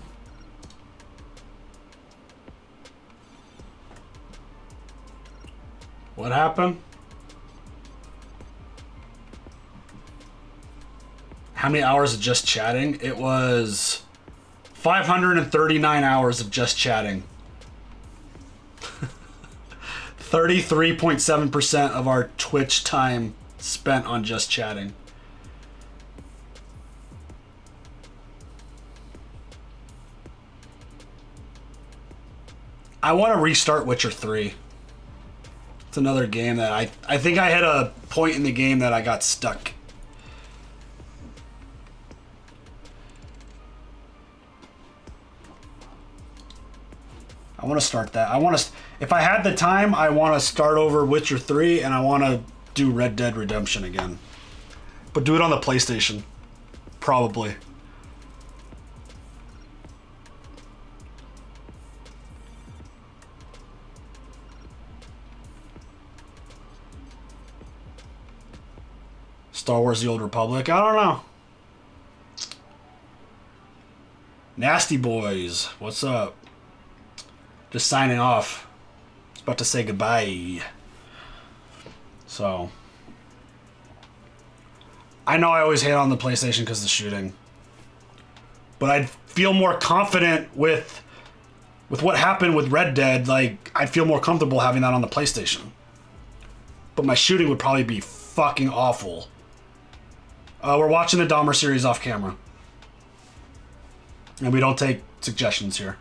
What happened? How many hours of just chatting? It was 539 hours of just chatting. 33.7% of our Twitch time spent on just chatting. I want to restart Witcher 3. It's another game that I think I had a point in the game that I got stuck. I want to start that. If I had the time, I want to start over Witcher 3 and I want to do Red Dead Redemption again. But do it on the PlayStation. Probably. Star Wars The Old Republic? I don't know. Nasty Boys, what's up? Just signing off. I was about to say goodbye. So. I know I always hate on the PlayStation because of the shooting. But I'd feel more confident with what happened with Red Dead. Like, I'd feel more comfortable having that on the PlayStation. But my shooting would probably be fucking awful. We're watching the Dahmer series off camera. And we don't take suggestions here.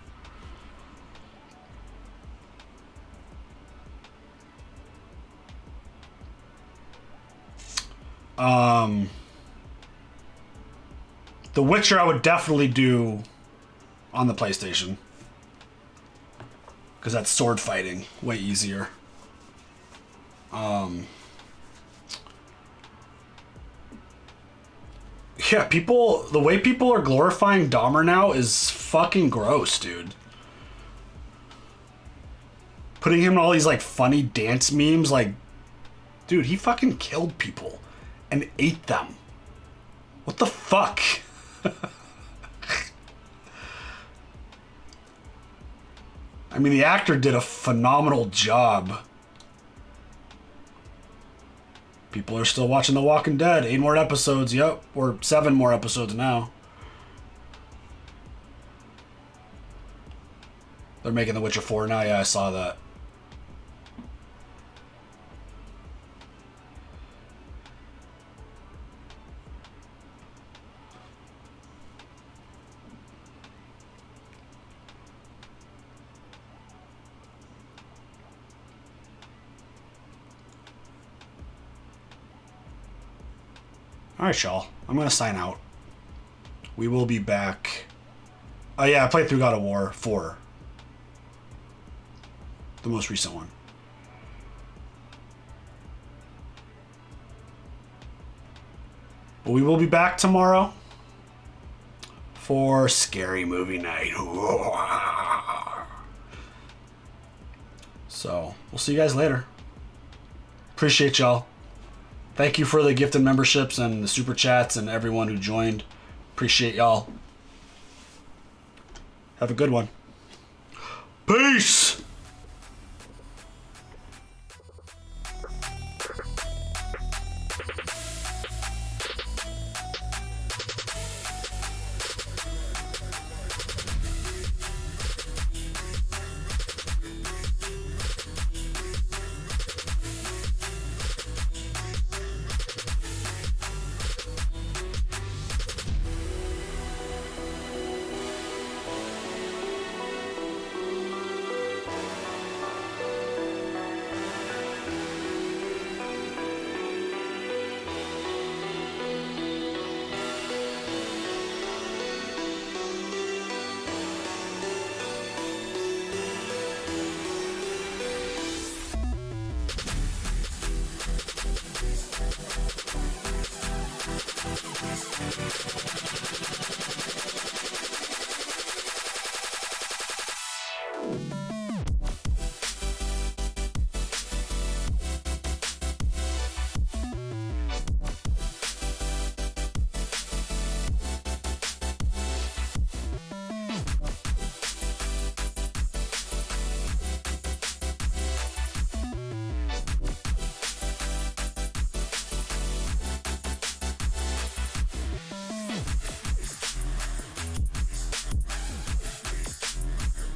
The Witcher I would definitely do on the PlayStation. Because that's sword fighting. Way easier. Yeah, the way people are glorifying Dahmer now is fucking gross, dude. Putting him in all these, like, funny dance memes, like, dude, he fucking killed people and ate them. What the fuck? I mean, the actor did a phenomenal job. People are still watching The Walking Dead. 8 more episodes, yep. Or 7 more episodes now. They're making The Witcher 4 now? Yeah, I saw that. Alright, y'all. I'm going to sign out. We will be back. Oh, yeah, I played through God of War 4. The most recent one. But we will be back tomorrow for Scary Movie Night. So, we'll see you guys later. Appreciate y'all. Thank you for the gifted memberships and the super chats and everyone who joined. Appreciate y'all. Have a good one. Peace!